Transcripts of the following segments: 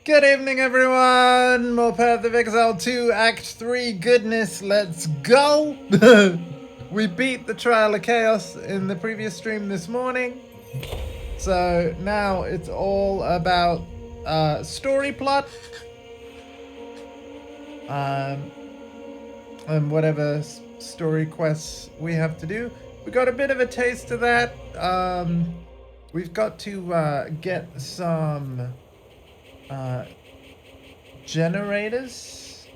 Good evening, everyone! More Path of Exile 2, Act 3 goodness, let's go! We beat the Trial of Chaos in the previous stream this morning. So now it's all about story plot. And whatever story quests we have to do. We got a bit of a taste of that. We've got to get some generators,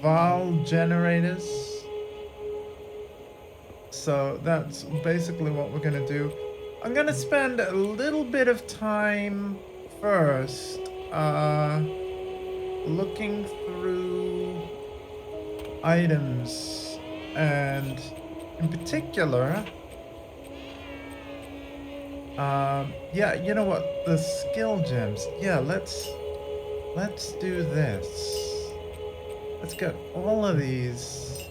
Val generators. So that's basically what we're gonna do. I'm gonna spend a little bit of time first looking through items, and in particular yeah, you know what, the skill gems. Yeah, let's do this. Let's get all of these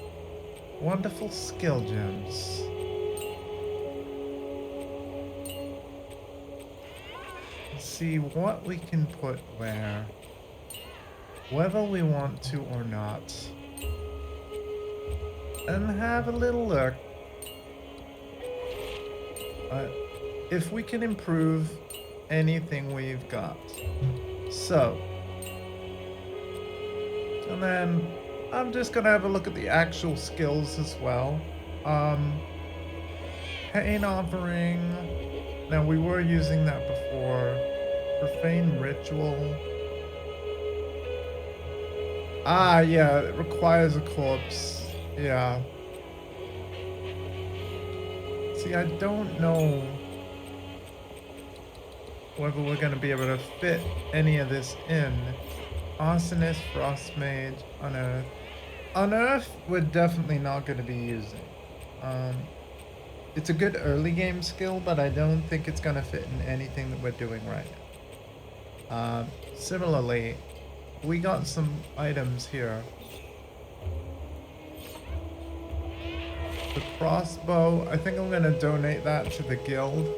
wonderful skill gems. Let's see what we can put where, whether we want to or not, and have a little look if we can improve anything we've got. So, and then I'm just gonna have a look at the actual skills as well. Pain offering. Now we were using that before. Profane ritual. Ah, yeah, it requires a corpse. Yeah. See, I don't know whether we're gonna be able to fit any of this in. Arsonist, Frost Mage, Unearth. Unearth, we're definitely not going to be using. It's a good early game skill, but I don't think it's going to fit in anything that we're doing right now. Similarly, we got some items here. The crossbow, I think I'm going to donate that to the guild.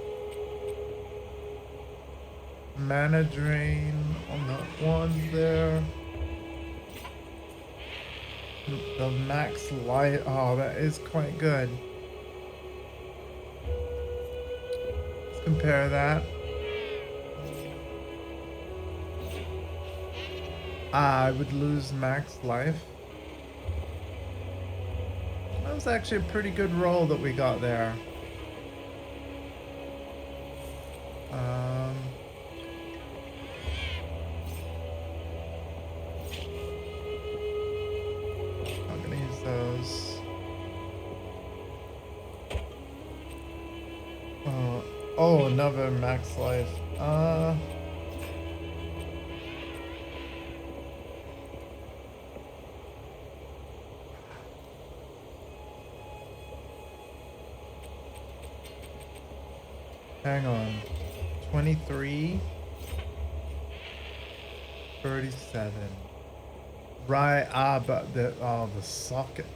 Mana drain on that one there. The max light, oh, that is quite good. Let's compare that. I would lose max life. That was actually a pretty good roll that we got there. Not gonna use those. Oh, another max life. Hang on. 23. 37. Right, but the socket.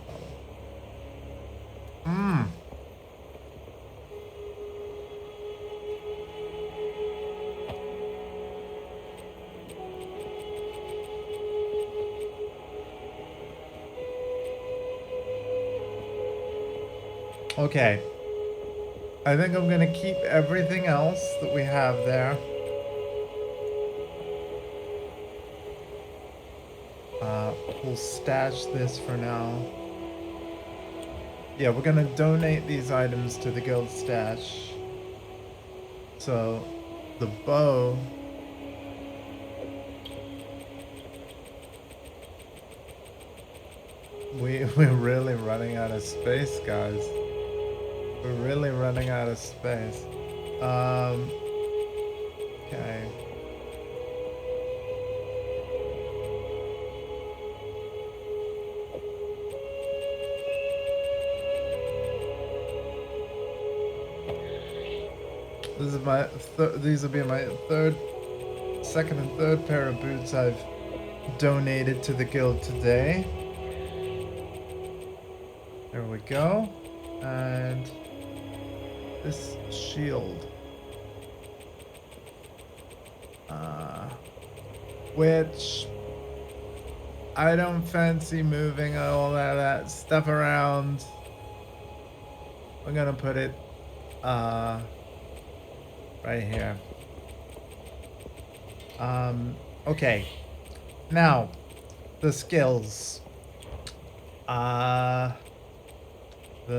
Okay. I think I'm gonna keep everything else that we have there. We'll stash this for now. Yeah, we're gonna donate these items to the guild stash. So, the bow. We're really running out of space, guys. We're really running out of space. Okay. This is my these will be my second and third pair of boots I've donated to the guild today. There we go. And this shield. which I don't fancy moving all that stuff around. I'm gonna put it right here. Okay. Now, the skills. The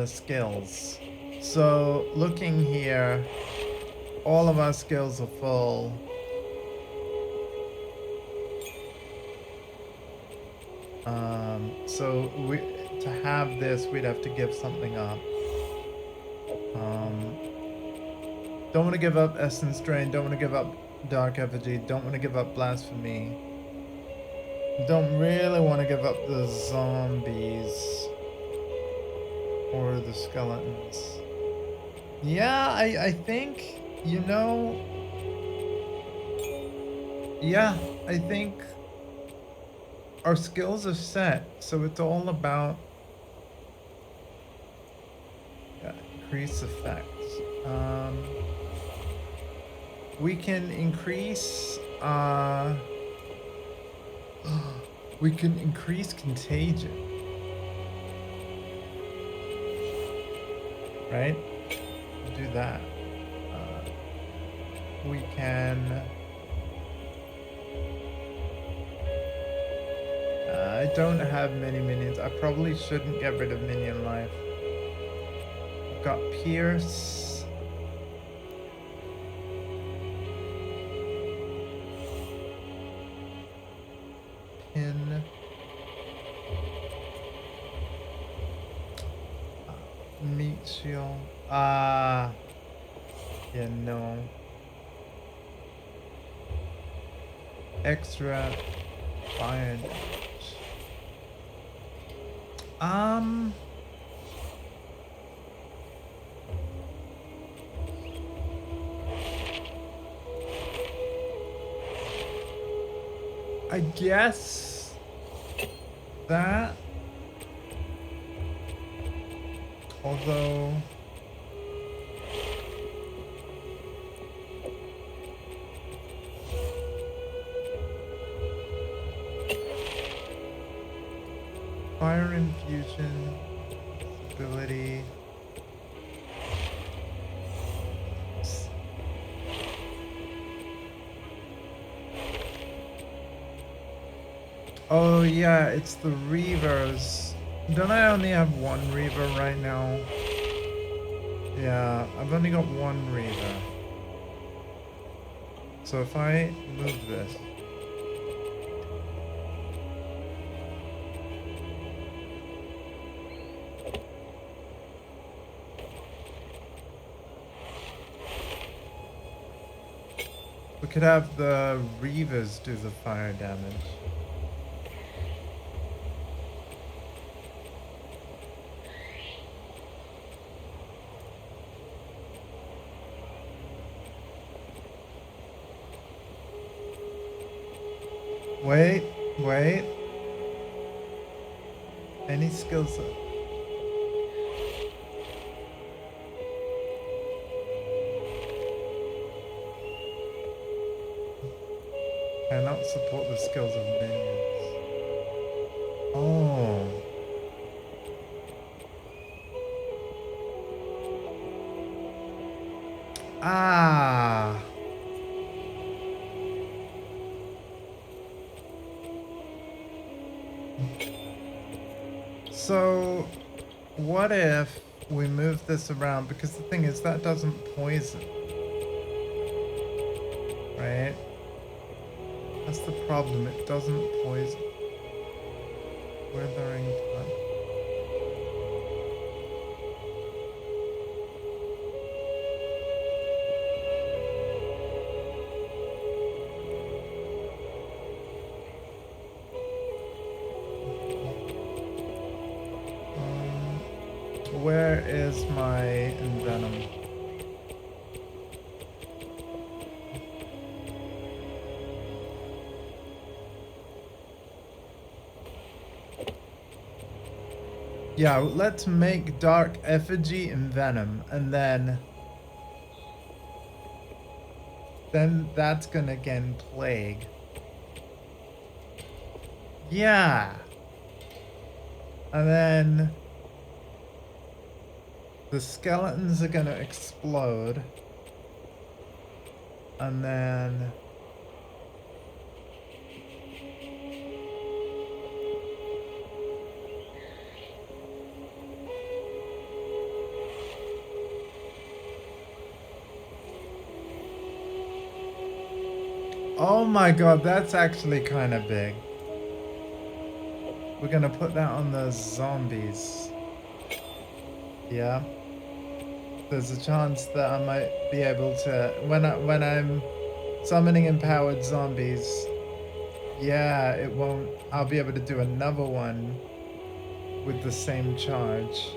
skills. So, looking here, all of our skills are full. So to have this, we'd have to give something up. Don't want to give up Essence Drain, don't want to give up Dark Effigy, don't want to give up Blasphemy. Don't really want to give up the zombies or the skeletons. Yeah, I think, you know, yeah, I think our skills are set, so it's all about increase effects. We can increase we can increase contagion, right? We'll do that. We can I don't have many minions. I probably shouldn't get rid of minion life. I've got Pierce. Pin. Meat shield. Yeah, no. Extra fire damage. I guess that, although fire infusion ability. Oh yeah, it's the Reavers. Don't I only have one Reaver right now? Yeah, I've only got one Reaver. So if I move this. We could have the Reavers do the fire damage. Wait. Any skills? Cannot support the skills of minions. Oh. Ah. So, what if we move this around? Because the thing is, that doesn't poison. Right? That's the problem, it doesn't poison. Withering plant. Where is my Envenom? Yeah, let's make Dark Effigy and Venom, and then that's gonna again Plague. Yeah. And then the skeletons are gonna explode. And then oh my god, that's actually kind of big. We're gonna put that on the zombies. Yeah. There's a chance that I might be able to when I'm summoning empowered zombies. Yeah, it won't. I'll be able to do another one with the same charge.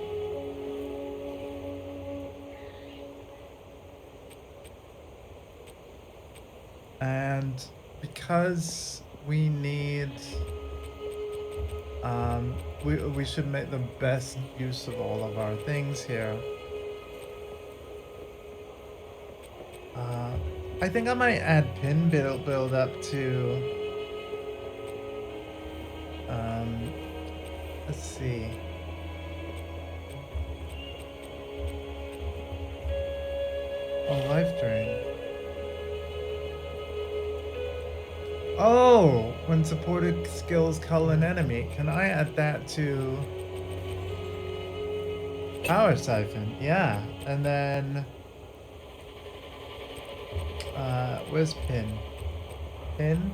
And because we need we should make the best use of all of our things here. I think I might add pin build up to let's see. Oh, life drain. Oh, when supported skills cull an enemy, can I add that to power siphon? Yeah, and then where's pin? Pin.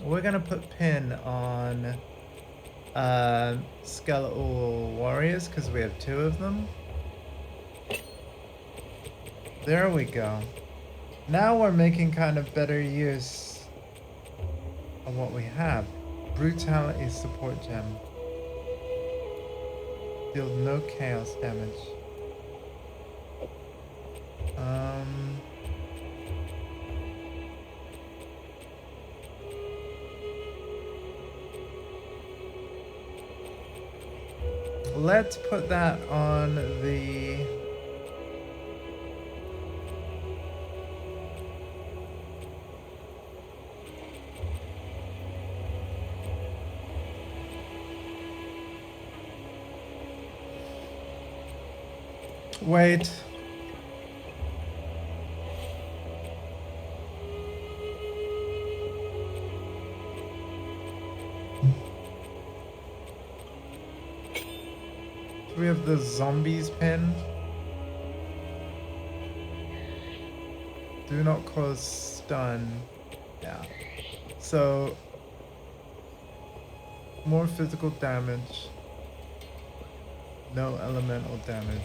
We're gonna put pin on skeletal warriors because we have 2 of them. There we go. Now we're making kind of better use of what we have. Brutality support gem. Deal no chaos damage. Let's put that on the wait. We have the zombies pin. Do not cause stun. Yeah. So more physical damage. No elemental damage.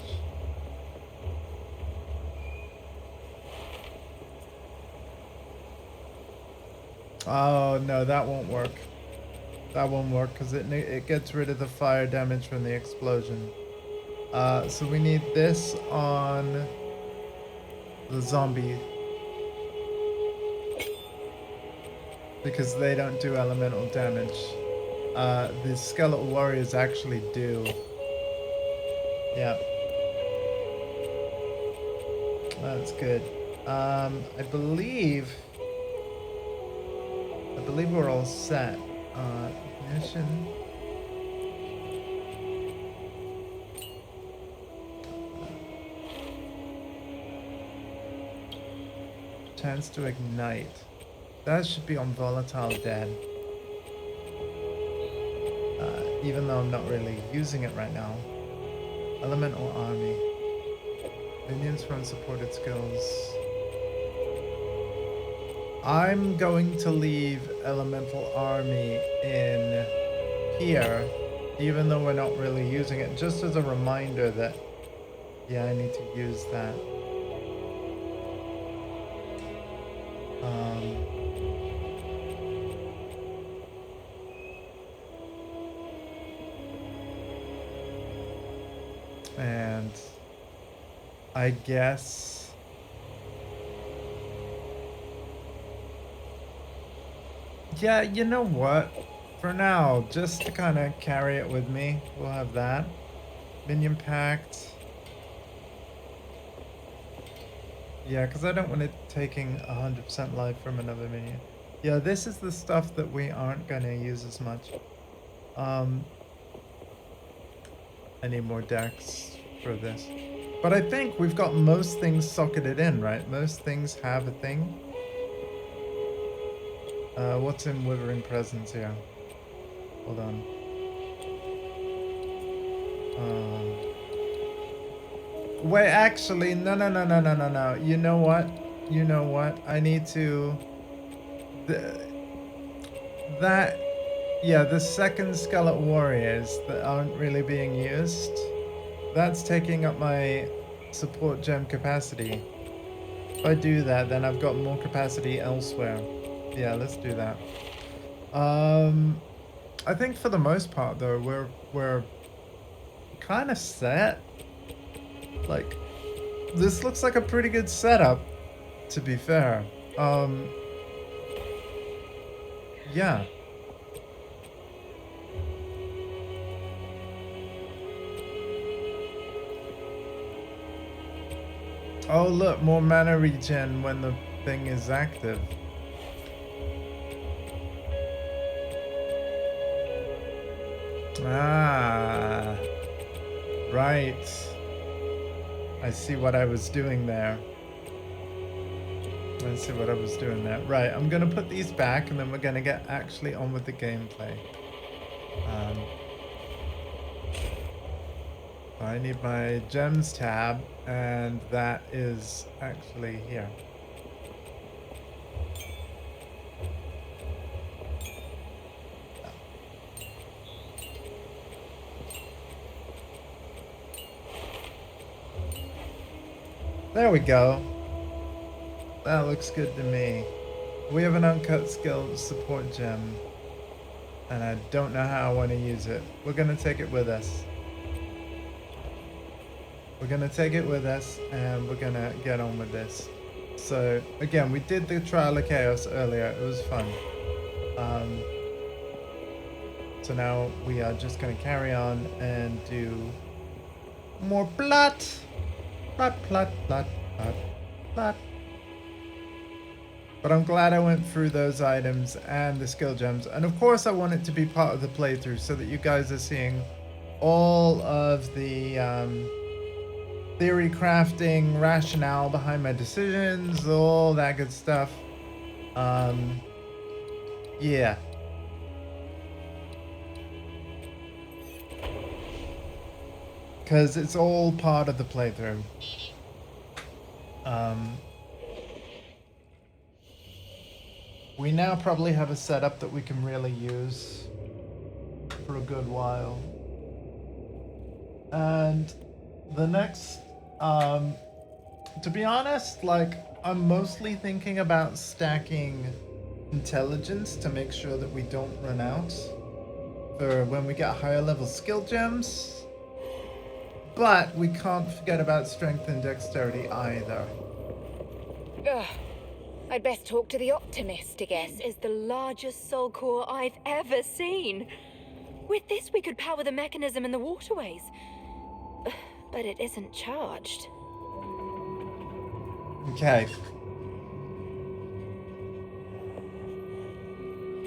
Oh no, that won't work. That won't work because it gets rid of the fire damage from the explosion. So we need this on the zombie because they don't do elemental damage. The skeletal warriors actually do. Yeah. That's good. I believe we're all set. Ignition. Chance to ignite. That should be on volatile dead. Even though I'm not really using it right now. Elemental army. Minions from supported skills. I'm going to leave elemental army in here, even though we're not really using it, just as a reminder that, yeah, I need to use that. And I guess yeah, you know what? For now, just to kind of carry it with me, we'll have that. Minion pact. Yeah, because I don't want it taking 100% life from another minion. Yeah, this is the stuff that we aren't going to use as much. I need more decks for this. But I think we've got most things socketed in, right? Most things have a thing. What's in Withering Presence here? Hold on. Wait, actually, no. You know what? You know what? I need to... Yeah, the second Skeleton Warriors that aren't really being used, that's taking up my support gem capacity. If I do that, then I've got more capacity elsewhere. Yeah, let's do that. I think for the most part, though, we're kind of set. Like, this looks like a pretty good setup, to be fair. Yeah. Oh, look, more mana regen when the thing is active. Ah, right. I see what I was doing there. Right, I'm gonna put these back and then we're gonna get actually on with the gameplay. I need my gems tab, and that is actually here. There we go. That looks good to me. We have an uncut skill support gem, and I don't know how I want to use it. We're gonna take it with us. We're gonna take it with us, and we're gonna get on with this. So again, we did the Trial of Chaos earlier. It was fun. So now we are just gonna carry on and do more plot. Plot. But I'm glad I went through those items and the skill gems. And of course I want it to be part of the playthrough so that you guys are seeing all of the theory crafting, rationale behind my decisions, all that good stuff. Yeah. Because it's all part of the playthrough. We now probably have a setup that we can really use for a good while. And the next, to be honest, like, I'm mostly thinking about stacking intelligence to make sure that we don't run out for when we get higher level skill gems. But we can't forget about strength and dexterity either. Ugh. I'd best talk to the Optimist, I guess, is the largest soul core I've ever seen. With this, we could power the mechanism in the waterways. But it isn't charged. Okay.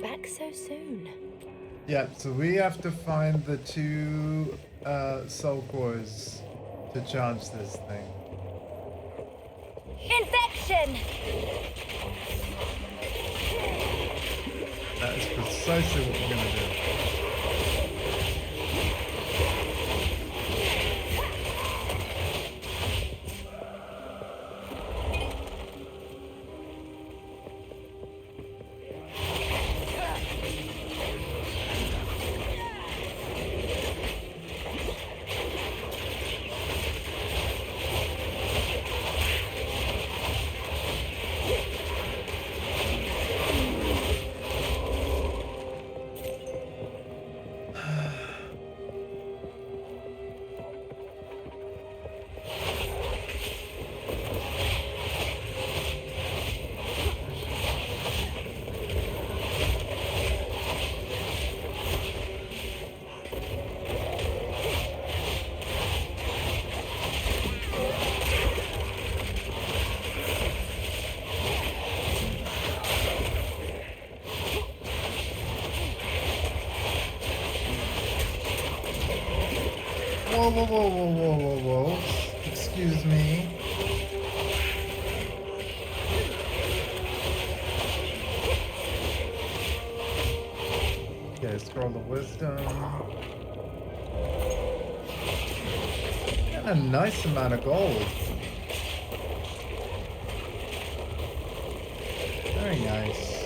Back so soon. Yeah, so we have to find the two soul cores to charge this thing. Infection! That is precisely what we're gonna do. Whoa, whoa, whoa, whoa, whoa, whoa, whoa. Excuse me. Okay, scroll of wisdom. And a nice amount of gold. Very nice.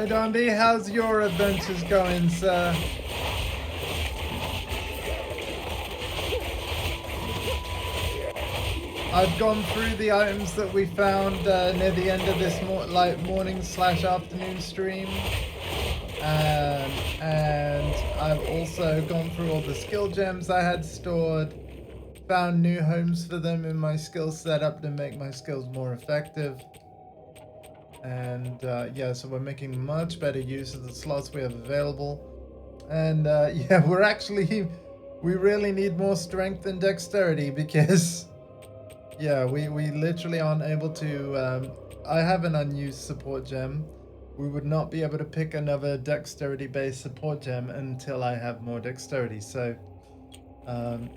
Hey Dondi, how's your adventures going, sir? I've gone through the items that we found near the end of this morning/afternoon stream. And I've also gone through all the skill gems I had stored, found new homes for them in my skill setup to make my skills more effective. And yeah, so we're making much better use of the slots we have available. And yeah, we really need more strength and dexterity because yeah, we literally aren't able to, I have an unused support gem. We would not be able to pick another dexterity-based support gem until I have more dexterity, so,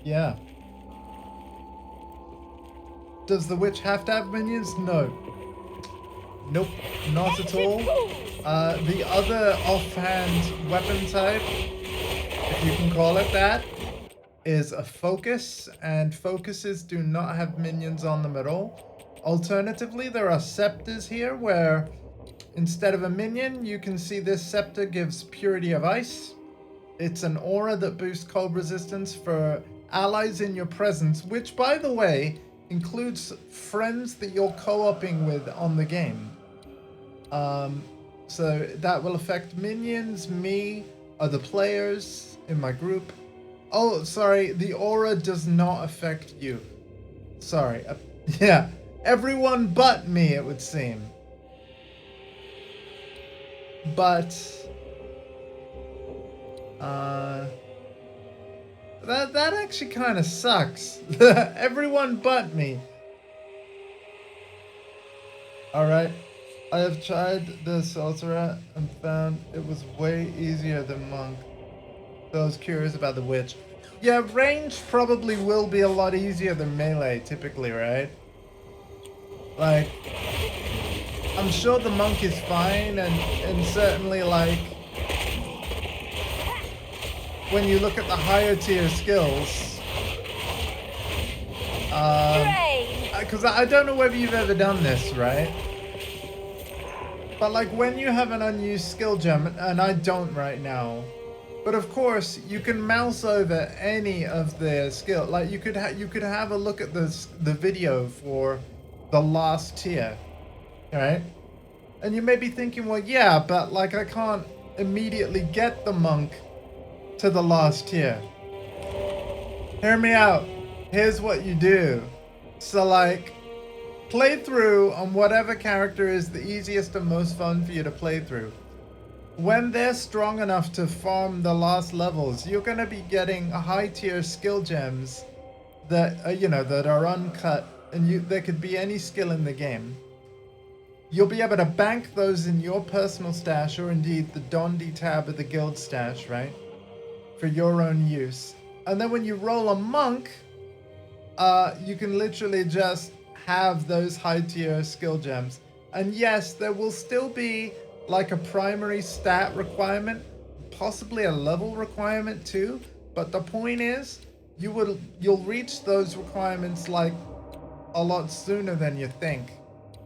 yeah. Does the witch have to have minions? No. Nope, not at all. The other offhand weapon type, if you can call it that, is a focus, and focuses do not have minions on them at all. Alternatively, there are scepters here where instead of a minion, you can see this scepter gives purity of ice. It's an aura that boosts cold resistance for allies in your presence, which by the way includes friends that you're co-oping with on the game. So that will affect minions, me, other players in my group. Oh, sorry, the aura does not affect you. Sorry. Yeah, everyone but me, it would seem. But that actually kind of sucks. Everyone but me. All right. I have tried the sorcerer and found it was way easier than monk. So I was curious about the witch. Yeah, range probably will be a lot easier than melee, typically, right? Like, I'm sure the monk is fine, and certainly, like, when you look at the higher tier skills, because I don't know whether you've ever done this, right? But like when you have an unused skill gem, and I don't right now, but of course you can mouse over any of the skill. Like you could have a look at the video for the last tier, right? And you may be thinking, well, yeah, but like I can't immediately get the monk to the last tier. Hear me out. Here's what you do. So like, play through on whatever character is the easiest and most fun for you to play through. When they're strong enough to farm the last levels, you're going to be getting high tier skill gems that you know, that are uncut, and there could be any skill in the game. You'll be able to bank those in your personal stash, or indeed the Dondi tab of the guild stash, right? For your own use. And then when you roll a monk, you can literally just have those high tier skill gems. And yes, there will still be like a primary stat requirement, possibly a level requirement too. But the point is, you'll reach those requirements like a lot sooner than you think.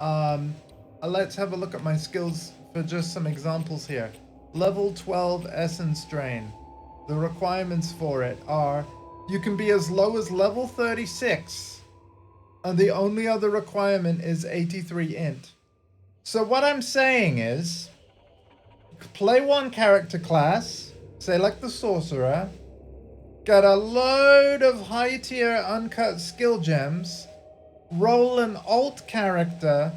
Let's have a look at my skills for just some examples here. Level 12 Essence Drain. The requirements for it are you can be as low as level 36, and the only other requirement is 83 int. So what I'm saying is, play one character class, say like the sorcerer, get a load of high tier uncut skill gems, roll an alt character,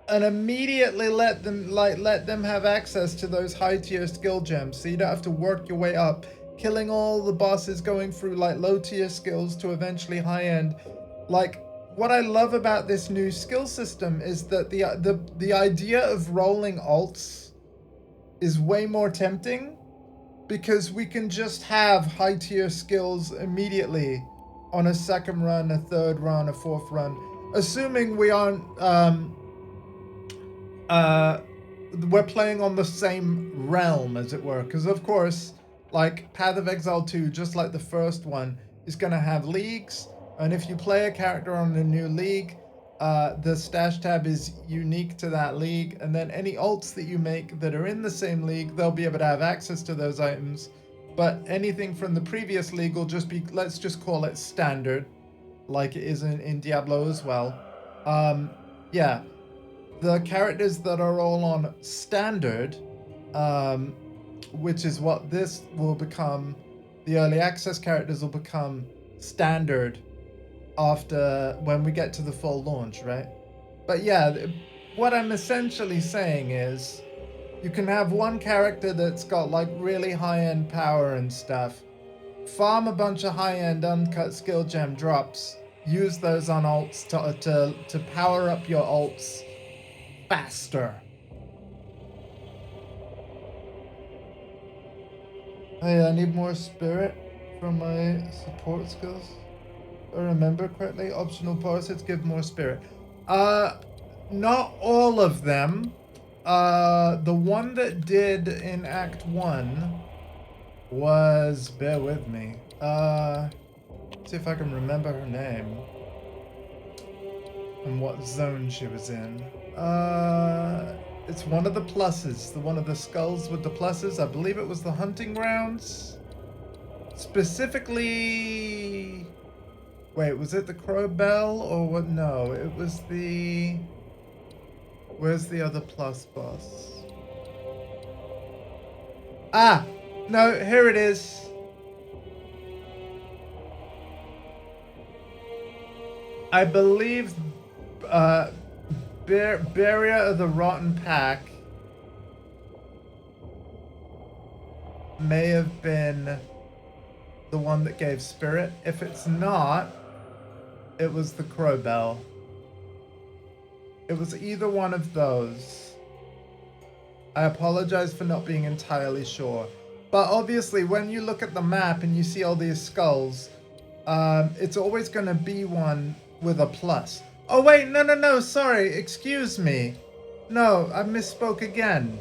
and immediately let them have access to those high tier skill gems, so you don't have to work your way up, killing all the bosses, going through like low tier skills to eventually high end. Like, what I love about this new skill system is that the idea of rolling alts is way more tempting, because we can just have high tier skills immediately on a second run, a third run, a fourth run, assuming we aren't we're playing on the same realm, as it were, because of course, like Path of Exile 2, just like the first one, is going to have leagues, and if you play a character on a new league, the stash tab is unique to that league, and then any alts that you make that are in the same league, they'll be able to have access to those items. But anything from the previous league will just be, let's just call it standard, like it is in Diablo as well. Yeah, the characters that are all on standard, which is what this will become, the early access characters will become standard after when we get to the full launch, right? But yeah, what I'm essentially saying is you can have one character that's got like really high-end power and stuff, farm a bunch of high-end uncut skill gem drops, use those on alts to power up your alts faster. Hey, I need more spirit from my support skills. If I remember correctly, optional power sets give more spirit. Not all of them. The one that did in Act 1 was, bear with me. See if I can remember her name and what zone she was in. It's one of the pluses, one of the skulls with the pluses. I believe it was the hunting grounds. Specifically, wait, was it the Crow Bell or what? No, it was the... Where's the other plus boss? Ah, no, here it is. I believe Barrier of the Rotten Pack may have been the one that gave spirit. If it's not, it was the Crow Bell. It was either one of those. I apologize for not being entirely sure. But obviously, when you look at the map and you see all these skulls, it's always going to be one with a plus. Oh, wait, no, sorry, excuse me. No, I misspoke again.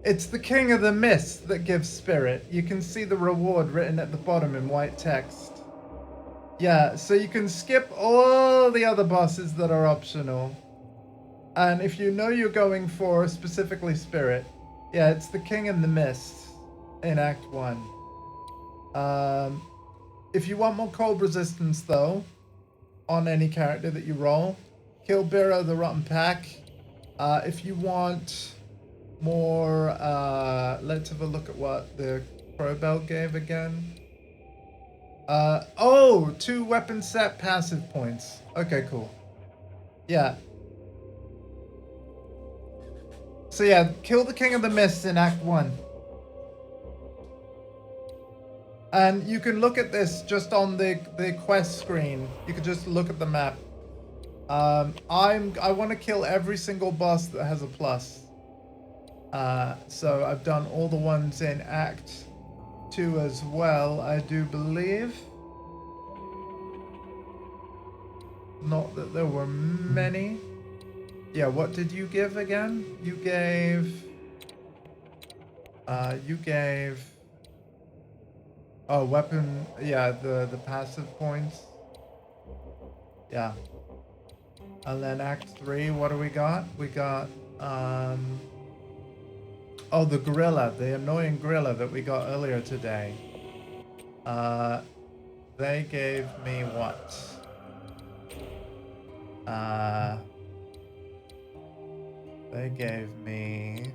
It's the King of the Mist that gives spirit. You can see the reward written at the bottom in white text. Yeah, so you can skip all the other bosses that are optional. And if you know you're going for specifically spirit, yeah, it's the King in the Mist in Act 1. If you want more cold resistance, though, on any character that you roll, kill Bearer the Rotten Pack. If you want more, let's have a look at what the Crow Bell gave again. Oh, 2 weapon set passive points. Okay, cool. Yeah. So yeah, kill the King of the Mist in Act 1. And you can look at this just on the quest screen. You can just look at the map. I want to kill every single boss that has a plus. So I've done all the ones in Act 2 as well, I do believe. Not that there were many. Yeah, what did you give again? You gave... Oh, weapon... Yeah, the passive points. Yeah. And then Act 3, what do we got? We got... Oh, the gorilla. The annoying gorilla that we got earlier today. They gave me what? They gave me...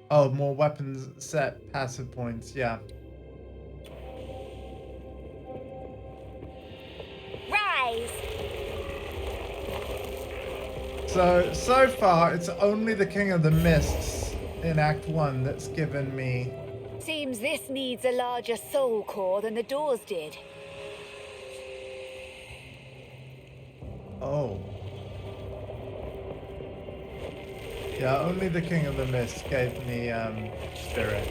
Oh, more weapons set passive points, yeah. Rise! So far, it's only the King of the Mists in Act 1 that's given me... Seems this needs a larger soul core than the doors did. Oh. Yeah, only the King of the Mist gave me, spirit.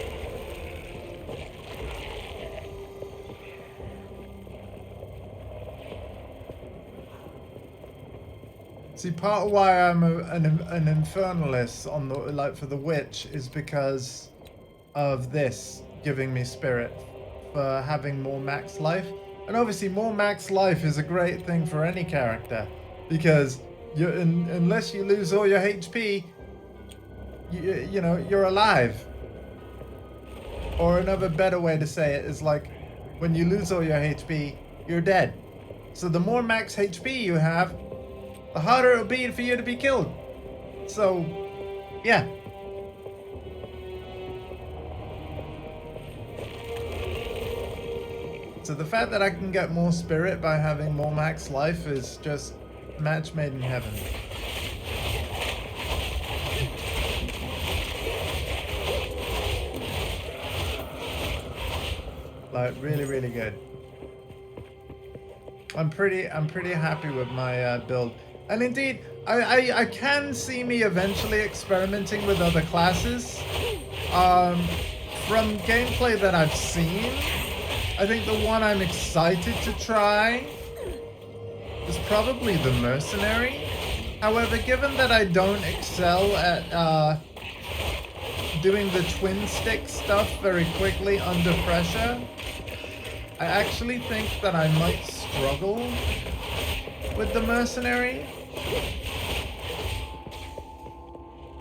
See, part of why I'm an Infernalist on the, like, for the Witch is because of this giving me spirit for having more max life. And obviously more max life is a great thing for any character, because unless you lose all your HP, you know, you're alive. Or another better way to say it is like, when you lose all your HP, you're dead. So the more max HP you have, the harder it'll be for you to be killed. So, yeah. So the fact that I can get more spirit by having more max life is just match made in heaven. Like, really, really good. I'm pretty happy with my build. And indeed, I can see me eventually experimenting with other classes. From gameplay that I've seen, I think the one I'm excited to try is probably the Mercenary. However, given that I don't excel at doing the twin stick stuff very quickly under pressure, I actually think that I might struggle with the Mercenary.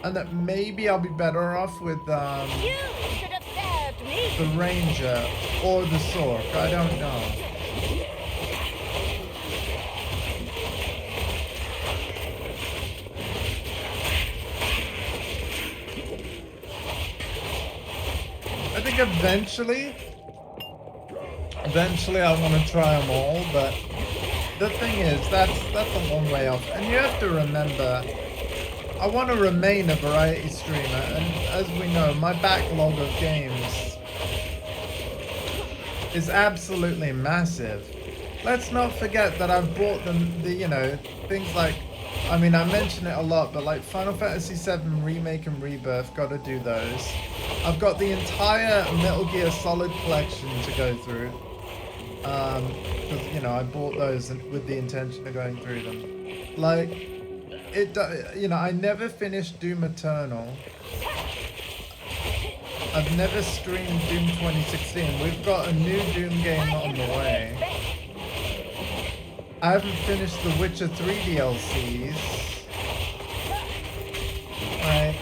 And that maybe I'll be better off with the Ranger or the Sork. I don't know. I think eventually I want to try them all, but the thing is, that's a long way off. And you have to remember, I want to remain a variety streamer, and as we know, my backlog of games is absolutely massive. Let's not forget that I've bought the you know, things like, I mean, I mention it a lot, but like Final Fantasy VII Remake and Rebirth, gotta do those. I've got the entire Metal Gear Solid collection to go through. Because, you know, I bought those with the intention of going through them. Like, you know, I never finished Doom Eternal. I've never streamed Doom 2016. We've got a new Doom game on the way. I haven't finished the Witcher 3 DLCs. Right.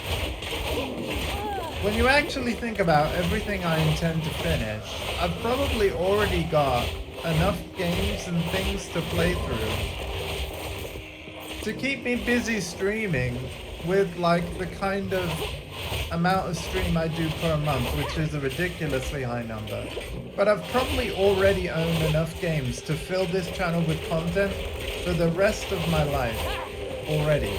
When you actually think about everything I intend to finish, I've probably already got enough games and things to play through to keep me busy streaming with like the kind of amount of stream I do per month, which is a ridiculously high number. But I've probably already owned enough games to fill this channel with content for the rest of my life already.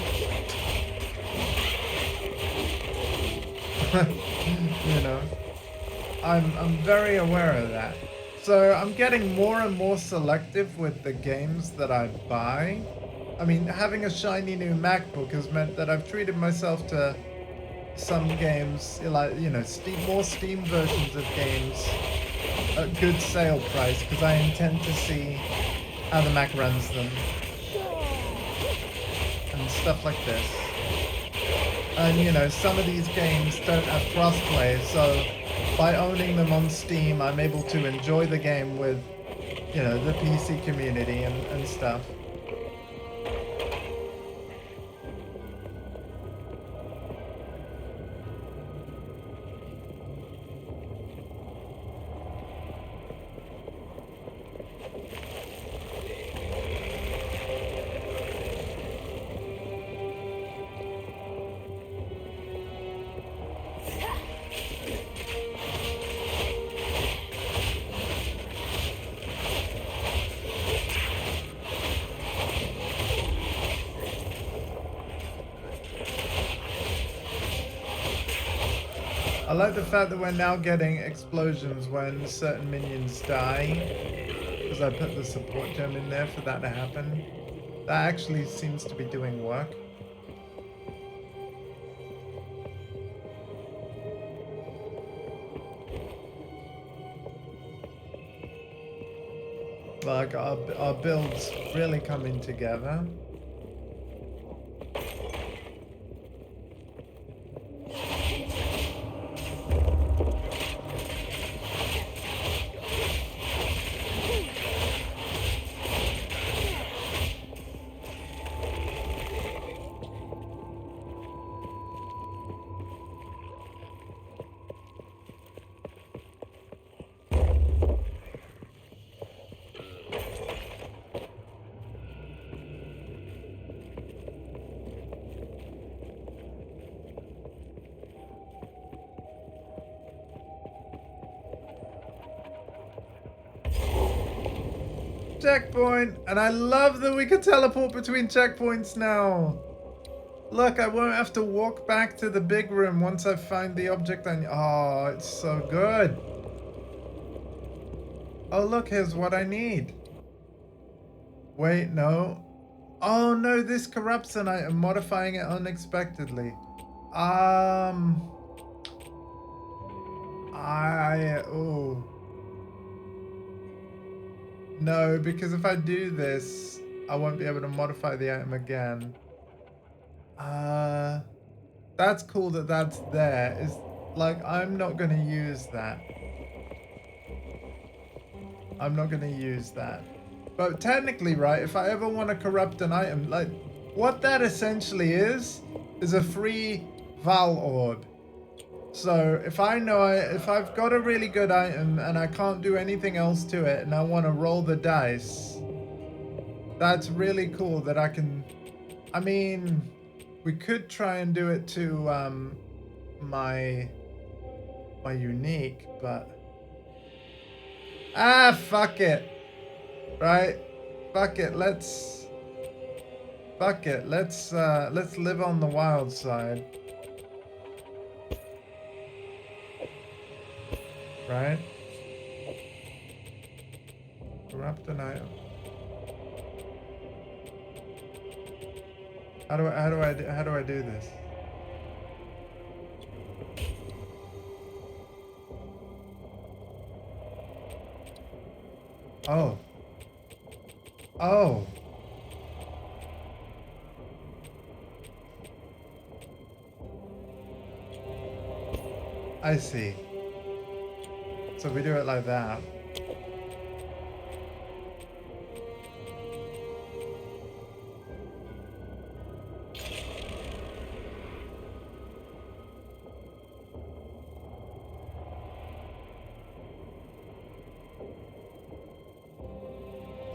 You know, I'm very aware of that. So I'm getting more and more selective with the games that I buy. I mean, having a shiny new MacBook has meant that I've treated myself to some games, like, you know, more Steam versions of games at good sale price, because I intend to see how the Mac runs them and stuff like this. And, you know, some of these games don't have crossplay, so by owning them on Steam, I'm able to enjoy the game with, you know, the PC community and stuff. I like the fact that we're now getting explosions when certain minions die, because I put the support gem in there for that to happen. That actually seems to be doing work. Like, our build's really coming together. checkpoint. And I love that we can teleport between checkpoints now. Look, I won't have to walk back to the big room once I find the object I need. Oh, it's so good. Oh, look, here's what I need. Wait, no. Oh, no, this corrupts an item, modifying it unexpectedly. Oh. No, because if I do this, I won't be able to modify the item again. That's cool that that's there. It's like, I'm not going to use that. I'm not going to use that. But technically, right, if I ever want to corrupt an item, like, what that essentially is a free Val orb. So if I know if I've got a really good item and I can't do anything else to it and I want to roll the dice, that's really cool that I can. I mean, we could try and do it to my unique, but fuck it. Right? Fuck it. Let's live on the wild side. Right? Corrupt an item. How do I do this? Oh. Oh. I see. So we do it like that.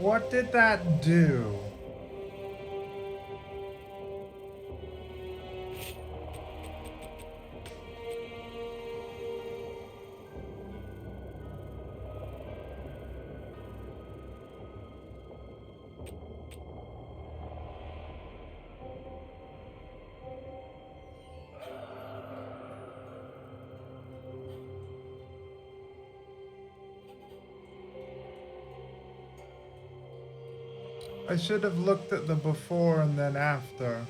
What did that do? I should have looked at the before and then after.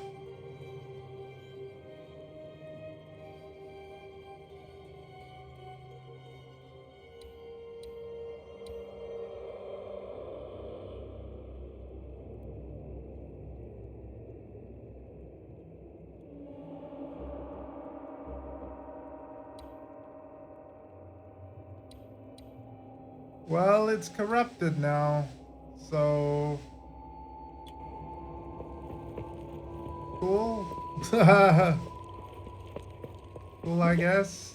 Well, it's corrupted now, so cool. Cool, I guess.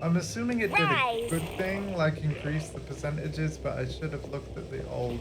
I'm assuming it did a good thing, like increase the percentages, but I should have looked at the old.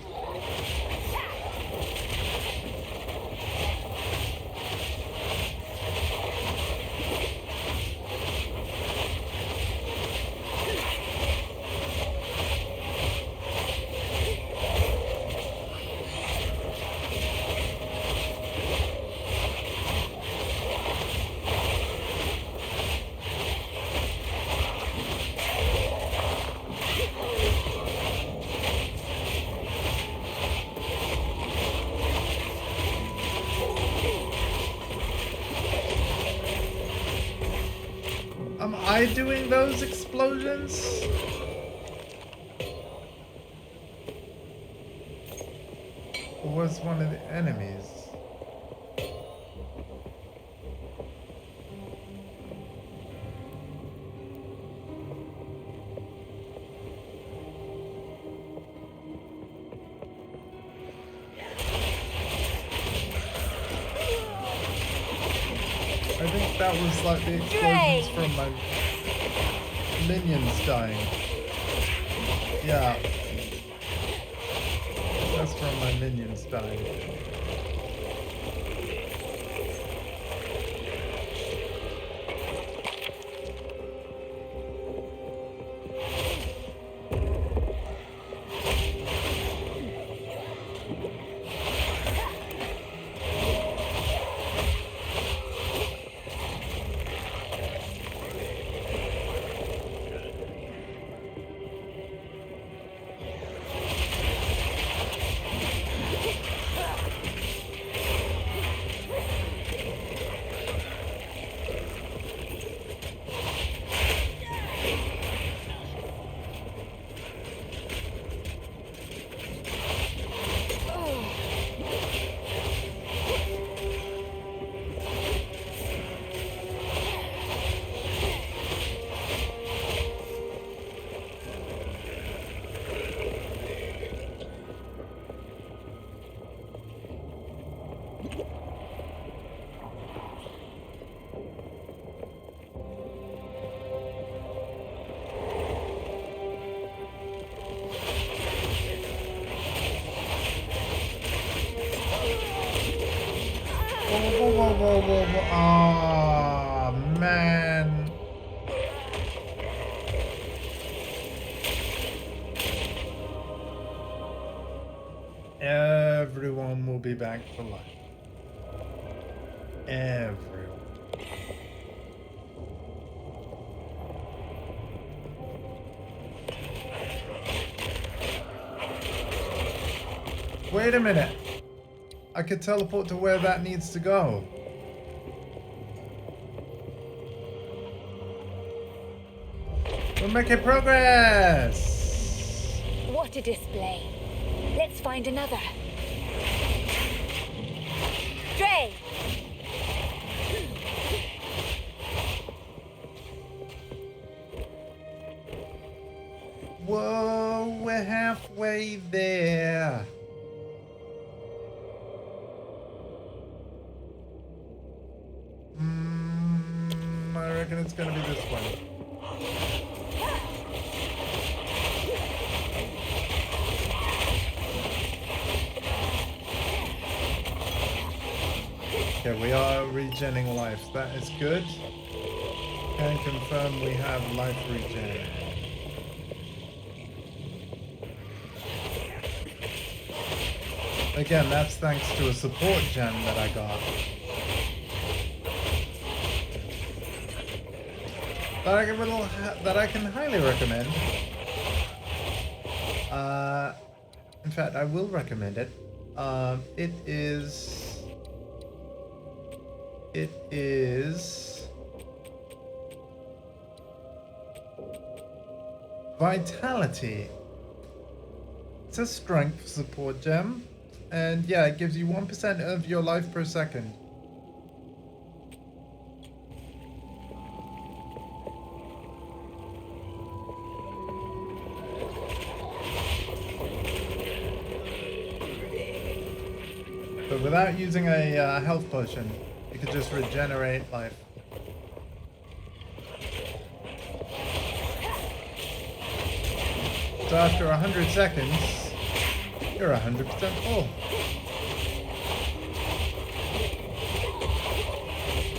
Am I doing those explosions? Or was one of the enemies? I think that was like the explosions from my minions dying. Yeah. That's from my minions dying. whoa, whoa, whoa. Aw, man. Everyone will be back to life. Everyone. Wait a minute. I could teleport to where that needs to go. We're making progress. What a display. Let's find another. Dre! Whoa, we're halfway there. I reckon it's gonna be this one. Okay, we are regenerating life. That is good. Can confirm we have life regen. Again, that's thanks to a support gem that I got. That I can highly recommend. In fact, I will recommend it. It is Vitality. It's a strength support gem, and yeah, it gives you 1% of your life per second. But without using a health potion, you could just regenerate life. So after 100 seconds, you're 100% full.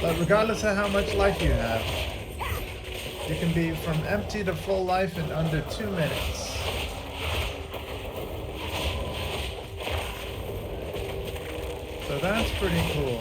But regardless of how much life you have, you can be from empty to full life in under 2 minutes. So that's pretty cool.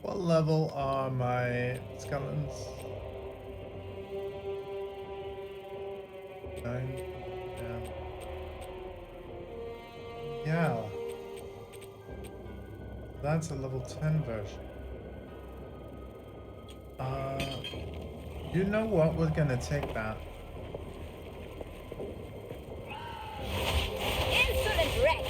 What level are my skeletons? 9. Yeah. That's a level 10 version. You know what? We're gonna take that. Insolent wretch!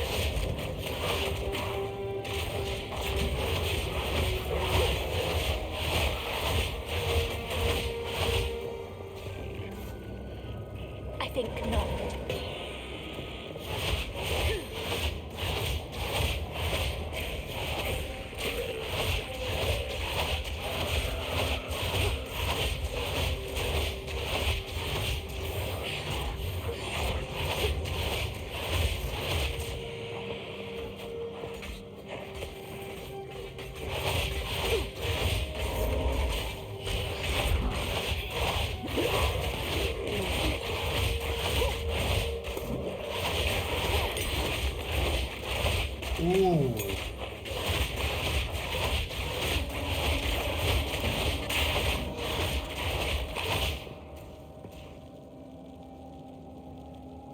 I think not. Ooh.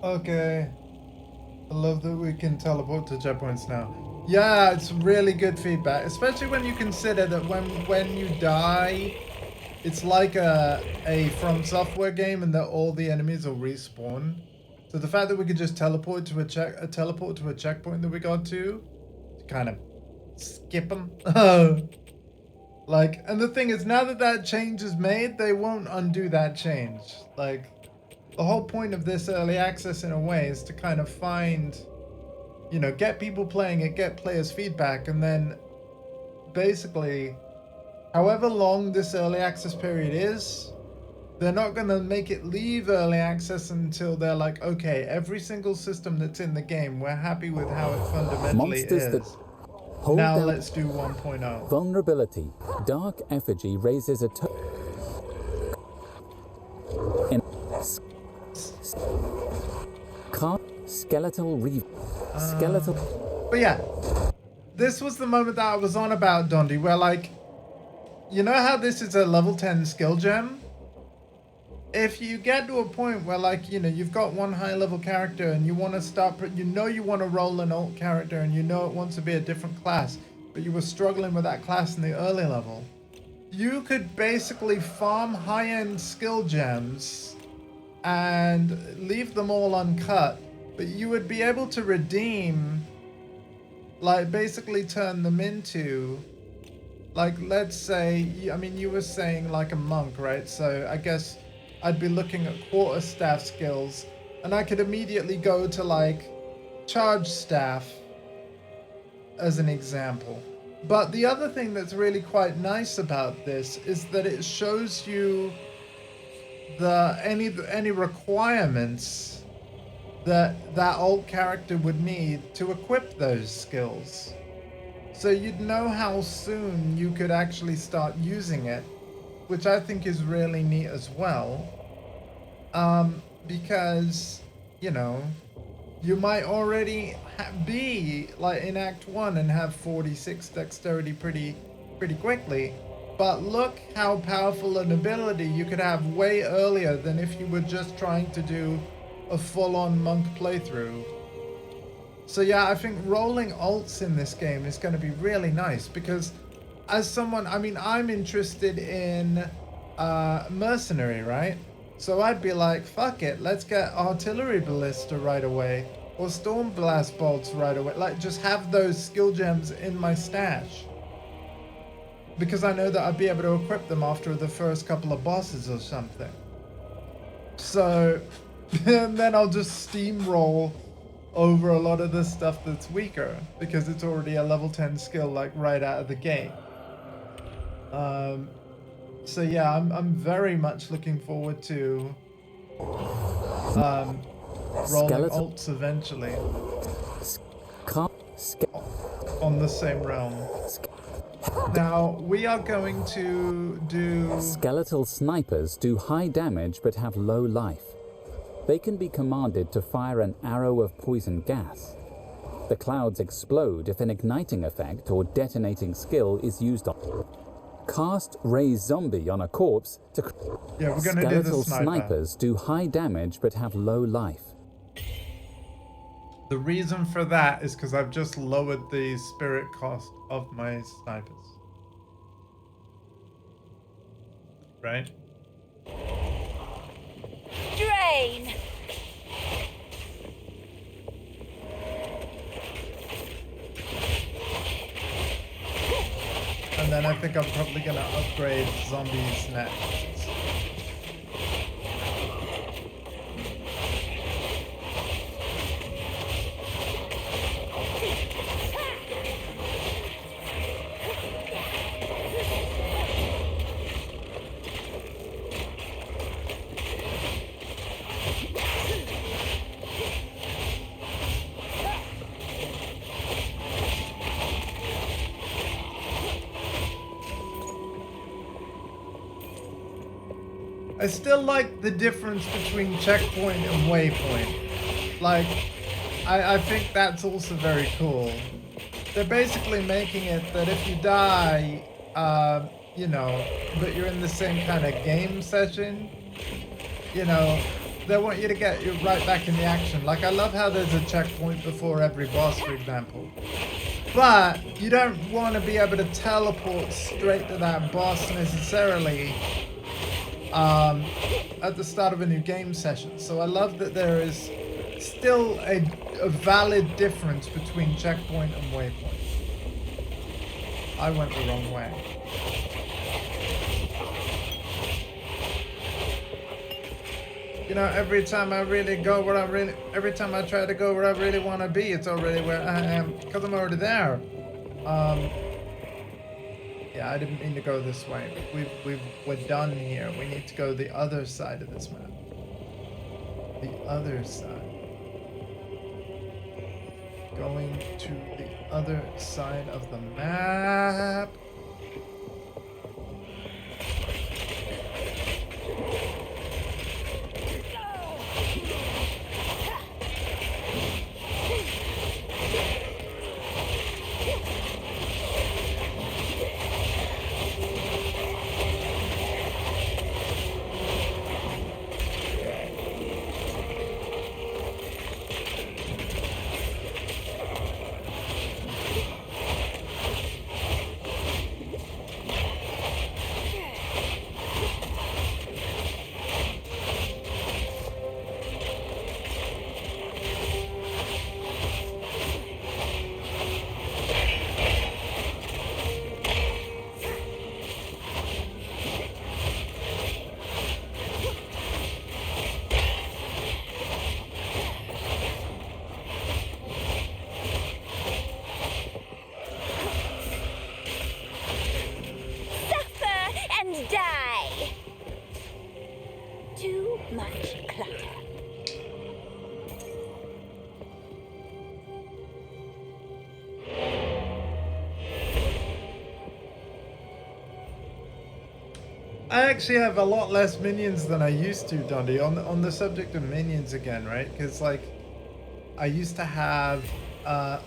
Okay. I love that we can teleport to checkpoints now. Yeah, it's really good feedback, especially when you consider that when you die, it's like a From Software game, and that all the enemies will respawn. So the fact that we could just teleport to a checkpoint that we got to kind of skip them. Like, and the thing is, now that that change is made, they won't undo that change. Like, the whole point of this early access in a way is to kind of find, you know, get people playing it, get players' feedback, and then basically, however long this early access period is, they're not going to make it leave early access until they're like, okay, every single system that's in the game, we're happy with how it fundamentally Monsters is. that hold Now down let's do 1.0. vulnerability. Dark Effigy raises a in skeletal skeletal. But yeah, this was the moment that I was on about, Dondi, where, like, you know how this is a level 10 skill gem? If you get to a point where, like, you know, you've got one high level character and you want to start, you want to roll an alt character and you know it wants to be a different class, but you were struggling with that class in the early level, you could basically farm high-end skill gems and leave them all uncut, but you would be able to redeem, like, basically turn them into, like, let's say, I mean, you were saying like a monk, right? So I guess I'd be looking at quarterstaff skills, and I could immediately go to, like, charge staff as an example. But the other thing that's really quite nice about this is that it shows you any requirements that alt character would need to equip those skills. So you'd know how soon you could actually start using it, which I think is really neat as well. Because, you know, you might already be like in Act 1 and have 46 dexterity pretty quickly, but look how powerful an ability you could have way earlier than if you were just trying to do a full-on monk playthrough. So yeah, I think rolling alts in this game is going to be really nice, because as someone, I mean, I'm interested in mercenary, right? So I'd be like, fuck it, let's get artillery ballista right away, or storm blast bolts right away. Like, just have those skill gems in my stash, because I know that I'd be able to equip them after the first couple of bosses or something. So, and then I'll just steamroll over a lot of the stuff that's weaker, because it's already a level 10 skill, like, right out of the gate. So yeah, I'm very much looking forward to rolling alts eventually on the same realm. Now we are going to do... Skeletal snipers do high damage but have low life. They can be commanded to fire an arrow of poison gas. The clouds explode if an igniting effect or detonating skill is used on. Cast Raise Zombie on a corpse to... Yeah, we're gonna do the sniper. Snipers do high damage but have low life. The reason for that is because I've just lowered the spirit cost of my snipers. Right? Drain! And then I think I'm probably gonna upgrade zombies next. I still like the difference between checkpoint and waypoint. Like, I think that's also very cool. They're basically making it that if you die, you know, but you're in the same kind of game session, you know, they want you to get you right back in the action. Like, I love how there's a checkpoint before every boss, for example. But you don't want to be able to teleport straight to that boss necessarily at the start of a new game session. So I love that there is still a valid difference between checkpoint and waypoint. I went the wrong way. You know, every time I try to go where I really want to be, it's already where I am, because I'm already there. Yeah, I didn't mean to go this way. We're done here. We need to go the other side of this map. The other side. Going to the other side of the map. Die! Too much clutter. I actually have a lot less minions than I used to, Dundee. On the subject of minions again, right? Because like, I used to have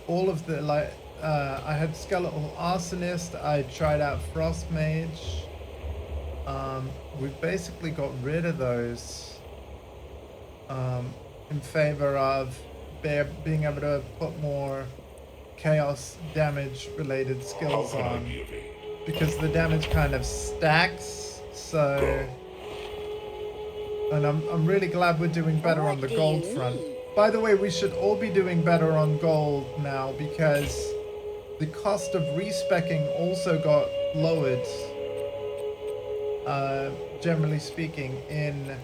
all of the I had Skeletal Arsonist. I tried out Frost Mage. We've basically got rid of those in favor of being able to put more chaos damage related skills on, because the damage kind of stacks. So, and I'm really glad we're doing better on the gold front. By the way, we should all be doing better on gold now, because the cost of respecking also got lowered, generally speaking, in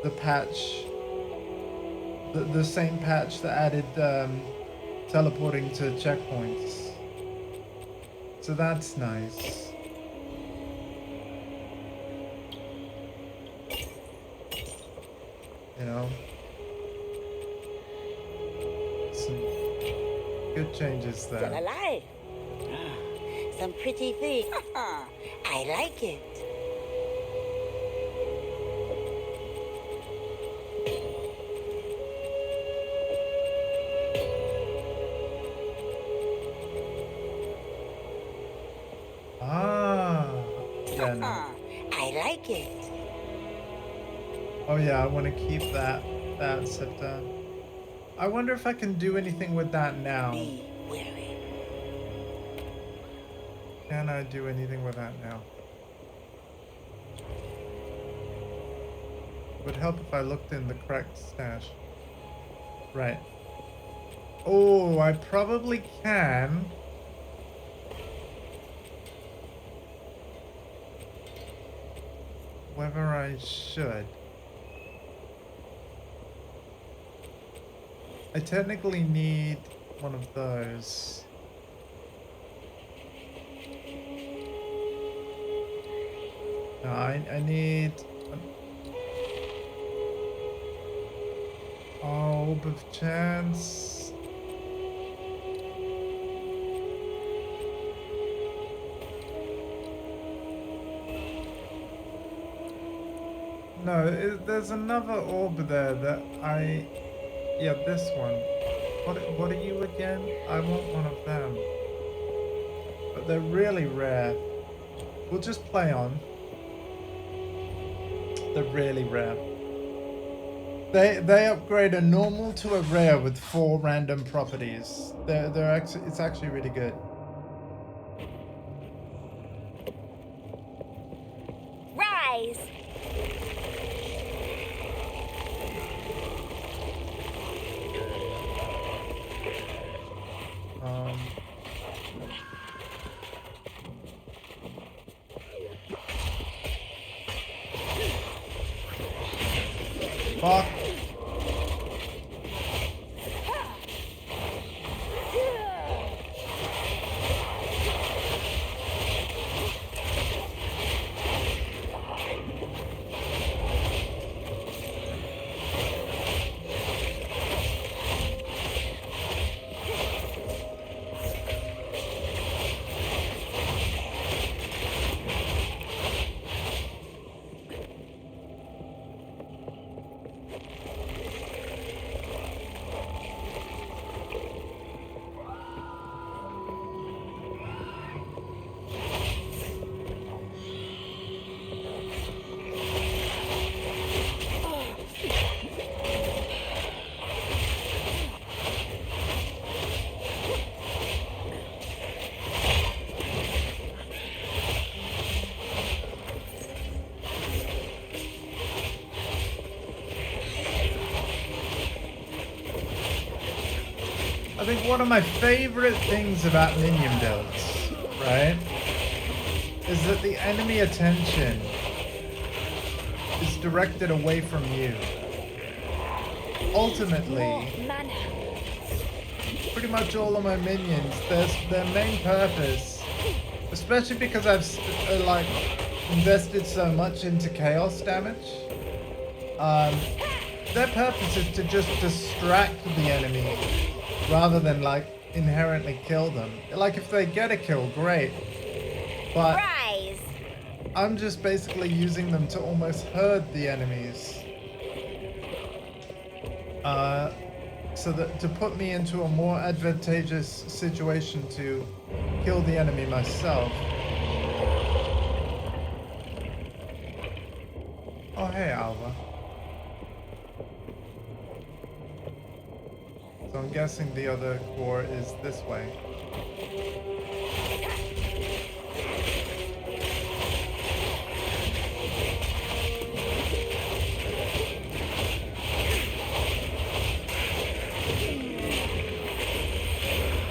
the patch, the same patch that added teleporting to checkpoints. So that's nice. You know, some good changes there. Still alive. Some pretty thing. I like it. Yeah, no. I like it. Oh yeah, I want to keep that scepter. I wonder if I can do anything with that now. Be wary. Can I do anything with that now? It would help if I looked in the correct stash. Right. Oh, I probably can. Whether I should. I technically need one of those. No, I need an orb of chance. No, there's another orb there that yeah, this one. What are you again? I want one of them. But they're really rare. We'll just play on. They're really rare. They upgrade a normal to a rare with 4 random properties. They're actually, it's actually really good. Rise! Fuck. I think one of my favorite things about minion builds, right, is that the enemy attention is directed away from you. Ultimately, pretty much all of my minions, their main purpose, especially because I've like invested so much into chaos damage, their purpose is to just distract the enemy rather than like inherently kill them. Like if they get a kill, great, but Rise! I'm just basically using them to almost herd the enemies, so that to put me into a more advantageous situation to kill the enemy myself. Oh hey Alva. So I'm guessing the other core is this way.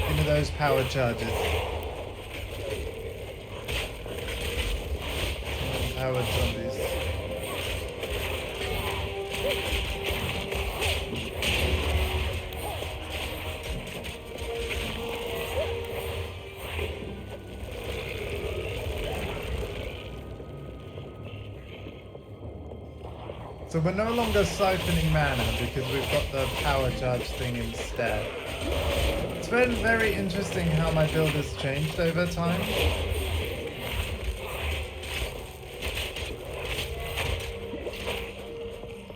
Into those power charges. Power zombies. So we're no longer siphoning mana because we've got the power charge thing instead. It's been very interesting how my build has changed over time.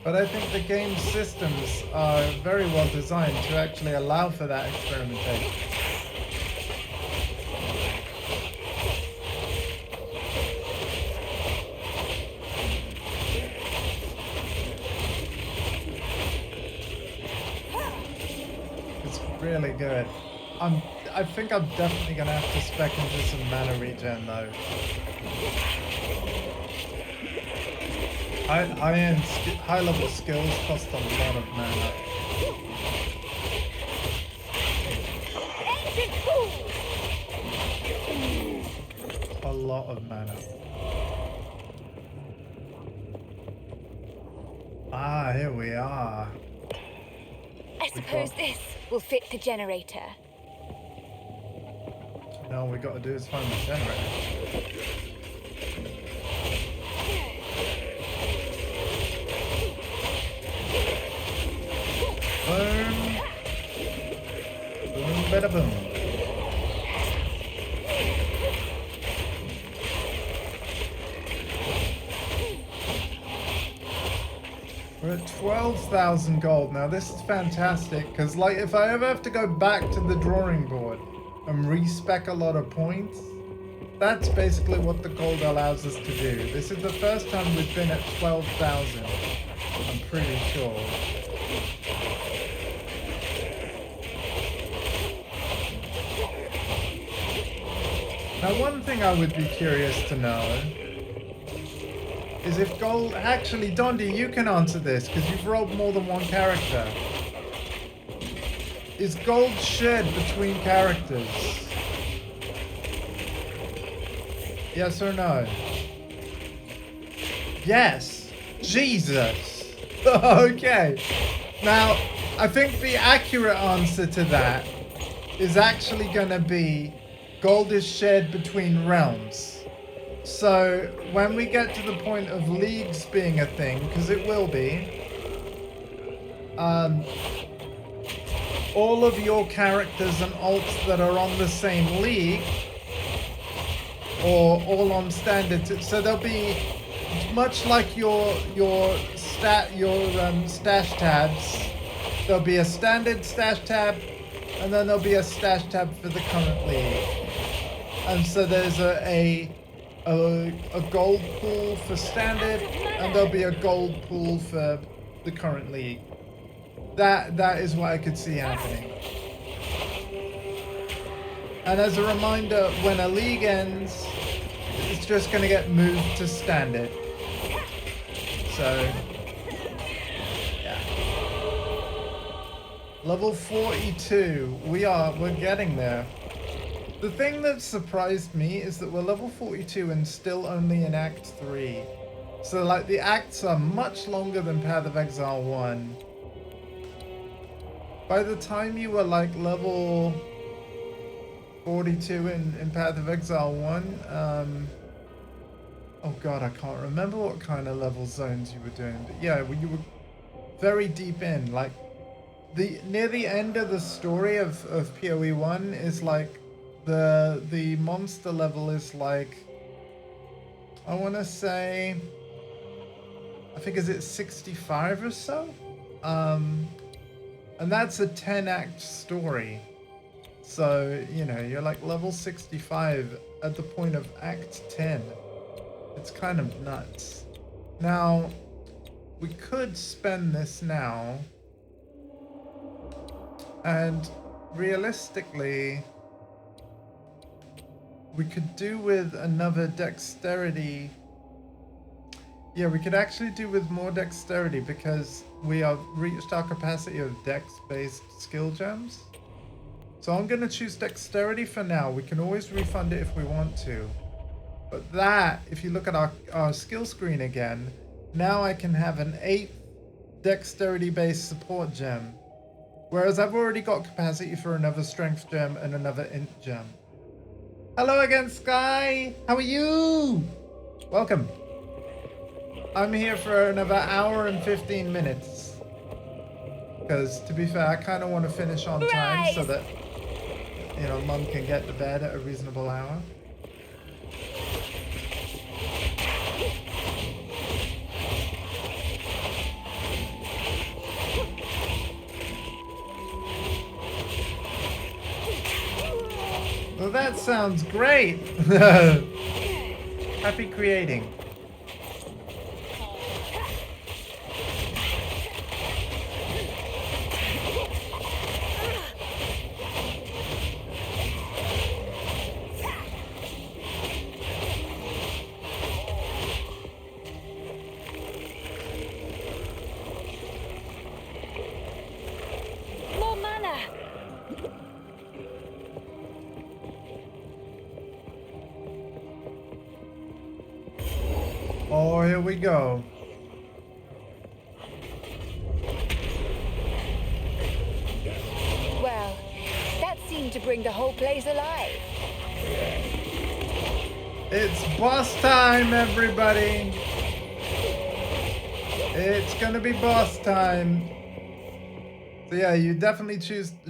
But I think the game's systems are very well designed to actually allow for that experimentation. Really good. I think I'm definitely gonna have to spec into some mana regen though. High level skills cost a lot of mana. A lot of mana. Ah, here we are. I suppose this will fit the generator. Now all we got to do is find the generator. Boom. Boom, bada boom. We're at 12,000 gold now. This is fantastic because, like, if I ever have to go back to the drawing board and respec a lot of points, that's basically what the gold allows us to do. This is the first time we've been at 12,000. I'm pretty sure. Now, one thing I would be curious to know is if gold... Actually, Dondi, you can answer this because you've rolled more than one character. Is gold shared between characters? Yes or no? Yes. Jesus. Okay. Now, I think the accurate answer to that is actually going to be gold is shared between realms. So when we get to the point of leagues being a thing, because it will be, all of your characters and alts that are on the same league, or all on standard, so there'll be much like your stash tabs. There'll be a standard stash tab, and then there'll be a stash tab for the current league. And so there's a gold pool for standard, and there'll be a gold pool for the current league. That is what I could see happening. And as a reminder, when a league ends, it's just going to get moved to standard. So, yeah. Level 42. We're getting there. The thing that surprised me is that we're level 42 and still only in Act 3. So, like, the acts are much longer than Path of Exile 1. By the time you were, like, level 42 in Path of Exile 1, oh god, I can't remember what kind of level zones you were doing, but yeah, you were very deep in. Like, near the end of the story of PoE 1 is like, the monster level is like, I want to say, I think is it 65 or so? And that's a 10-act story. So, you know, you're like level 65 at the point of Act 10. It's kind of nuts. Now, we could spend this now. And realistically, we could do with another dexterity. Yeah, we could actually do with more dexterity because we have reached our capacity of dex-based skill gems. So I'm going to choose dexterity for now. We can always refund it if we want to. But that, if you look at our skill screen again, now I can have an 8th dexterity-based support gem. Whereas I've already got capacity for another strength gem and another int gem. Hello again, Sky! How are you? Welcome. I'm here for another hour and 15 minutes. Because, to be fair, I kind of want to finish on time so that, you know, Mum can get to bed at a reasonable hour. Well, that sounds great! Happy creating. More mana! Oh, here we go. Well, that seemed to bring the whole place alive. It's boss time, everybody. It's gonna be boss time. So yeah, you definitely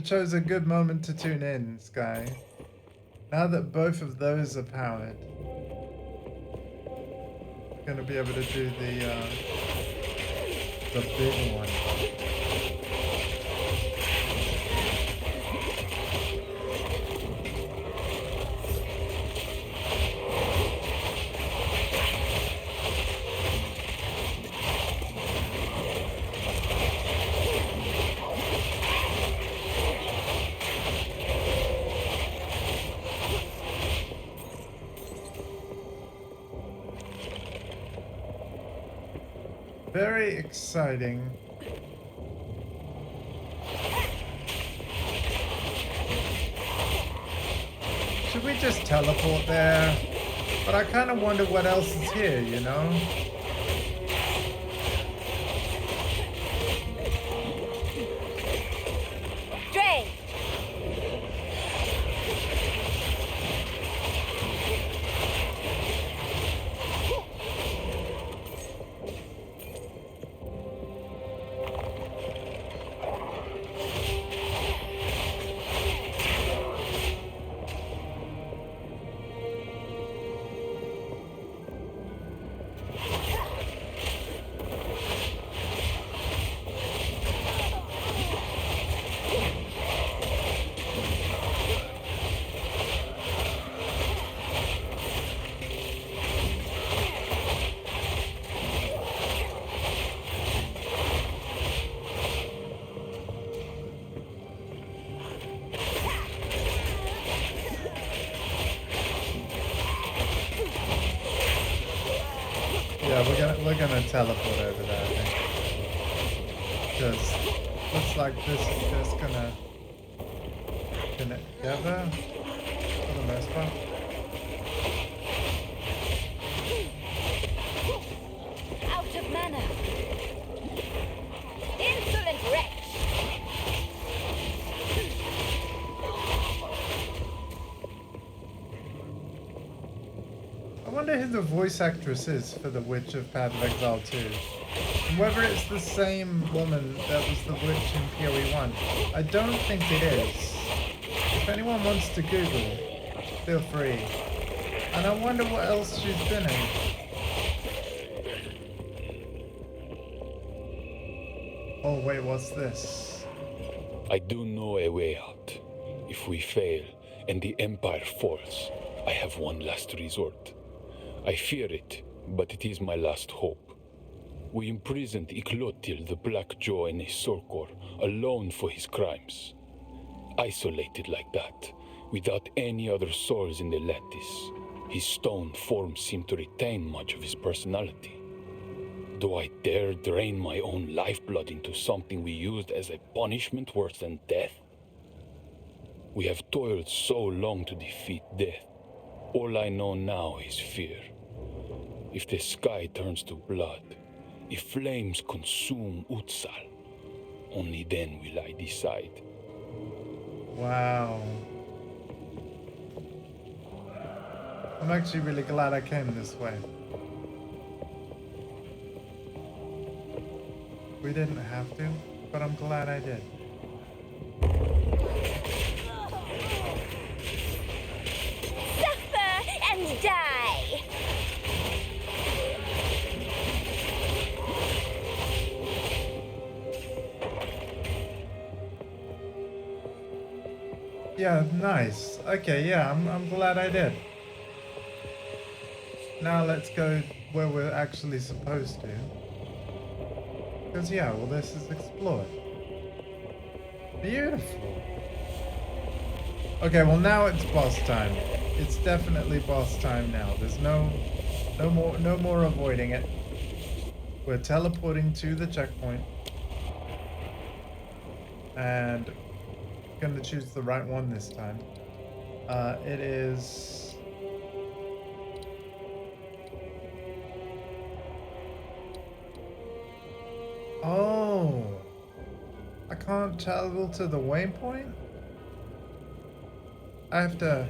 chose a good moment to tune in, Sky. Now that both of those are powered, we're gonna be able to do the big one. Very exciting. Should we just teleport there? But I kind of wonder what else is here, you know? Dre! Yeah, we're gonna teleport over there, I think. Because looks like this is just gonna get there for the most part. Out of mana! Insolent wretch! I wonder who the voice actress is for the Witch of Path of Exile 2. And whether it's the same woman that was the witch in PoE 1. I don't think it is. If anyone wants to Google, feel free. And I wonder what else she's been in. Oh wait, what's this? I do know a way out. If we fail and the Empire falls, I have one last resort. I fear it, but it is my last hope. We imprisoned Iklotil the Black Jaw in a soul core, alone for his crimes. Isolated like that, without any other souls in the lattice, his stone form seemed to retain much of his personality. Do I dare drain my own lifeblood into something we used as a punishment worse than death? We have toiled so long to defeat death. All I know now is fear. If the sky turns to blood, if flames consume Utsal, only then will I decide. Wow. I'm actually really glad I came this way. We didn't have to, but I'm glad I did. Suffer and die! Yeah, nice. Okay, yeah, I'm glad I did. Now let's go where we're actually supposed to. Because yeah, well this is explored. Beautiful. Okay, well now it's boss time. It's definitely boss time now. There's no more avoiding it. We're teleporting to the checkpoint. And gonna choose the right one this time. It is oh, I can't travel to the waypoint? I have to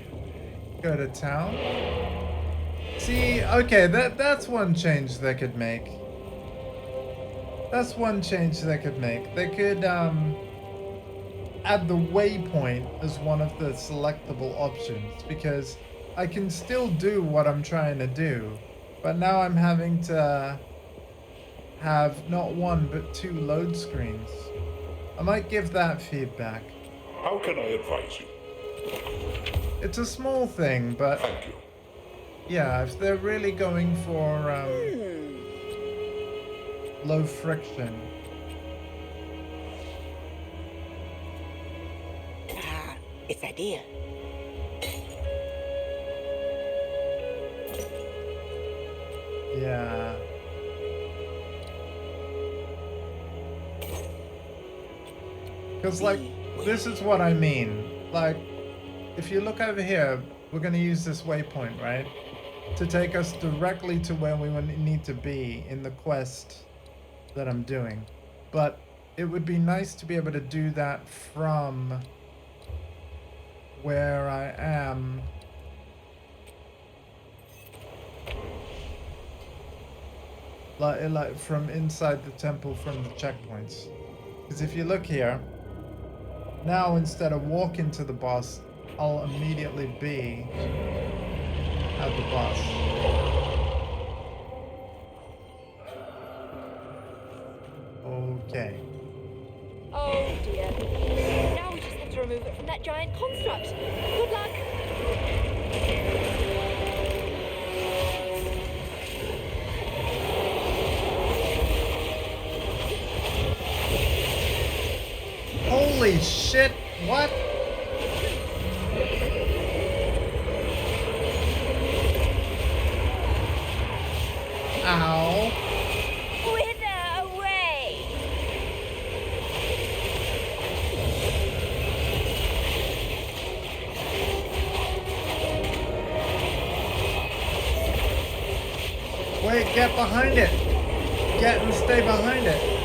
go to town? See, okay, that's one change they could make. That's one change they could make. They could add the waypoint as one of the selectable options, because I can still do what I'm trying to do, but now I'm having to have not one but two load screens. I might give that feedback. How can I advise you? It's a small thing, but Thank you. yeah, if they're really going for low friction. It's ideal. Yeah. Because, like, this is what I mean. Like, if you look over here, we're going to use this waypoint, right? To take us directly to where we need to be in the quest that I'm doing. But it would be nice to be able to do that from where I am. Like from inside the temple from the checkpoints. Because if you look here, now instead of walking to the boss, I'll immediately be at the boss. Okay. Oh dear. Now we just have to remove it from that giant construct. Good luck. Holy shit, what? Ow. Wither away. Wait, get behind it. Get and stay behind it.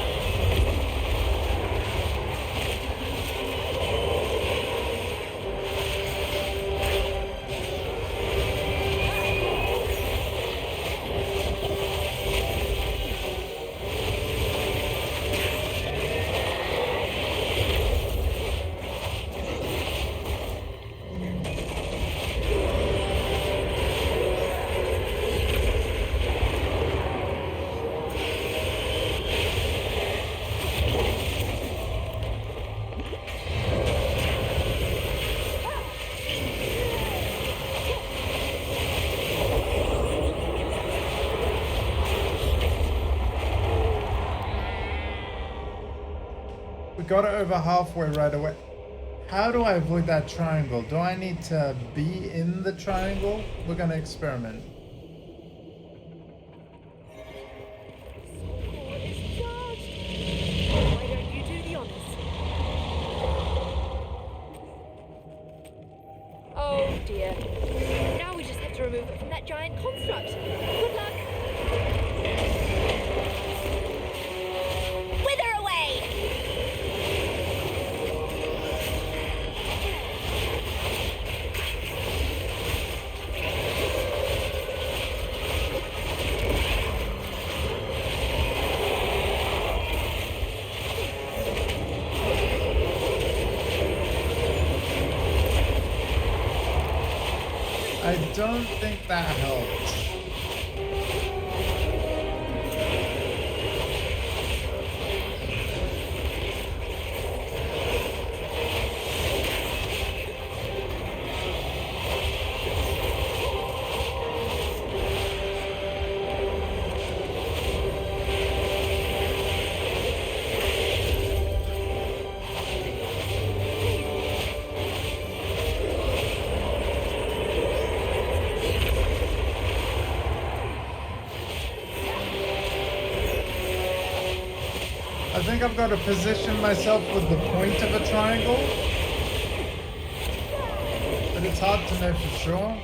We got it over halfway right away. How do I avoid that triangle? Do I need to be in the triangle? We're gonna experiment. Why don't you do the honors? Oh dear. Now we just have to remove it from that giant construct. Good luck. Wither away! I don't think that helps. I think I've got to position myself with the point of a triangle. But it's hard to know for sure.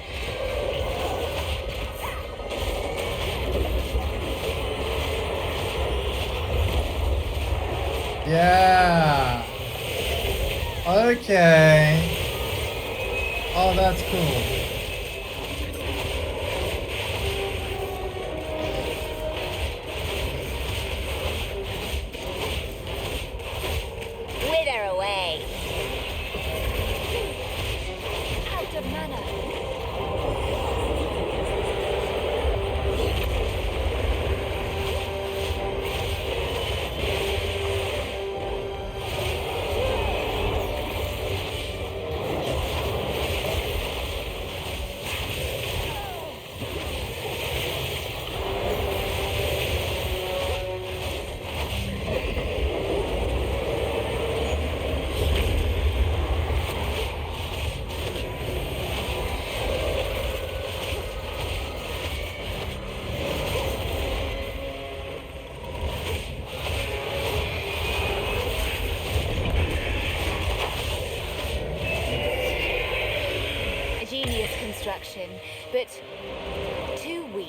Yeah. Okay. Oh, that's cool. Wither away! Out of mana! destruction, but too weak.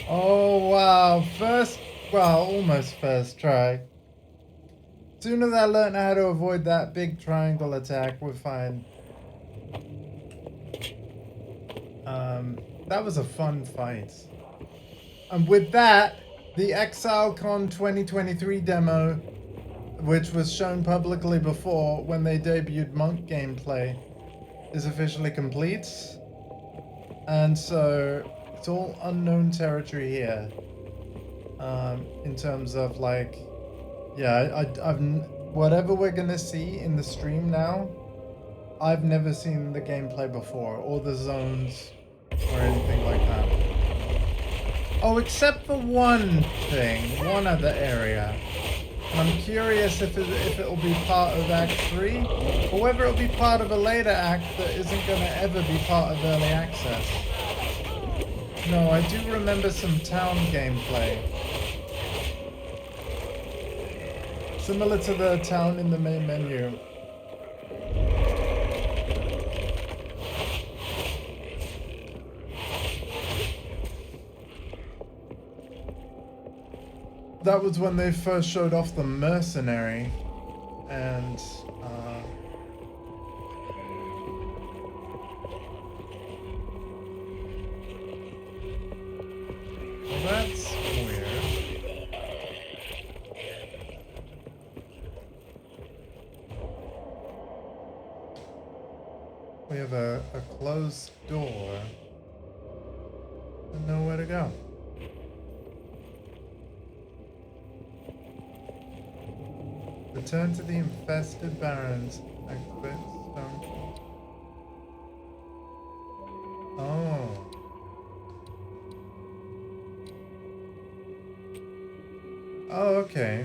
Oh wow, almost first try. Soon as I learn how to avoid that big triangle attack, we're fine. That was a fun fight. And with that, the ExileCon 2023 demo, which was shown publicly before when they debuted Monk gameplay, is officially complete. And so it's all unknown territory here. In terms of like, yeah, I've whatever we're gonna see in the stream now, I've never seen the gameplay before, or the zones, or anything like that. Oh, except for one other area. And I'm curious if it'll be part of Act 3, or whether it'll be part of a later act that isn't gonna ever be part of early access. No, I do remember some town gameplay. Similar to the town in the main menu. That was when they first showed off the mercenary, and well, that's weird. We have a closed door and nowhere to go. Return to the infested barrens. Activate stone. Oh. Oh, okay.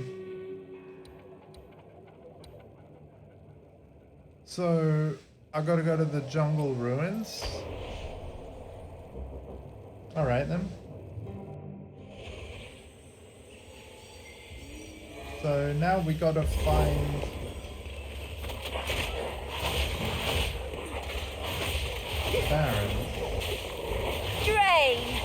So I gotta go to the jungle ruins. All right then. So now we gotta find Baron. Drain!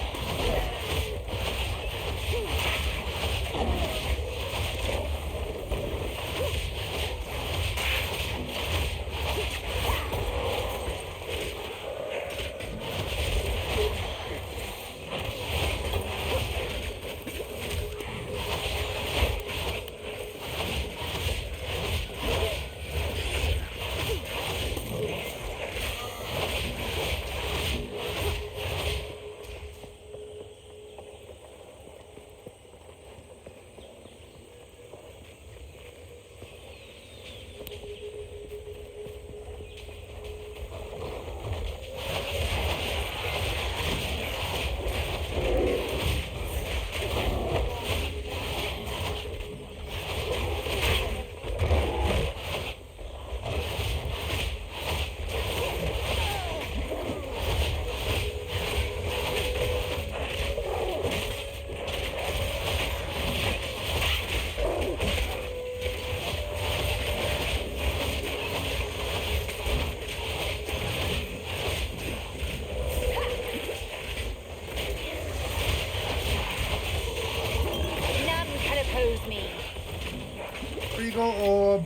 Regal orb.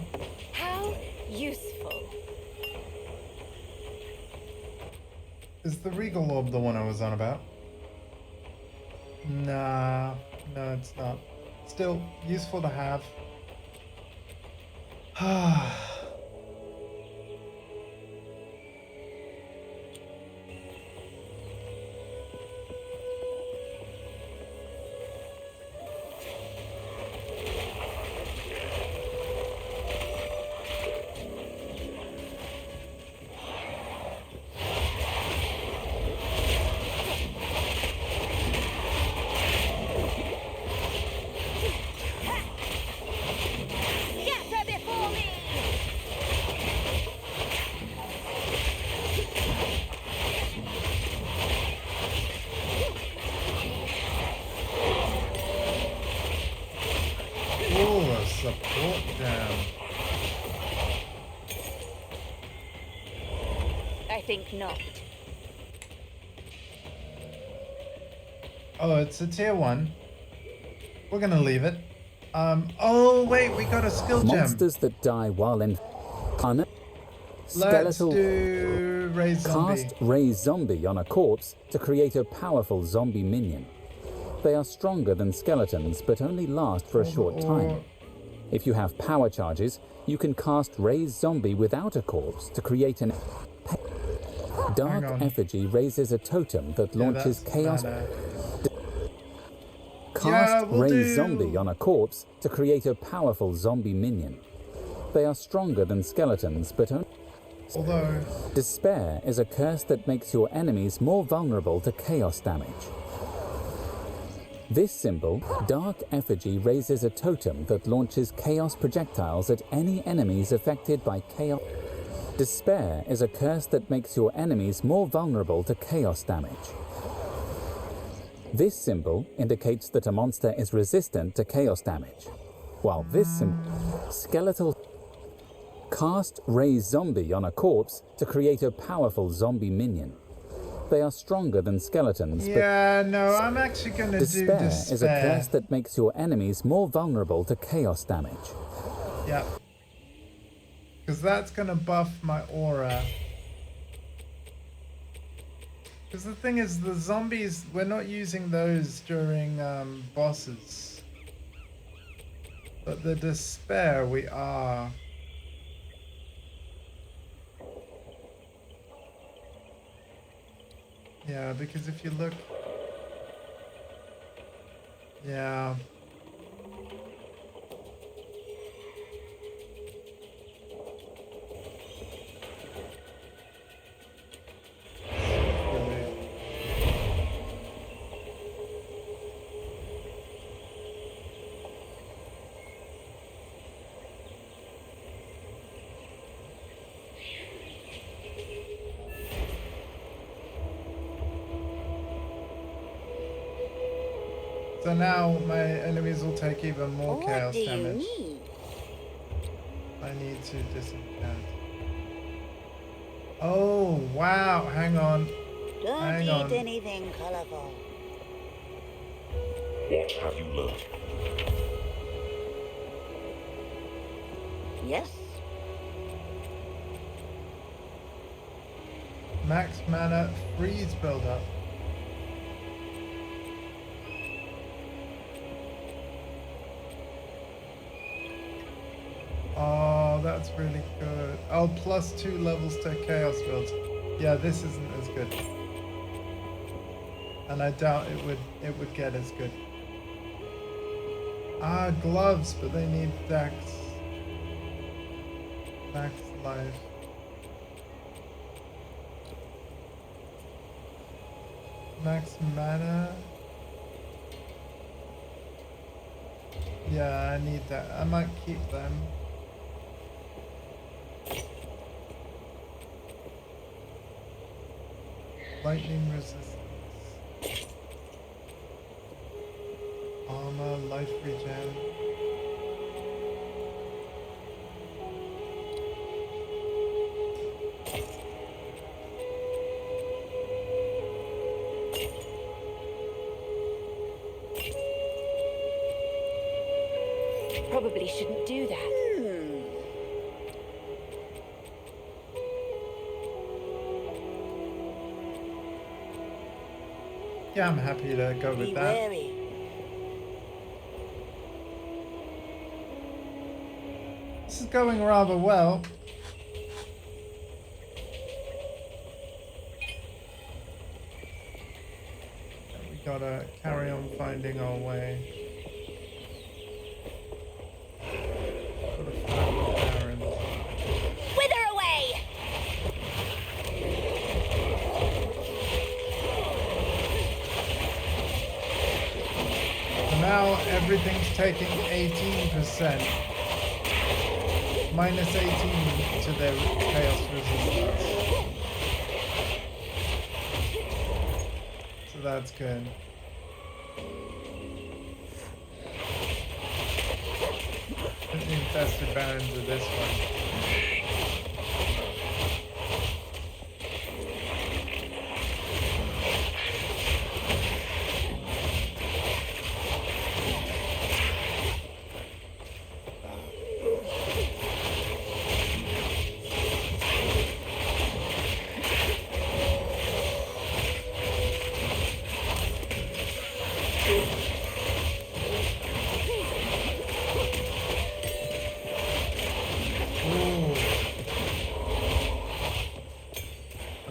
How useful. Is the Regal orb the one I was on about? Nah, no, it's not. Still useful to have. Scatter before me! think not. Oh, it's a tier 1. We're gonna leave it. Oh wait, we got a skill gem. Monsters that die while in Let's skeletal do raise zombie. cast raise zombie on a corpse to create a powerful zombie minion. They are stronger than skeletons but only last for a short time. If you have power charges, you can cast raise zombie without a corpse to create an dark effigy raises a totem that launches chaos. Cast raise zombie on a corpse to create a powerful zombie minion. They are stronger than skeletons but only despair is a curse that makes your enemies more vulnerable to chaos damage. This symbol, dark effigy, raises a totem that launches chaos projectiles at any enemies affected by chaos. Despair is a curse that makes your enemies more vulnerable to chaos damage. This symbol indicates that a monster is resistant to chaos damage, while this symbol, skeletal, cast raise zombie on a corpse to create a powerful zombie minion. They are stronger than skeletons, no, I'm actually gonna do despair. Is a curse that makes your enemies more vulnerable to chaos damage. Yeah. Because that's gonna buff my aura. Because the thing is, the zombies, we're not using those during bosses. But the despair, we are. Yeah, because if you look... Yeah. So now my enemies will take even more chaos damage. I need to disenchant. Oh wow! Hang on. Don't eat anything colorful. What have you learned? Yes? Max mana freeze buildup. Oh, that's really good. Oh, plus 2 levels to chaos builds. Yeah, this isn't as good. And I doubt it would get as good. Ah, gloves, but they need dex. Max life. Max mana. Yeah, I need that. I might keep them. Lightning resistance. Armor, life regen. Probably shouldn't do that. Yeah, I'm happy to go with Be that. wary. This is going rather well. We gotta carry on finding our way. Gotta find the Baron. Wither away! So now everything's taking 18%. Minus 18 to their chaos resistance. So that's good. The infested barons with this one.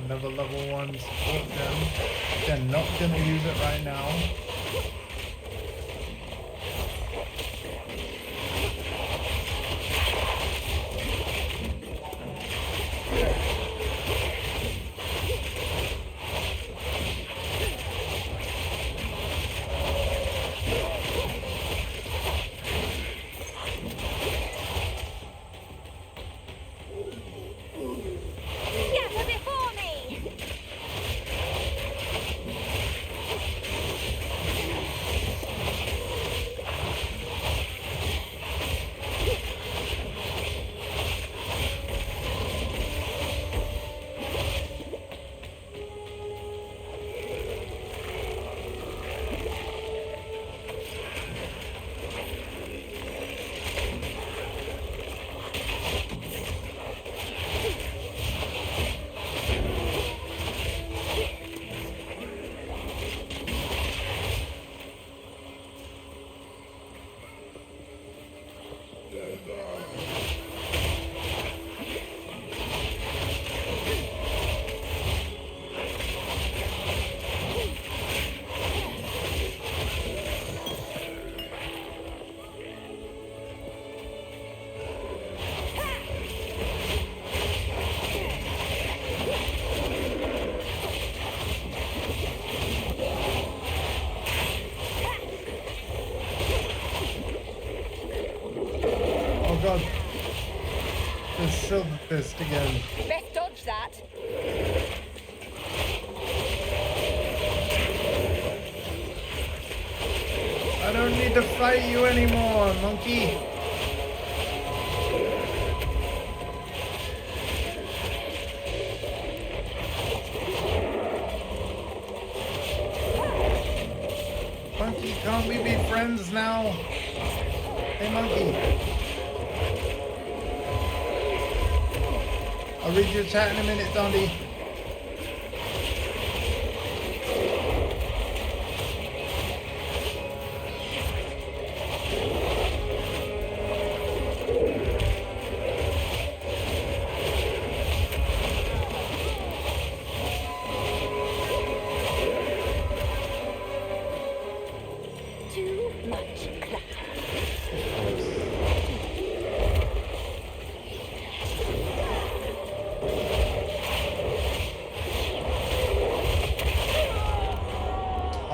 Another level 1 support gem. They're not gonna use it right now. Scatter before me! Oh god. The silver fist again. Best dodge that. I don't need to fight you anymore, monkey. Monkey, can't we be friends now? Hey, monkey. I'll read your chat in a minute, Dondi. Too much clap.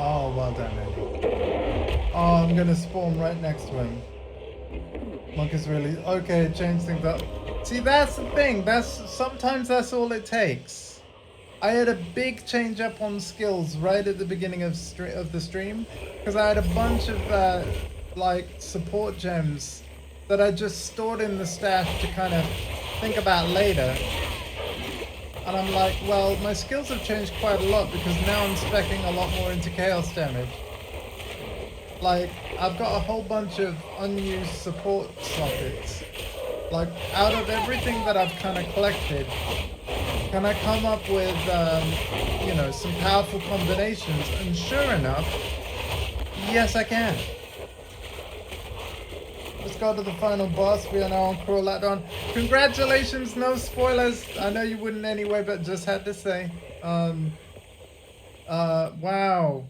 Oh, well done, Eddie. Oh, I'm gonna spawn right next to him. Monk is really okay. Change things up. See, that's the thing. Sometimes that's all it takes. I had a big change up on skills right at the beginning of the stream because I had a bunch of like support gems that I just stored in the stash to kind of think about later. And I'm like, well, my skills have changed quite a lot because now I'm speccing a lot more into chaos damage. Like, I've got a whole bunch of unused support sockets. Like, out of everything that I've kind of collected, can I come up with, you know, some powerful combinations? And sure enough, yes, I can. Let's go to the final boss. We are now on Crawladon. Congratulations, no spoilers. I know you wouldn't anyway, but just had to say. Wow.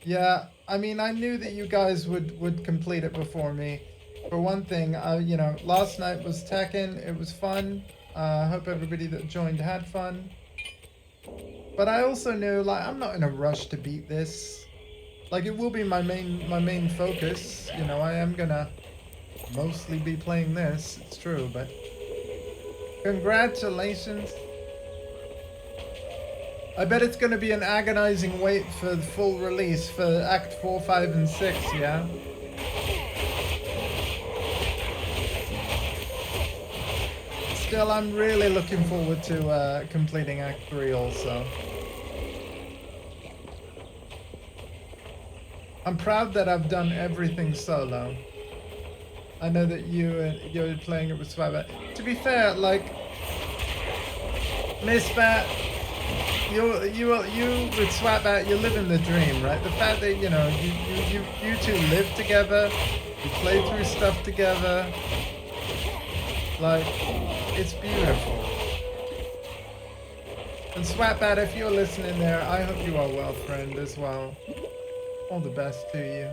Yeah, I mean, I knew that you guys would complete it before me. For one thing, you know, last night was Tekken. It was fun. I hope everybody that joined had fun. But I also knew, like, I'm not in a rush to beat this. Like, it will be my main focus. You know, I am gonna mostly be playing this. It's true, but congratulations. I bet it's gonna be an agonizing wait for the full release for Act 4, 5, and 6, yeah? Still, I'm really looking forward to completing Act 3 also. I'm proud that I've done everything solo. I know that you're playing it with Swagbat. To be fair, like, Miss Bat, you with Swagbat, you're living the dream, right? The fact that, you know, you two live together, you play through stuff together, like, it's beautiful. And Swatbat, if you're listening there, I hope you are well, friend, as well. All the best to you.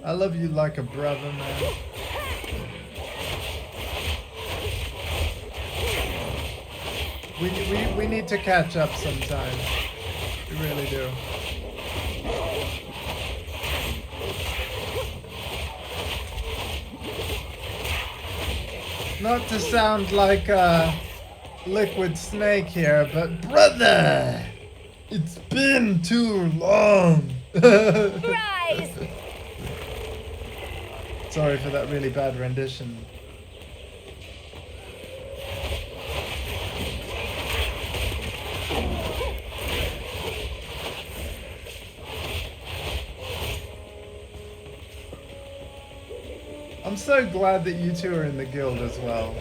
I love you like a brother, man. We need to catch up sometime. We really do. Not to sound like a liquid snake here, but brother, it's been too long. Rise! Sorry for that really bad rendition. I'm so glad that you two are in the guild as well.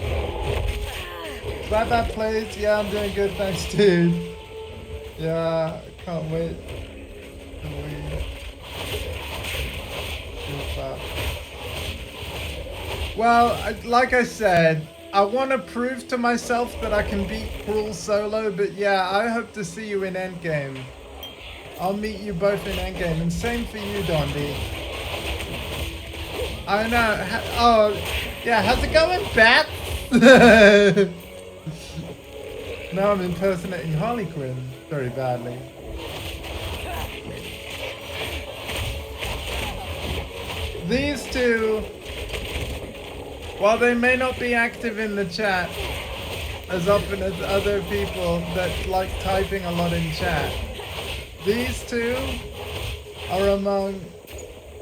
Glad that plays. Yeah, I'm doing good, thanks, dude. Yeah, can't wait. Well, like I said, I want to prove to myself that I can beat Cruel solo, but yeah, I hope to see you in endgame. I'll meet you both in endgame, and same for you, Dondi. I know. Oh, yeah, how's it going, Bat? Now I'm impersonating Harley Quinn very badly. These two, while they may not be active in the chat as often as other people that like typing a lot in chat, these two are among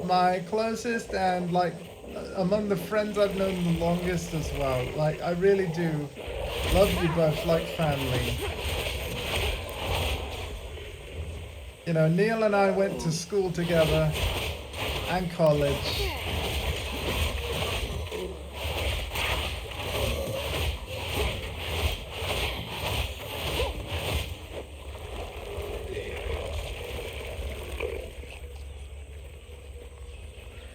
my closest and like among the friends I've known the longest as well. Like, I really do love you both like family. You know, Neil and I went to school together and college.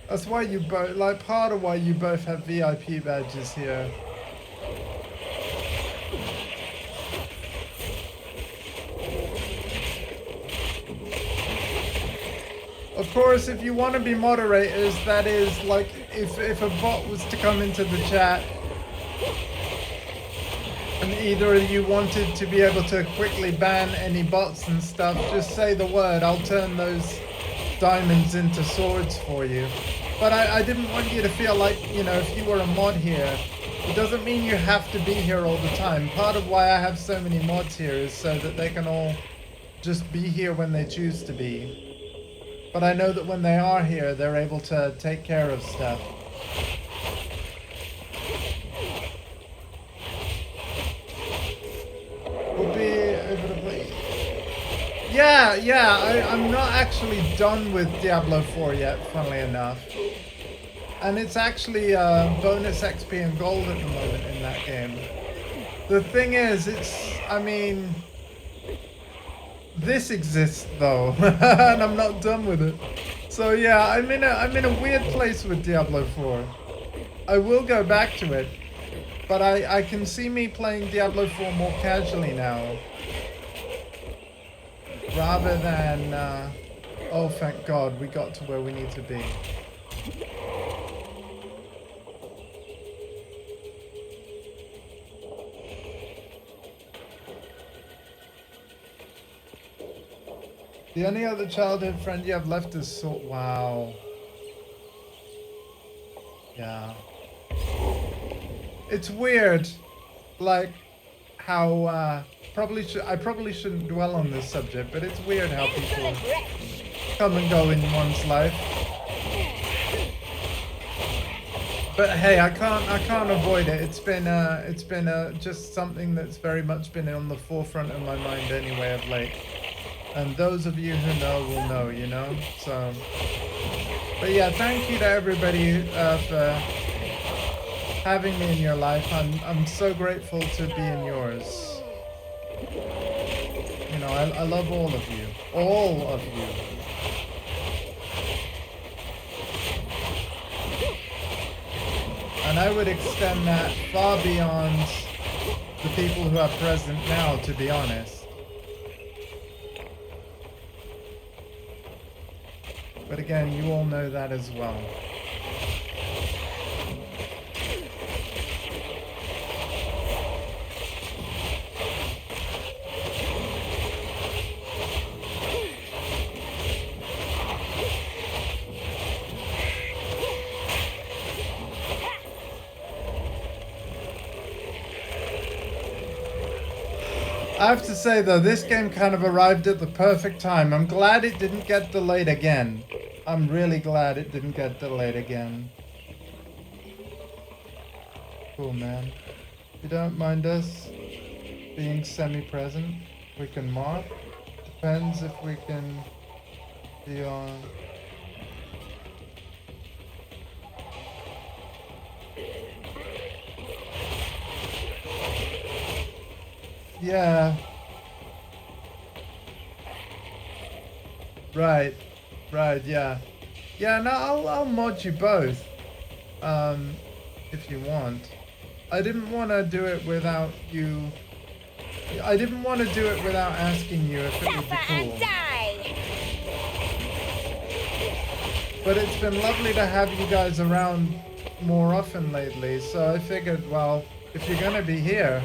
That's why you both, like, part of why you both have VIP badges here. Of course, if you want to be moderators, that is, like, if a bot was to come into the chat and either of you wanted to be able to quickly ban any bots and stuff, just say the word, I'll turn those diamonds into swords for you. But I didn't want you to feel like, you know, if you were a mod here, it doesn't mean you have to be here all the time. Part of why I have so many mods here is so that they can all just be here when they choose to be. But I know that when they are here, they're able to take care of stuff. We'll be over the place. Yeah, I'm not actually done with Diablo 4 yet, funnily enough. And it's actually bonus XP and gold at the moment in that game. The thing is, I mean, this exists though, and I'm not done with it. So yeah, I'm in a weird place with Diablo 4. I will go back to it, but I can see me playing Diablo 4 more casually now. Rather than, oh thank God, we got to where we need to be. The only other childhood friend you have left is sort. Wow. Yeah. It's weird, like how I probably shouldn't dwell on this subject, but it's weird how people come and go in one's life. But hey, I can't avoid it. It's been just something that's very much been on the forefront of my mind anyway of late. And those of you who know will know, you know? So, but yeah, thank you to everybody for having me in your life. I'm so grateful to be in yours. You know, I love all of you. All of you. And I would extend that far beyond the people who are present now, to be honest. But again, you all know that as well. I have to say though, this game kind of arrived at the perfect time. I'm glad it didn't get delayed again. I'm really glad it didn't get delayed again. Cool, man. If you don't mind us being semi-present, we can mod. Depends if we can be on... Yeah. Right, yeah. Yeah, no, I'll mod you both. If you want. I didn't want to do it without you... I didn't want to do it without asking you if it would be cool. But it's been lovely to have you guys around more often lately, so I figured, well, if you're gonna be here,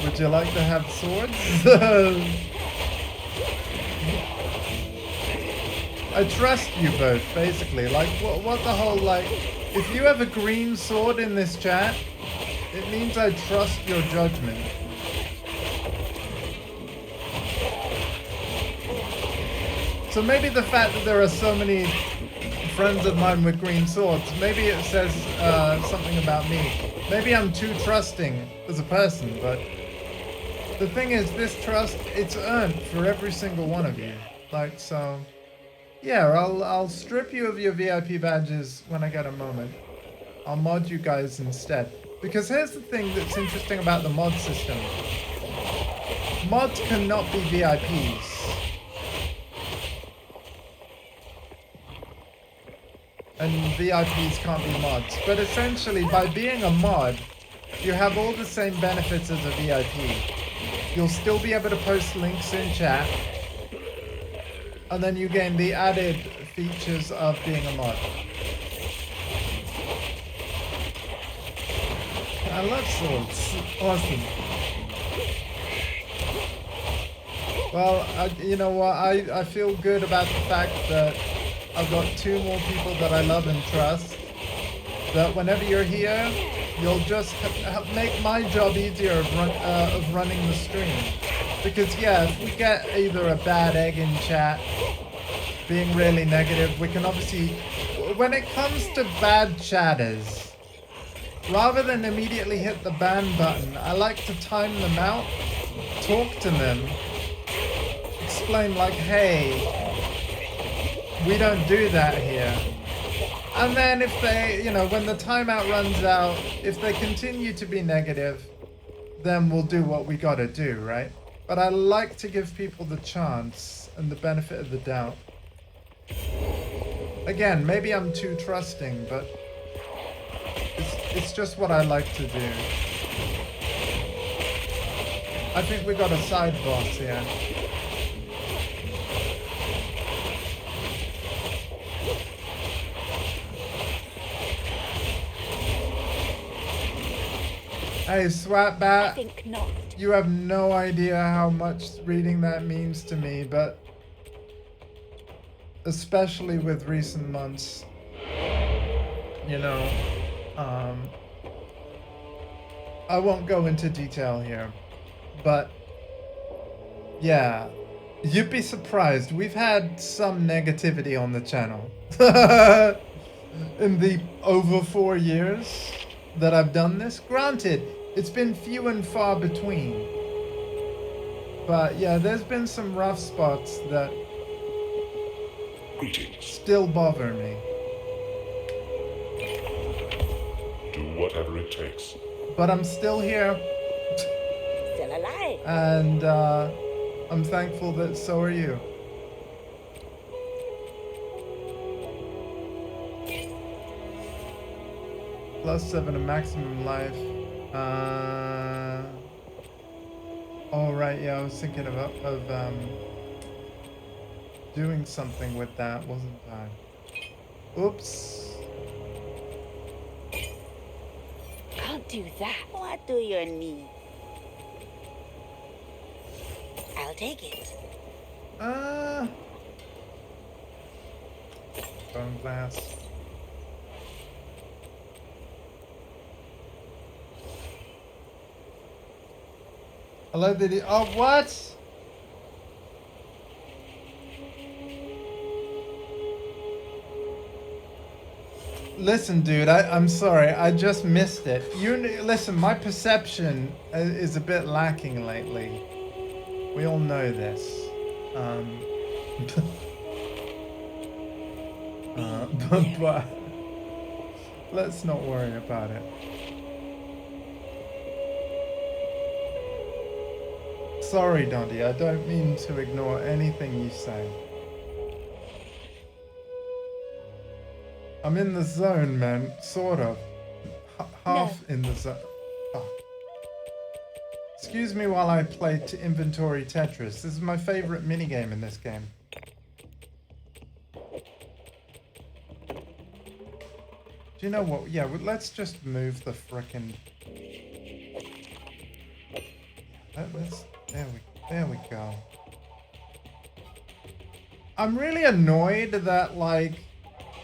would you like to have swords? I trust you both, basically. Like, what the whole, like, if you have a green sword in this chat, it means I trust your judgment. So maybe the fact that there are so many friends of mine with green swords, maybe it says something about me. Maybe I'm too trusting as a person, but the thing is, this trust, it's earned for every single one of you. Like, so, yeah, I'll strip you of your VIP badges when I get a moment. I'll mod you guys instead. Because here's the thing that's interesting about the mod system. Mods cannot be VIPs. And VIPs can't be mods. But essentially, by being a mod, you have all the same benefits as a VIP. You'll still be able to post links in chat. And then you gain the added features of being a mod. I love swords. Awesome. Well, you know what? I feel good about the fact that I've got 2 more people that I love and trust. That whenever you're here, you'll just make my job easier of running the stream. Because yeah, if we get either a bad egg in chat, being really negative, we can obviously... When it comes to bad chatters, rather than immediately hit the ban button, I like to time them out, talk to them, explain like, hey, we don't do that here. And then if they, you know, when the timeout runs out, if they continue to be negative, then we'll do what we gotta do, right? But I like to give people the chance and the benefit of the doubt. Again, maybe I'm too trusting, but it's just what I like to do. I think we got a side boss here. Hey, Swatbat, I think not. You have no idea how much reading that means to me, but especially with recent months, you know, I won't go into detail here, but yeah, you'd be surprised. We've had some negativity on the channel in the over 4 years that I've done this. Granted, it's been few and far between. But yeah, there's been some rough spots that Greetings. still bother me. Do whatever it takes. But I'm still here. Still alive. And I'm thankful that so are you. +7 to maximum life. Oh right, yeah, I was thinking of doing something with that, wasn't I? Oops. Can't do that. What do you need? I'll take it. Bone glass. Hello, did he? Oh, what? Listen, dude, I'm sorry. I just missed it. Listen, my perception is a bit lacking lately. We all know this. But let's not worry about it. Sorry, Dundee. I don't mean to ignore anything you say. I'm in the zone, man. Sort of. Half in the zone. Fuck. Excuse me while I play inventory Tetris. This is my favorite minigame in this game. Do you know what? Yeah, let's just move the frickin'... There we go. I'm really annoyed that, like,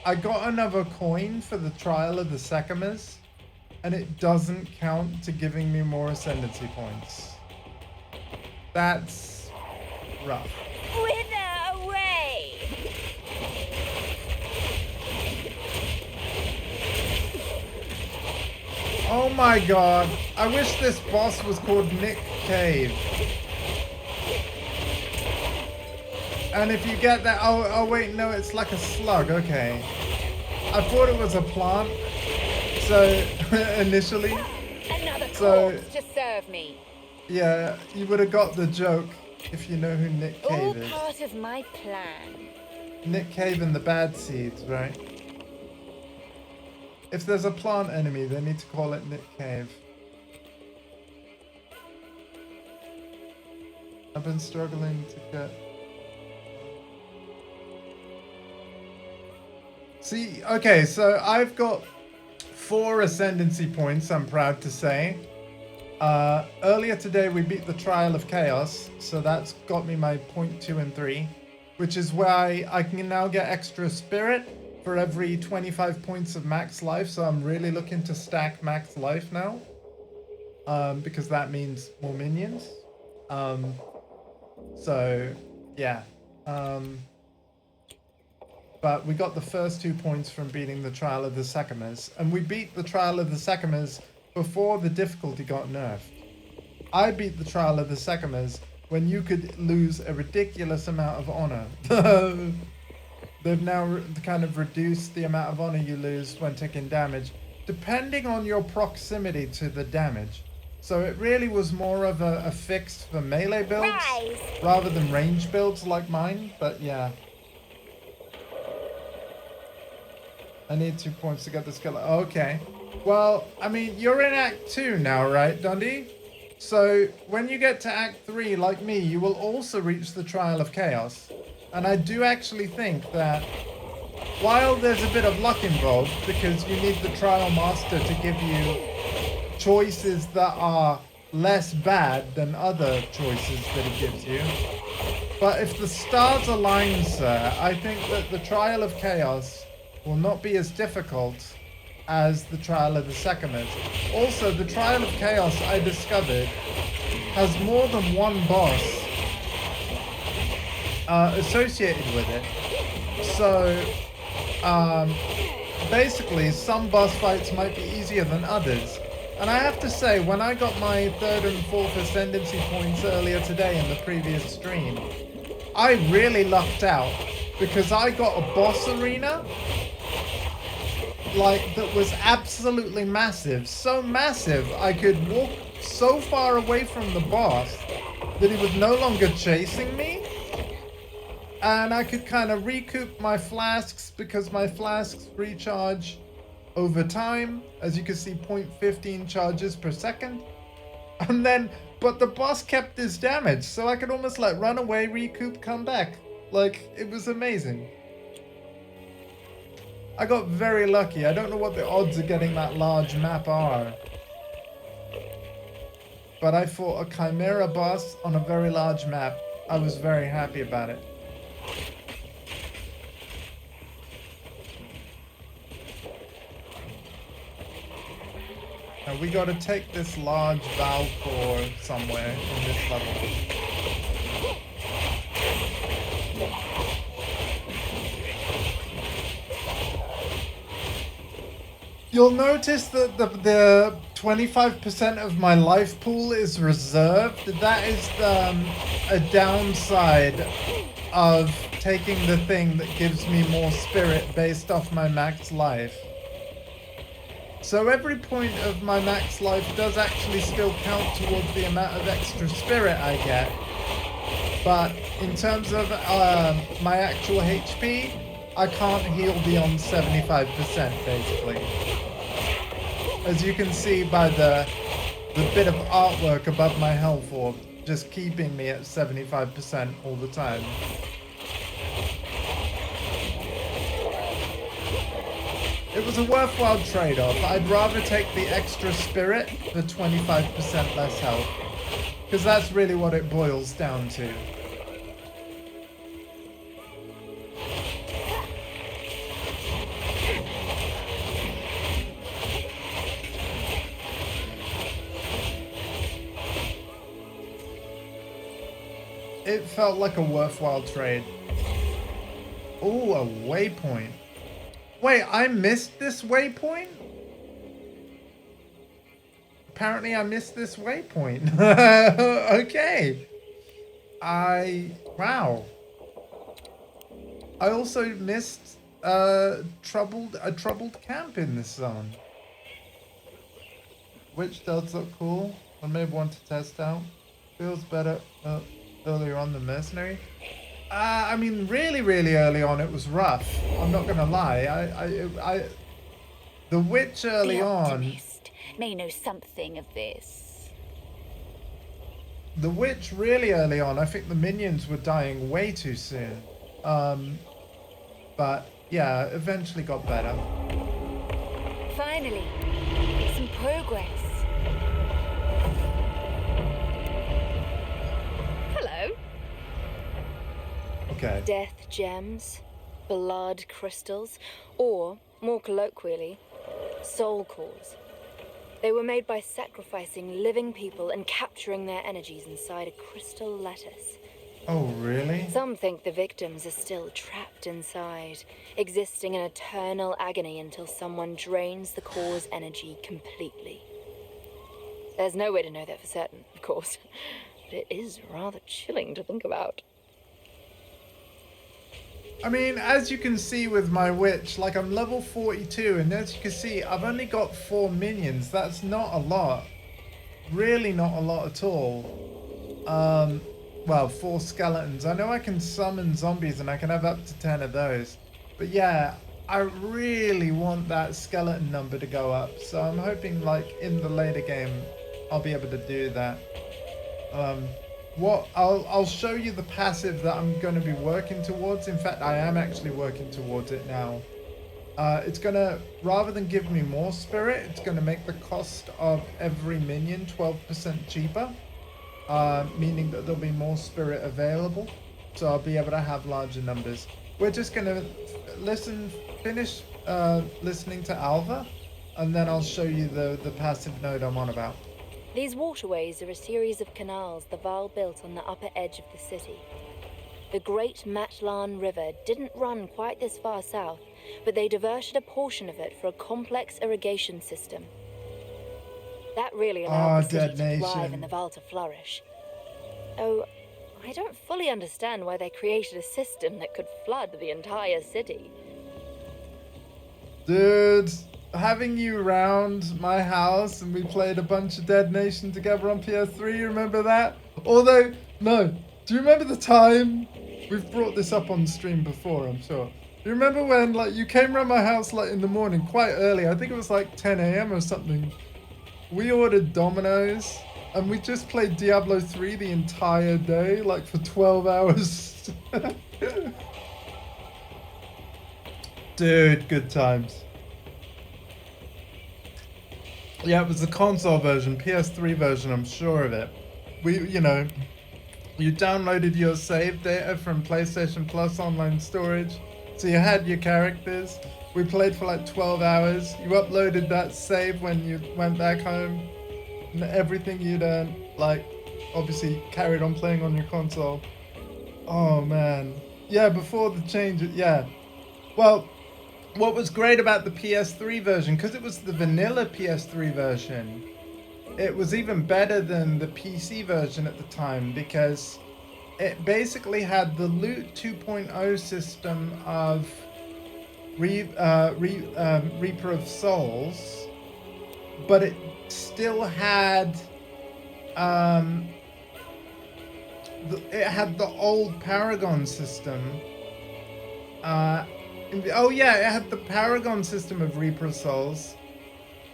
I got another coin for the Trial of the Secamas, and it doesn't count to giving me more ascendancy points. That's rough. Wither away! Oh my god. I wish this boss was called Nick Cave. And if you get that... Oh wait, no, it's like a slug. Okay. I thought it was a plant. So, initially. Another So, corpse to serve me. yeah, you would have got the joke if you know who Nick Cave All is. part of my plan. Nick Cave and the Bad Seeds, right? If there's a plant enemy, they need to call it Nick Cave. I've been struggling to get... See, okay, so I've got 4 ascendancy points, I'm proud to say. Earlier today we beat the Trial of Chaos, so that's got me my 0.2 and 3, which is why I can now get extra spirit for every 25 points of max life, so I'm really looking to stack max life now, because that means more minions. So, yeah. But we got the first 2 points from beating the Trial of the Secamas, and we beat the Trial of the Secamas before the difficulty got nerfed. I beat the Trial of the Secamas when you could lose a ridiculous amount of honor. They've now kind of reduced the amount of honor you lose when taking damage, depending on your proximity to the damage. So it really was more of a fix for melee builds, rather than range builds like mine, but yeah. I need 2 points to get the skeleton. Okay. Well, I mean, you're in Act 2 now, right, Dundee? So, when you get to Act 3, like me, you will also reach the Trial of Chaos. And I do actually think that, while there's a bit of luck involved, because you need the Trial Master to give you choices that are less bad than other choices that he gives you. But if the stars align, sir, I think that the Trial of Chaos will not be as difficult as the Trial of the Secamas. Also, the Trial of Chaos, I discovered, has more than one boss associated with it. So, basically, some boss fights might be easier than others. And I have to say, when I got my 3rd and 4th Ascendancy points earlier today in the previous stream, I really lucked out, because I got a boss arena like that was absolutely massive. So massive I could walk so far away from the boss that he was no longer chasing me, and I could kind of recoup my flasks because my flasks recharge over time. As you can see, 0.15 charges per second. And then, but the boss kept his damage, so I could almost like run away, recoup, come back. Like, it was amazing. I got very lucky. I don't know what the odds of getting that large map are. But I fought a Chimera boss on a very large map. I was very happy about it. Now we gotta take this large valve core somewhere in this level. You'll notice that the 25% of my life pool is reserved. That is a downside of taking the thing that gives me more spirit based off my max life. So every point of my max life does actually still count towards the amount of extra spirit I get. But in terms of my actual HP, I can't heal beyond 75% basically. As you can see by the bit of artwork above my health orb, just keeping me at 75% all the time. It was a worthwhile trade-off. I'd rather take the extra spirit for 25% less health, because that's really what it boils down to. It felt like a worthwhile trade. Oh, a waypoint. Wait, I missed this waypoint? Apparently I missed this waypoint. Okay. Wow. I also missed a troubled camp in this zone. Which does look cool. I may want to test out. Feels better earlier on than Mercenary. I mean, really early on, it was rough. I'm not gonna lie. The Witch early the on. Optimist may know something of this. The Witch really early on. I think the minions were dying way too soon. But yeah, eventually got better. Finally, some progress. Hello. Okay. Death gems, blood crystals, or, more colloquially, soul cores. They were made by sacrificing living people and capturing their energies inside a crystal lattice. Oh, really? Some think the victims are still trapped inside, existing in eternal agony until someone drains the core's energy completely. There's no way to know that for certain, of course, but it is rather chilling to think about. I mean, as you can see with my Witch, like I'm level 42, and as you can see, I've only got 4 minions. That's not a lot. Really not a lot at all. Well, 4 skeletons. I know I can summon zombies and I can have up to 10 of those. But yeah, I really want that skeleton number to go up. So I'm hoping like in the later game, I'll be able to do that. I'll show you the passive that I'm going to be working towards. In fact, I am actually working towards it now. It's going to, rather than give me more spirit, it's going to make the cost of every minion 12% cheaper. Meaning that there'll be more spirit available. So I'll be able to have larger numbers. We're just going to finish listening to Alva. And then I'll show you the passive node I'm on about. These waterways are a series of canals the Val built on the upper edge of the city. The Great Matlan River didn't run quite this far south, but they diverted a portion of it for a complex irrigation system. That really allowed the city to thrive and the Val to flourish. Oh, I don't fully understand why they created a system that could flood the entire city. Dude, having you around my house and we played a bunch of Dead Nation together on PS3, you remember that? Although, no, do you remember the time? We've brought this up on stream before, I'm sure. You remember when, like, you came around my house, like, in the morning, quite early? I think it was, like, 10 a.m. or something. We ordered Domino's, and we just played Diablo 3 the entire day, like, for 12 hours. Dude, good times. Yeah, it was the console version, PS3 version, I'm sure of it. You know, you downloaded your save data from PlayStation Plus online storage. So you had your characters. We played for like 12 hours. You uploaded that save when you went back home. And everything you'd like, obviously carried on playing on your console. Oh, man. Yeah, before the change, yeah. Well, what was great about the PS3 version, because it was the vanilla PS3 version, it was even better than the PC version at the time, because it basically had the Loot 2.0 system of Reaper of Souls, but it still had it had the old Paragon system. Oh yeah, it had the Paragon system of Reaper of Souls,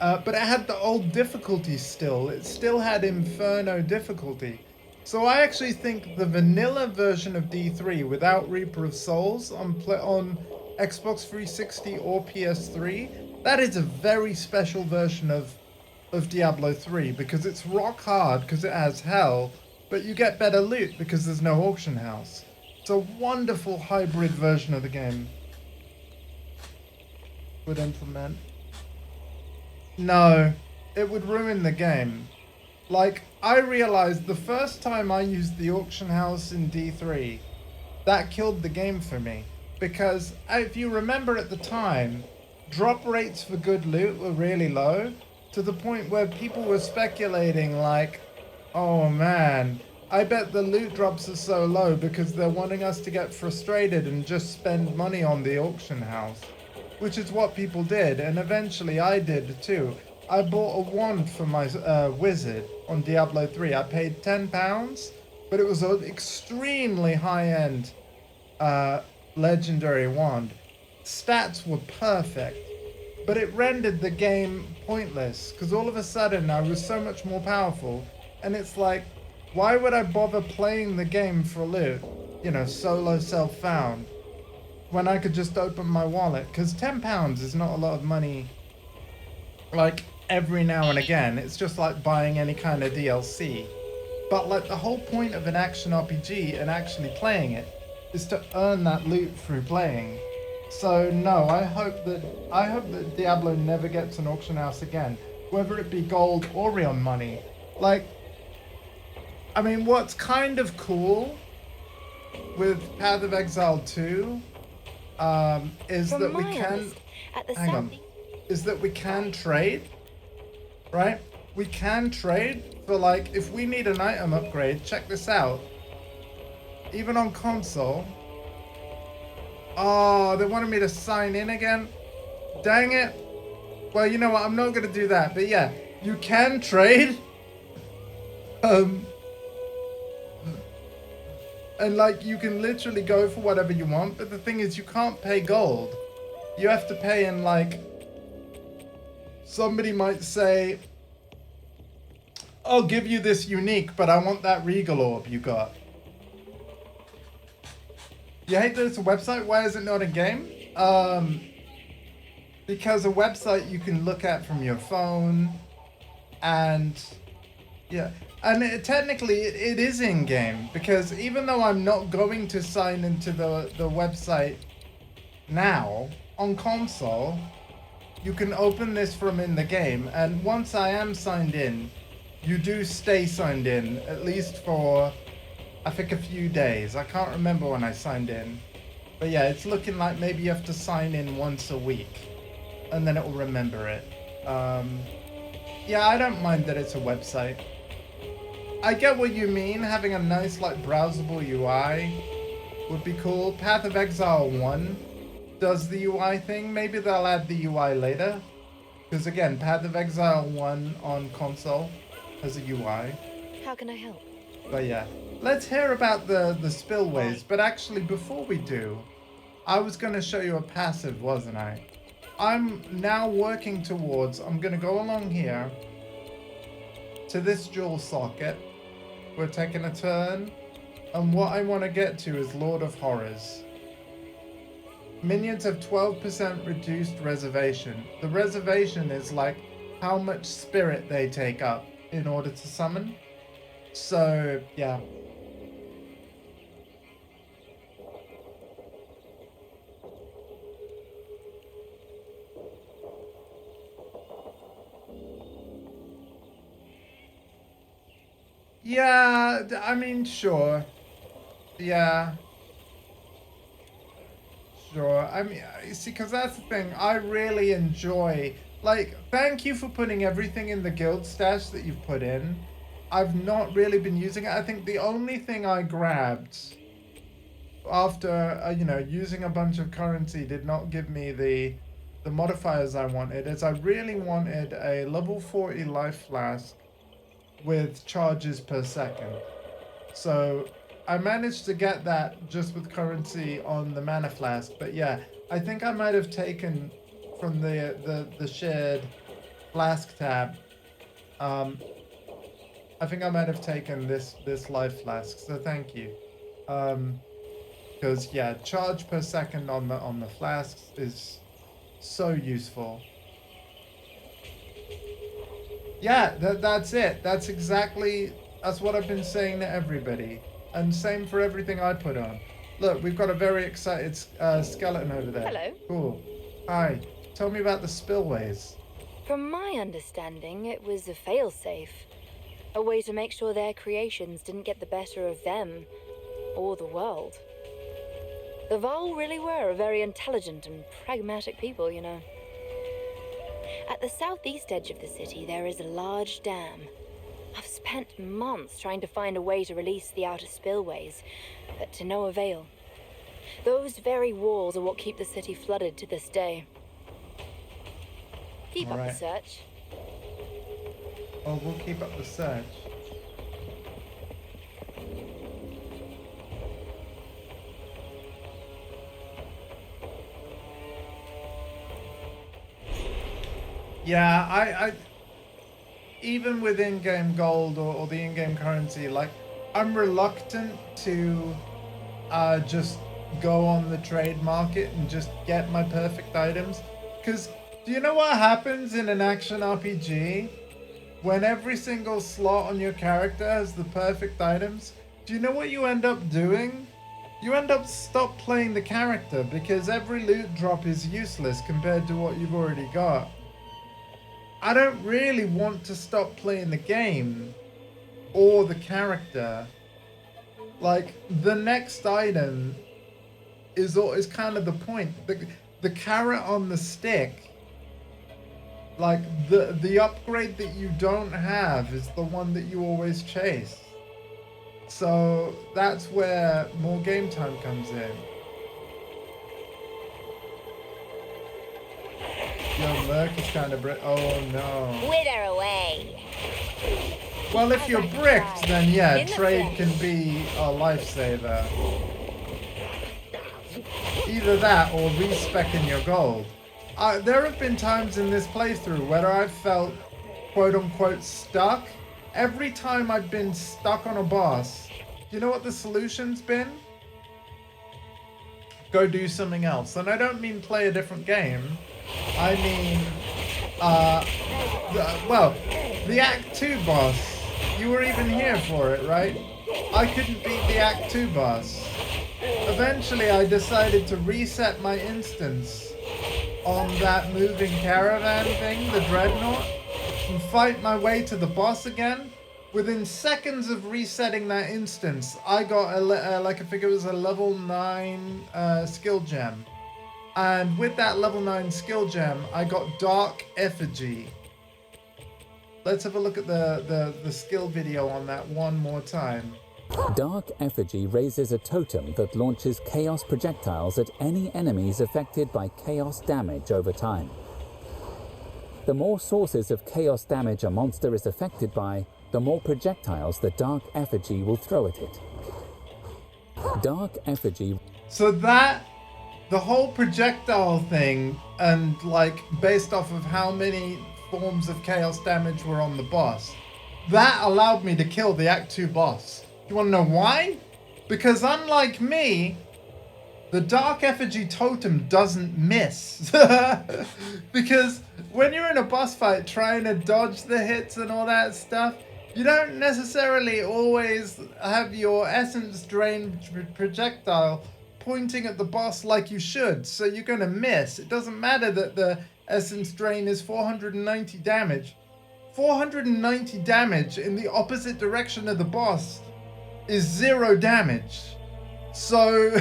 but it had the old difficulty still. It still had Inferno difficulty. So I actually think the vanilla version of D3 without Reaper of Souls on Xbox 360 or PS3, that is a very special version of Diablo 3, because it's rock hard because it has hell, but you get better loot because there's no auction house. It's a wonderful hybrid version of the game. Would implement. No, it would ruin the game. Like, I realized the first time I used the auction house in D3, that killed the game for me. Because if you remember at the time, drop rates for good loot were really low, to the point where people were speculating like, oh man, I bet the loot drops are so low because they're wanting us to get frustrated and just spend money on the auction house. Which is what people did, and eventually I did too. I bought a wand for my wizard on Diablo 3. I paid £10, but it was an extremely high-end legendary wand. Stats were perfect, but it rendered the game pointless, because all of a sudden I was so much more powerful, and it's like, why would I bother playing the game for loot? You know, solo self-found, when I could just open my wallet, because £10 is not a lot of money, like, every now and again. It's just like buying any kind of DLC. But like, the whole point of an action RPG and actually playing it is to earn that loot through playing. So no, I hope that Diablo never gets an auction house again, whether it be gold or real money. Like, I mean, what's kind of cool with Path of Exile 2 is that we can trade, right? We can trade for, like, if we need an item upgrade. Check this out. Even on console. Oh, they wanted me to sign in again. Dang it. Well, you know what? I'm not gonna do that. But yeah, you can trade. And like, you can literally go for whatever you want, but the thing is, you can't pay gold. You have to pay in, like, somebody might say, I'll give you this unique, but I want that regal orb you got. You hate that it's a website? Why is it not a game? Because a website you can look at from your phone, and yeah. And technically, it is in-game, because even though I'm not going to sign into the website now, on console, you can open this from in the game, and once I am signed in, you do stay signed in, at least for, I think, a few days. I can't remember when I signed in. But yeah, it's looking like maybe you have to sign in once a week, and then it will remember it. Yeah, I don't mind that it's a website. I get what you mean, having a nice, like, browsable UI would be cool. Path of Exile 1 does the UI thing. Maybe they'll add the UI later. Because again, Path of Exile 1 on console has a UI. How can I help? But yeah, let's hear about the spillways. But actually, before we do, I was going to show you a passive, wasn't I? I'm now working towards, I'm going to go along here to this jewel socket. We're taking a turn. And what I want to get to is Lord of Horrors. Minions have 12% reduced reservation. The reservation is like how much spirit they take up in order to summon. So, yeah. Yeah, I mean, sure. Yeah. Sure. I mean, you see, because that's the thing. I really enjoy... Like, thank you for putting everything in the guild stash that you've put in. I've not really been using it. I think the only thing I grabbed after, you know, using a bunch of currency did not give me the modifiers I wanted is I really wanted a level 40 life flask with charges per second. So I managed to get that just with currency on the mana flask. But yeah, I think I might have taken from the shared flask tab. I think I might have taken this life flask. So thank you. Because yeah, charge per second on the flasks is so useful. Yeah, that's it. That's what I've been saying to everybody. And same for everything I put on. Look, we've got a very excited skeleton over there. Hello. Cool. Hi. Tell me about the spillways. From my understanding, it was a failsafe. A way to make sure their creations didn't get the better of them or the world. The Vol really were a very intelligent and pragmatic people, you know. At the southeast edge of the city, there is a large dam. I've spent months trying to find a way to release the outer spillways, but to no avail. Those very walls are what keep the city flooded to this day. Keep up the search. Oh, we'll keep up the search. Yeah, I even with in-game gold or the in-game currency, like, I'm reluctant to just go on the trade market and just get my perfect items. Because do you know what happens in an action RPG? When every single slot on your character has the perfect items, do you know what you end up doing? You end up stop playing the character because every loot drop is useless compared to what you've already got. I don't really want to stop playing the game or the character. Like, the next item is kind of the point. The carrot on the stick, like the upgrade that you don't have is the one that you always chase. So that's where more game time comes in. Yo, Merc is kind of oh no. Wither away. Well, if you're bricked, then yeah, trade can be a lifesaver. Either that or respecking your gold. There have been times in this playthrough where I've felt quote-unquote stuck. Every time I've been stuck on a boss, you know what the solution's been? Go do something else. And I don't mean play a different game. I mean, the Act 2 boss. You were even here for it, right? I couldn't beat the Act 2 boss. Eventually, I decided to reset my instance on that moving caravan thing, the Dreadnought, and fight my way to the boss again. Within seconds of resetting that instance, I got I think it was a level 9 skill gem. And with that level 9 skill gem, I got Dark Effigy. Let's have a look at the skill video on that one more time. Dark Effigy raises a totem that launches chaos projectiles at any enemies affected by chaos damage over time. The more sources of chaos damage a monster is affected by, the more projectiles the Dark Effigy will throw at it. Dark Effigy... So that the whole projectile thing, and like based off of how many forms of chaos damage were on the boss, that allowed me to kill the Act 2 boss. You want to know why? Because unlike me, the Dark Effigy Totem doesn't miss. Because when you're in a boss fight trying to dodge the hits and all that stuff, you don't necessarily always have your essence drain projectile pointing at the boss like you should, so you're going to miss. It doesn't matter that the essence drain is 490 damage. 490 damage in the opposite direction of the boss is 0 damage. So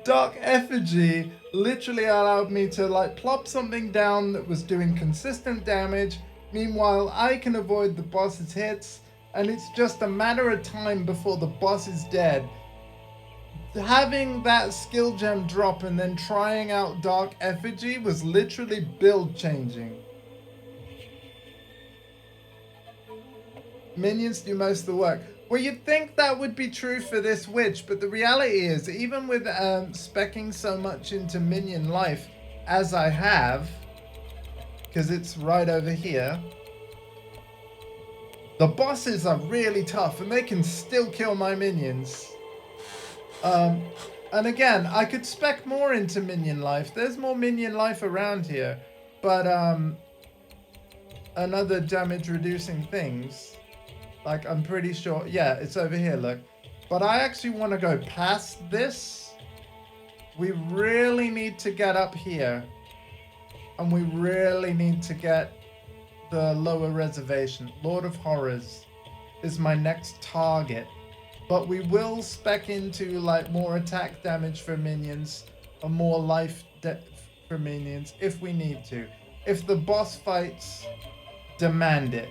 Dark Effigy literally allowed me to like plop something down that was doing consistent damage. Meanwhile, I can avoid the boss's hits, and it's just a matter of time before the boss is dead. Having that skill gem drop and then trying out Dark Effigy was literally build changing. Minions do most of the work. Well, you'd think that would be true for this witch, but the reality is, even with speccing so much into minion life as I have, because it's right over here, the bosses are really tough and they can still kill my minions. And again, I could spec more into minion life. There's more minion life around here, but and other damage reducing things. Like, I'm pretty sure, yeah, it's over here, look. But I actually want to go past this. We really need to get up here. And we really need to get the lower reservation. Lord of Horrors is my next target. But we will spec into, like, more attack damage for minions. Or more life for minions, if we need to. If the boss fights demand it.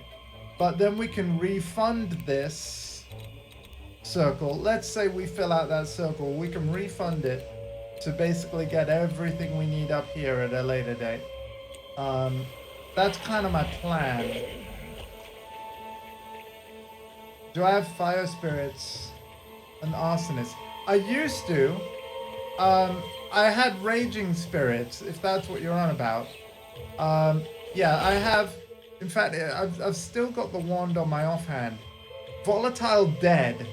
But then we can refund this circle. Let's say we fill out that circle. We can refund it to basically get everything we need up here at a later date. That's kind of my plan. Do I have fire spirits and arsonists? I used to. I had raging spirits, if that's what you're on about. Yeah, I have. In fact, I've still got the wand on my offhand. Volatile Dead.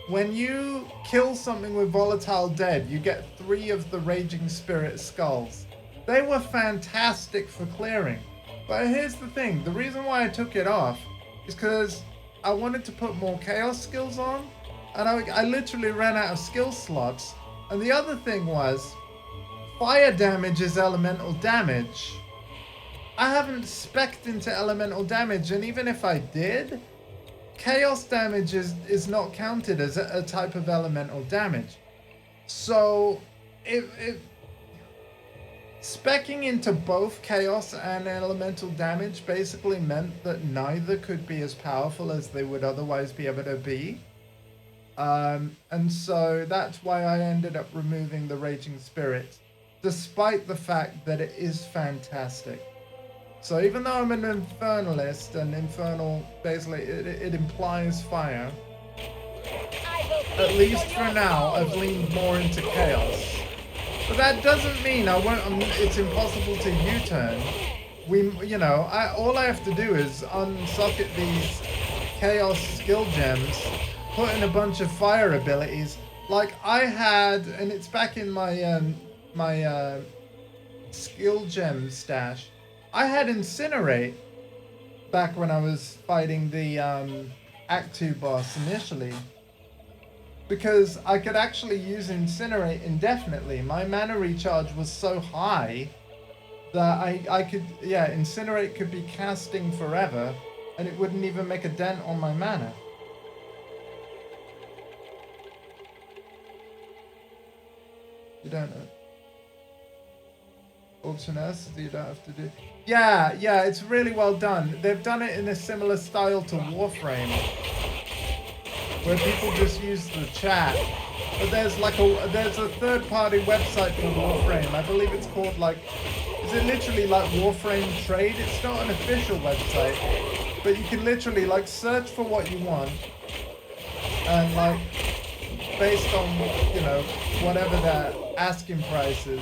When you kill something with Volatile Dead, you get 3 of the Raging Spirit skulls. They were fantastic for clearing. But here's the thing. The reason why I took it off is because I wanted to put more Chaos skills on. And I literally ran out of skill slots. And the other thing was, fire damage is elemental damage. I haven't specced into elemental damage, and even if I did, chaos damage is not counted as a type of elemental damage. So, if speccing into both chaos and elemental damage basically meant that neither could be as powerful as they would otherwise be able to be. And so that's why I ended up removing the Raging Spirit, despite the fact that it is fantastic. So even though I'm an Infernalist, and Infernal, basically, it implies fire, at least for now, I've leaned more into Chaos. But that doesn't mean it's impossible to U-turn. All I have to do is unsocket these Chaos skill gems, put in a bunch of fire abilities, like I had, and it's back in my, my skill gem stash. I had Incinerate back when I was fighting the Act 2 boss initially, because I could actually use Incinerate indefinitely. My mana recharge was so high that I could, Incinerate could be casting forever and it wouldn't even make a dent on my mana. You don't know. Alternate, you don't have to do. Yeah, it's really well done. They've done it in a similar style to Warframe, where people just use the chat. But there's a third-party website for Warframe. I believe it's called is it literally like Warframe Trade? It's not an official website, but you can literally search for what you want, and based on whatever that asking prices,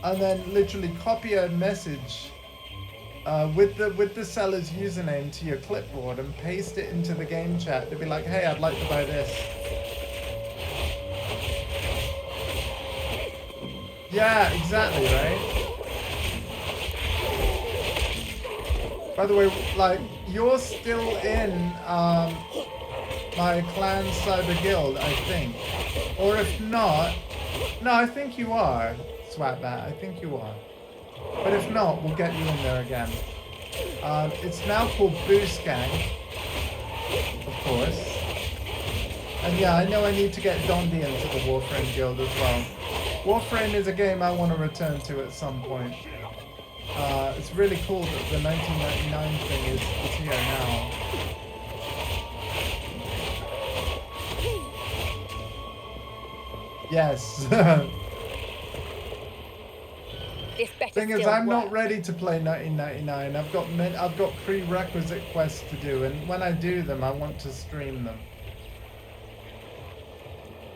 and then literally copy a message with the seller's username to your clipboard and paste it into the game chat to be like, hey, I'd like to buy this. Yeah, exactly, right? By the way, like, you're still in my clan cyber guild, I think. Or if not, no, I think you are, Swatbat, I think you are. But if not, we'll get you in there again. It's now called Boost Gang, of course. And yeah, I know I need to get Dondi into the Warframe guild as well. Warframe is a game I want to return to at some point. It's really cool that the 1999 thing is here now. Yes. Thing is, I'm not ready to play 1999. I've got prerequisite quests to do, and when I do them, I want to stream them.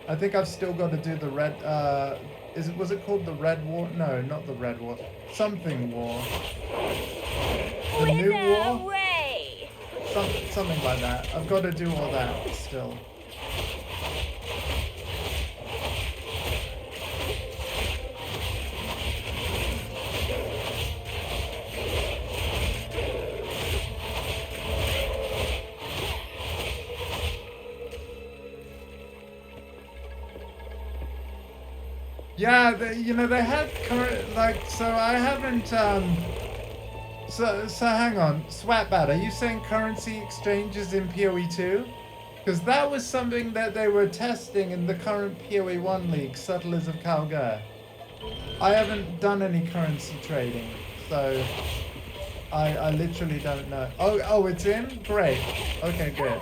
I think I've still got to do the red. Was it called the Red War? No, not the Red War. Something War. The New War. Something like that. I've got to do all that still. Yeah, they had current, like, so I haven't, so hang on, Swatbat, are you saying currency exchanges in PoE 2? Because that was something that they were testing in the current PoE 1 league, Settlers of Calgar. I haven't done any currency trading, so I literally don't know. Oh, it's in? Great. Okay, good.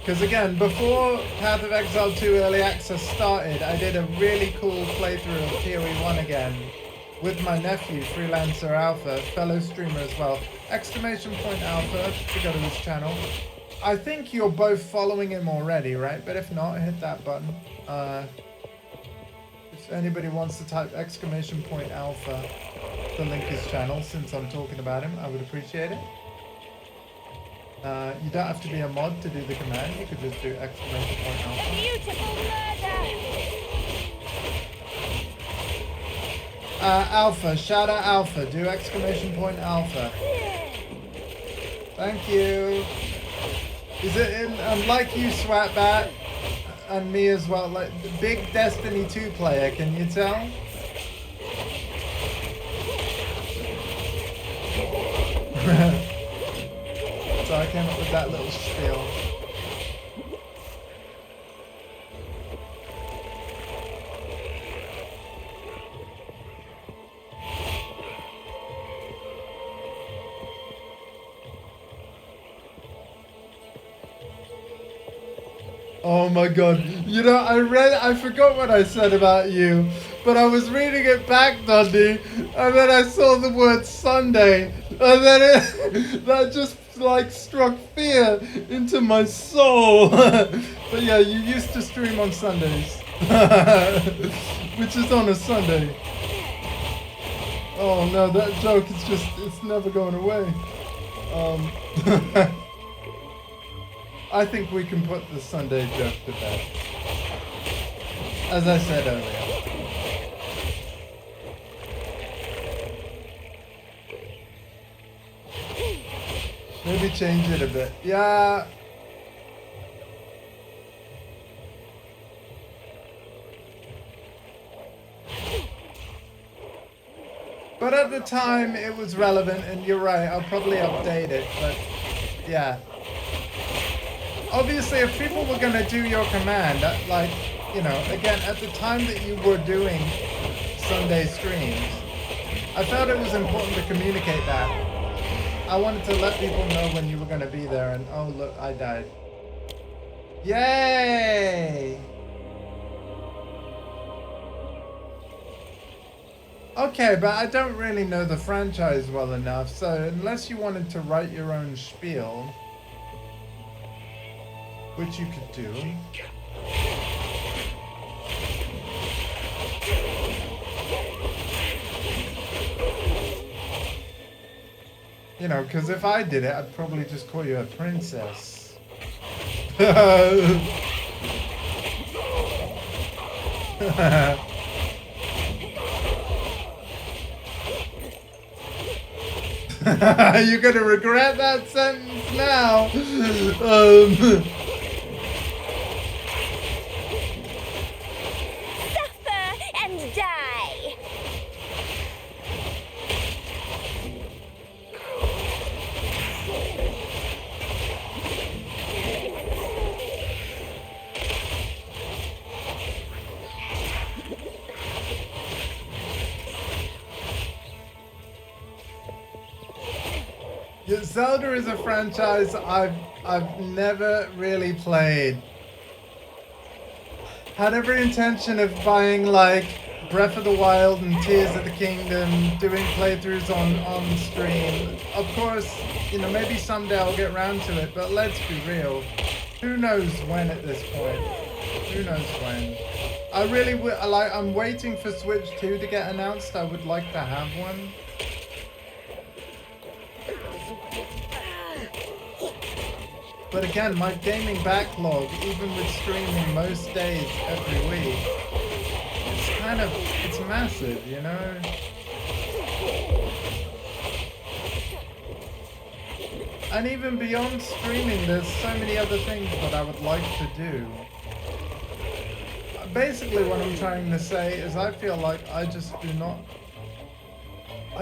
Because again, before Path of Exile 2 Early Access started, I did a really cool playthrough of PoE 1 again with my nephew, Freelancer Alpha, fellow streamer as well. Exclamation point Alpha to go to his channel. I think you're both following him already, right? But if not, hit that button. If anybody wants to type exclamation point Alpha to link his channel, since I'm talking about him, I would appreciate it. You don't have to be a mod to do the command, you could just do exclamation point Alpha. Beautiful murder! Alpha, shout out Alpha, do exclamation point Alpha. Thank you. Is it in, like you, Swatbat, and me as well, like the big Destiny 2 player, can you tell? So I came up with that little spiel. Oh my god. You know, I forgot what I said about you, but I was reading it back, Dundee, and then I saw the word Sunday, and then that just like struck fear into my soul. But yeah, you used to stream on Sundays, which is on a Sunday. Oh no, that joke is just, it's never going away. I think we can put the Sunday joke to bed. As I said earlier. Maybe change it a bit. Yeah. But at the time it was relevant, and you're right, I'll probably update it, but yeah. Obviously, if people were going to do your command, like, you know, again, at the time that you were doing Sunday streams, I felt it was important to communicate that. I wanted to let people know when you were going to be there, and oh, look, I died. Yay! Okay, but I don't really know the franchise well enough, so unless you wanted to write your own spiel, which you could do. You know, because if I did it, I'd probably just call you a princess. You're gonna regret that sentence now. Suffer and die! Yeah, Zelda is a franchise I've never really played. Had every intention of buying like Breath of the Wild and Tears of the Kingdom, doing playthroughs on stream. Of course, you know, maybe someday I'll get around to it, but let's be real. Who knows when at this point? Who knows when? I really would like. I'm waiting for Switch 2 to get announced. I would like to have one. But again, my gaming backlog, even with streaming most days every week, it's massive, you know? And even beyond streaming, there's so many other things that I would like to do. Basically what I'm trying to say is I feel like I just I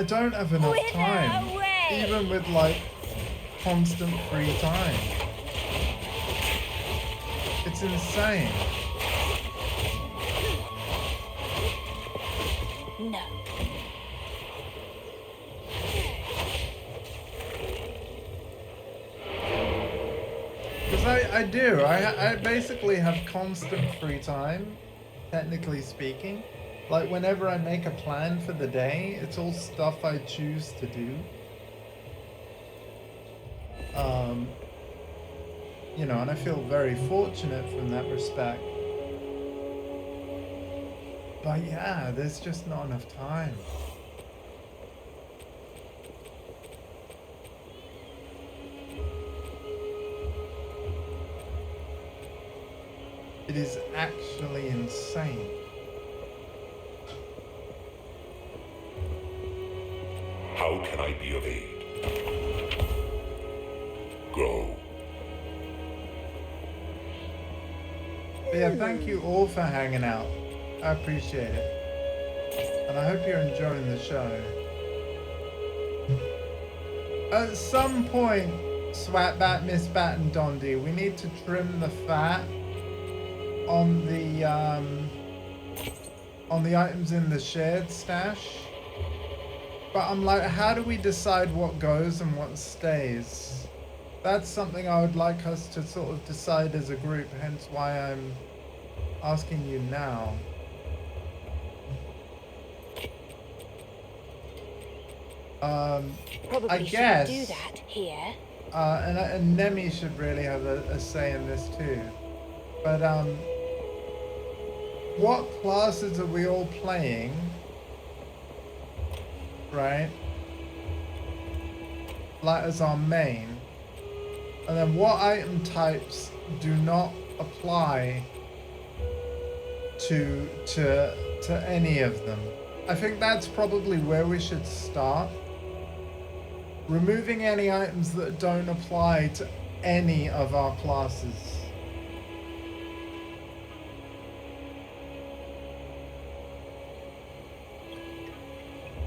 don't have enough time, even with like constant free time. It's insane. No. Because I do. I basically have constant free time, technically speaking. Like whenever I make a plan for the day, it's all stuff I choose to do. You know, and I feel very fortunate from that respect. But yeah, there's just not enough time. It is actually insane. How can I be of aid? Go. But yeah, thank you all for hanging out. I appreciate it. And I hope you're enjoying the show. At some point, Swatbat, Miss Bat, and Dondi, we need to trim the fat on the items in the shared stash. But I'm like, how do we decide what goes and what stays? That's something I would like us to sort of decide as a group, hence why I'm asking you now. Probably I guess shouldn't do that here. and Nemi should really have a say in this too. But what classes are we all playing? Right? Like as our main. And then what item types do not apply to any of them? I think that's probably where we should start. Removing any items that don't apply to any of our classes.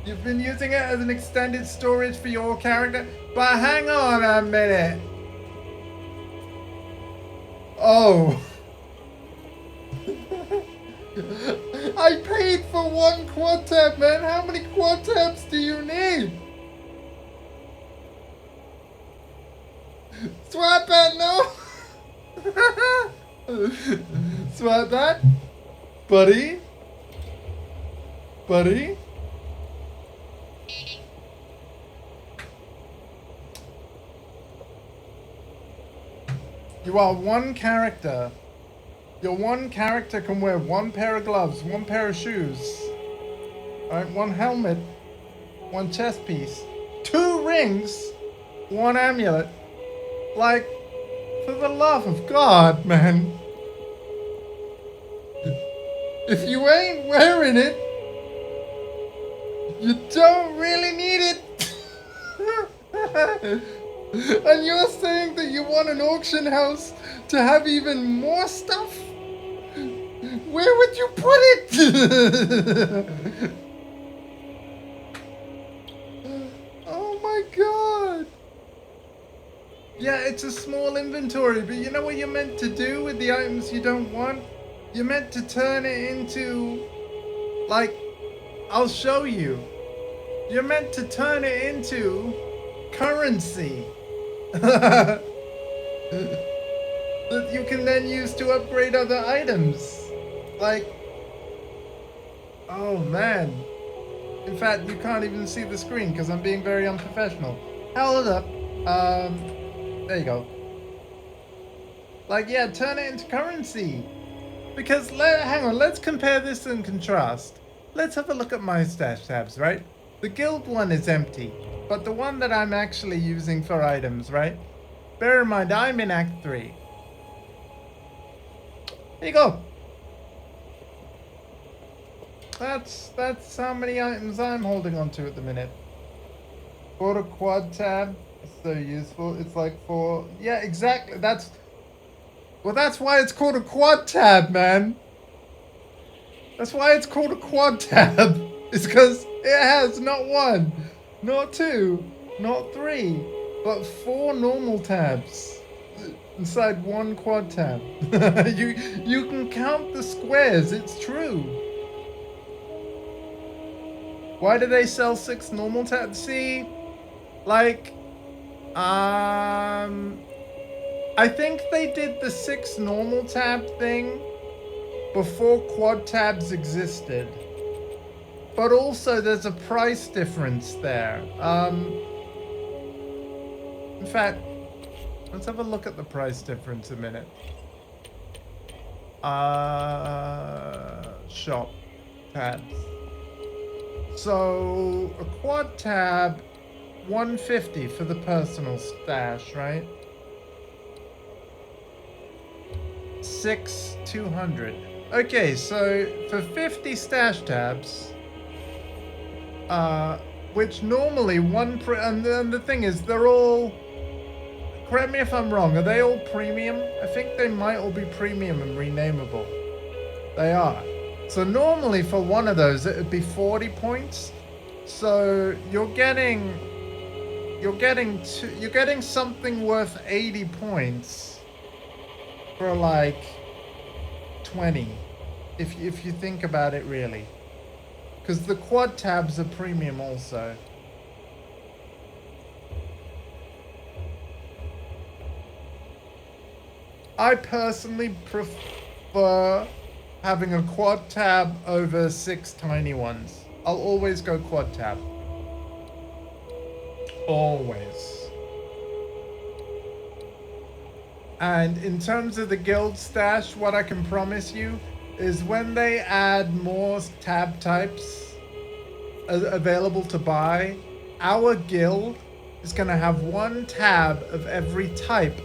You've been using it as an extended storage for your character? But hang on a minute. Oh. I paid for one quad tab, man. How many quad tabs do you need? Swatbat, no. Swatbat? Buddy? Buddy? You are one character Your one character can wear one pair of gloves, one pair of shoes, alright, one helmet, one chest piece, 2 rings, 1 amulet. Like, for the love of God, man. If you ain't wearing it, you don't really need it. And you're saying that you want an auction house to have even more stuff? Where would you put it? Oh my God. Yeah, it's a small inventory, but you know what you're meant to do with the items you don't want? You're meant to turn it into, like, I'll show you. You're meant to turn it into currency. That you can then use to upgrade other items. Like, oh man. In fact, you can't even see the screen because I'm being very unprofessional. Hold up. There you go. Like, yeah, turn it into currency. Because, hang on, let's compare this and contrast. Let's have a look at my stash tabs, right? The guild one is empty, but the one that I'm actually using for items, right? Bear in mind, I'm in Act 3. There you go. That's how many items I'm holding on to at the minute. Auto quad tab is so useful. It's like 4. Yeah, exactly. That's why it's called a quad tab, man. That's why it's called a quad tab. It's because it has not 1, not 2, not 3, but 4 normal tabs inside 1 quad tab. You can count the squares. It's true. Why do they sell 6 normal tabs? See, like, I think they did the 6 normal tab thing before quad tabs existed. But also there's a price difference there. In fact, let's have a look at the price difference a minute. Shop tabs. So a quad tab, 150 for the personal stash, right? 6, 200. Okay, so for 50 stash tabs, which normally and the thing is, they're all, correct me if I'm wrong, are they all premium? I think they might all be premium and renameable. They are. So normally for one of those, it would be 40 points. So you're getting something worth 80 points for like 20, if you think about it really. Because the quad tabs are premium also. I personally prefer having a quad tab over 6 tiny ones. I'll always go quad tab. Always. And in terms of the guild stash, what I can promise you is when they add more tab types available to buy, our guild is going to have 1 tab of every type.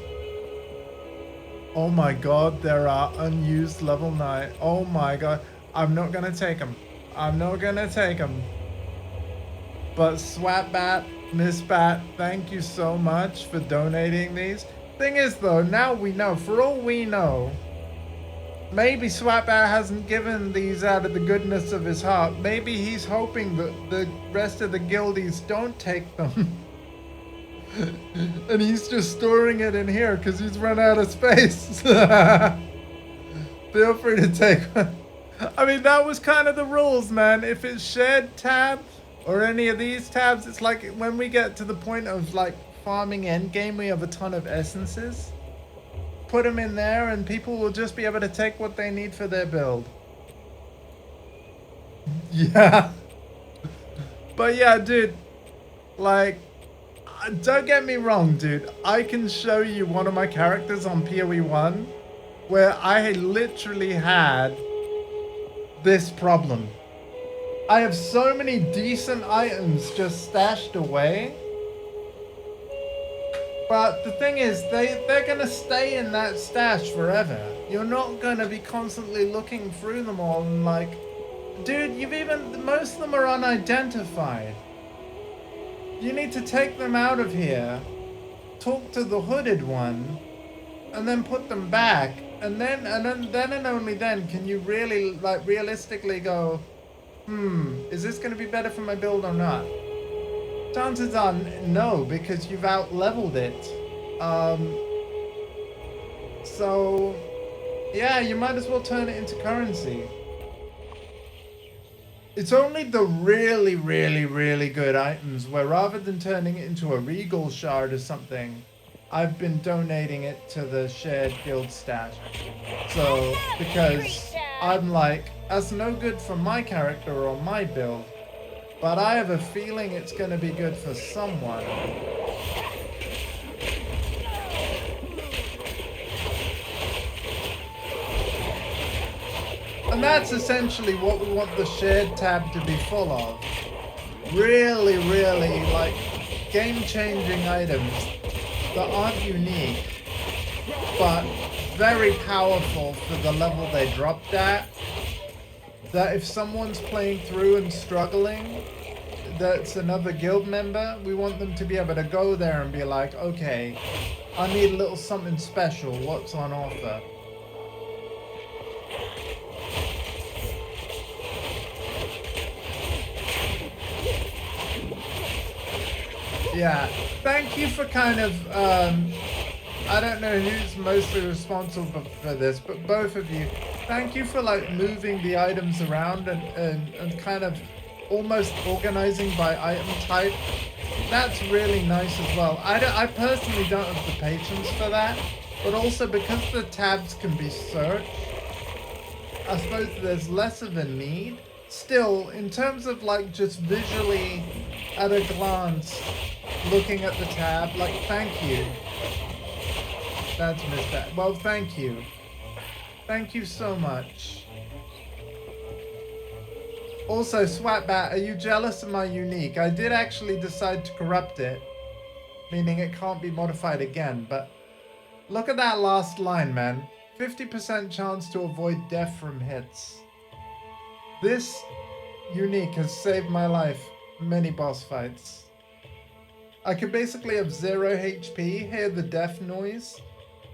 Oh my god, there are unused level 9. Oh my god. I'm not going to take them. I'm not going to take them. But Swatbat, Miss Bat, thank you so much for donating these. Thing is though, now we know, for all we know, maybe Swatbat hasn't given these out of the goodness of his heart. Maybe he's hoping that the rest of the guildies don't take them. And he's just storing it in here because he's run out of space. Feel free to take one. I mean, that was kind of the rules, man. If it's shared tab or any of these tabs, it's like when we get to the point of like farming endgame, we have a ton of essences. Put them in there and people will just be able to take what they need for their build. Yeah. But yeah, dude, like, don't get me wrong, dude. I can show you one of my characters on PoE 1 where I literally had this problem. I have so many decent items just stashed away. But the thing is, they're gonna stay in that stash forever. You're not gonna be constantly looking through them all and like, dude, most of them are unidentified. You need to take them out of here, talk to the hooded one, and then put them back. And then and only then can you really, like, realistically go, is this gonna be better for my build or not? Chances are no, because you've out-leveled it. So, yeah, you might as well turn it into currency. It's only the really, really, really good items where rather than turning it into a regal shard or something, I've been donating it to the shared guild stash. So, because I'm like, that's no good for my character or my build, but I have a feeling it's going to be good for someone. And that's essentially what we want the shared tab to be full of. Really, really, like, game-changing items that aren't unique, but very powerful for the level they dropped at. That if someone's playing through and struggling, that's another guild member, we want them to be able to go there and be like, okay, I need a little something special, what's on offer? Yeah, thank you for kind of, I don't know who's mostly responsible for this, but both of you, thank you for like moving the items around and kind of almost organizing by item type. That's really nice as well. I personally don't have the patience for that, but also because the tabs can be searched, I suppose there's less of a need. Still, in terms of like just visually at a glance, looking at the tab, like, thank you. That's Mr. Well, thank you. Thank you so much. Also, Swatbat, are you jealous of my unique? I did actually decide to corrupt it, meaning it can't be modified again, but look at that last line, man. 50% chance to avoid death from hits. This unique has saved my life many boss fights. I could basically have 0 HP, hear the death noise,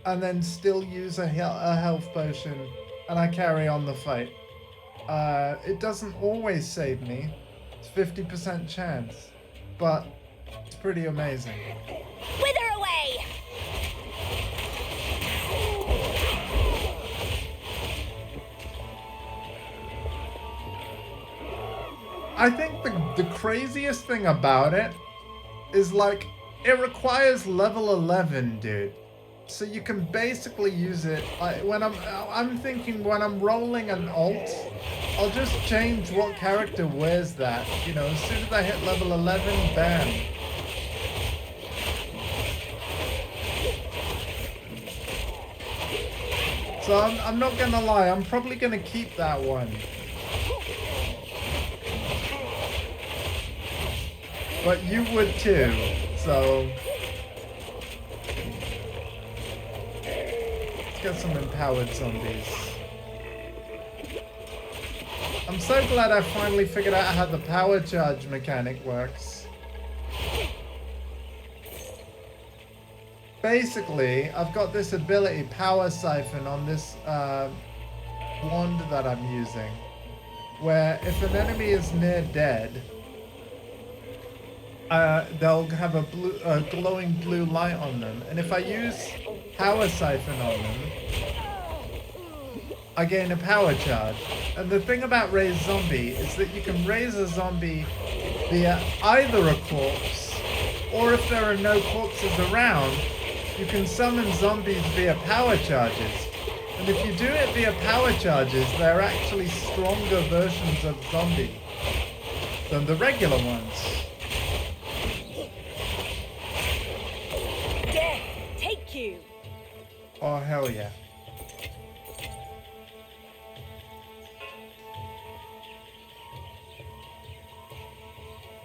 and then still use a health potion, and I carry on the fight. It doesn't always save me. It's 50% chance, but it's pretty amazing. Wither away! I think the craziest thing about it is like, it requires level 11, dude. So you can basically use it, like, when I'm thinking when I'm rolling an alt, I'll just change what character wears that. You know, as soon as I hit level 11, bam. So I'm not gonna lie, I'm probably gonna keep that one. But you would too, so let's get some empowered zombies. I'm so glad I finally figured out how the power charge mechanic works. Basically, I've got this ability, Power Siphon, on this wand that I'm using, where if an enemy is near dead, they'll have a glowing blue light on them, and if I use Power Siphon on them, I gain a power charge. And the thing about Raise Zombie is that you can raise a zombie via either a corpse, or if there are no corpses around, you can summon zombies via power charges. And if you do it via power charges, they're actually stronger versions of zombie than the regular ones. Death, take you! Oh, hell yeah.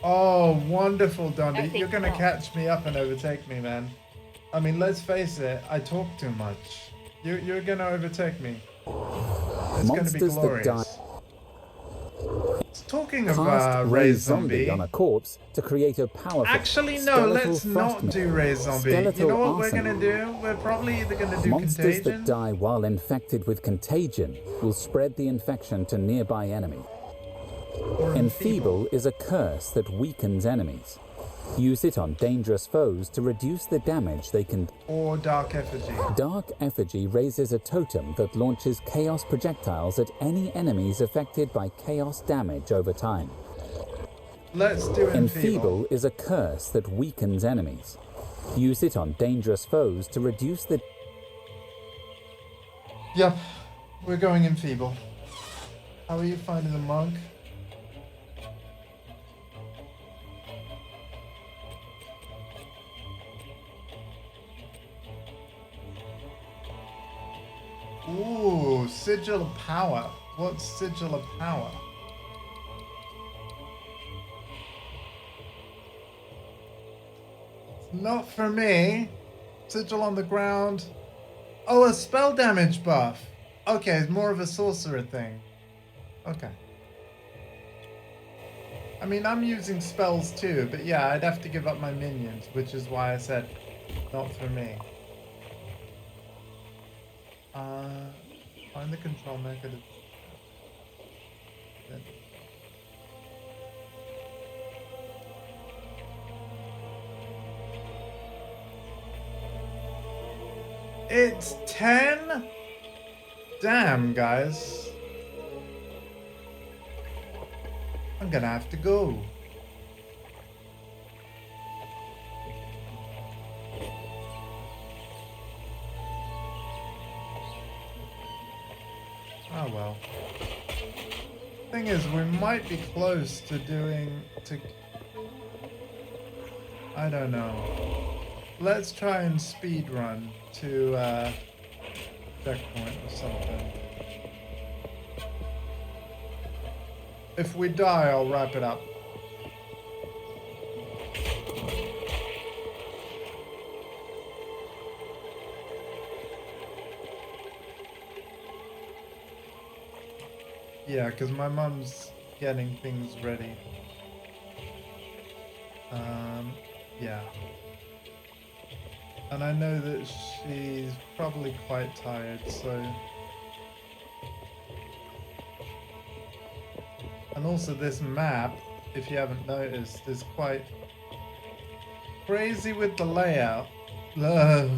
Oh, wonderful, Dondi. I think You're gonna not. catch me up and overtake me, man. I mean, let's face it, I talk too much. You're gonna overtake me. It's gonna be Monsters that die glorious. Talking of cast Ray Ray Zombie Zombie. on a corpse to create a powerful Actually, no, skeletal let's not frost do Ray Zombie. You skeletal know what we're arsenal. gonna do? We're probably either gonna do Monsters Contagion. that die while infected with contagion will spread the infection to nearby enemies. Or Enfeeble is a curse that weakens enemies. Use it on dangerous foes to reduce the damage they can. Or Dark Effigy. Dark Effigy raises a totem that launches chaos projectiles at any enemies affected by chaos damage over time. Let's do Enfeeble. Enfeeble is a curse that weakens enemies. Use it on dangerous foes to reduce the. Yep, we're going Enfeeble. How are you finding the monk? Ooh, Sigil of Power. What's Sigil of Power? Not for me. Sigil on the ground. Oh, a spell damage buff. Okay, it's more of a sorcerer thing. Okay. I mean, I'm using spells too, but yeah, I'd have to give up my minions, which is why I said not for me. Find the control mechanism. It's 10? Damn, guys. I'm gonna have to go. Oh well. Thing is, we might be close to I don't know. Let's try and speed run to checkpoint or something. If we die, I'll wrap it up. Yeah, because my mum's getting things ready. Yeah. And I know that she's probably quite tired, so... And also this map, if you haven't noticed, is quite crazy with the layout. Ugh.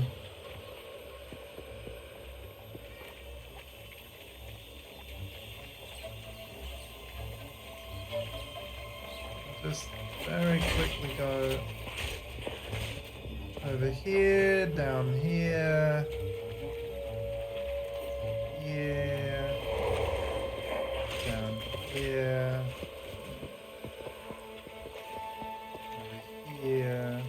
Just very quickly go over here, down here, here, down here, over here,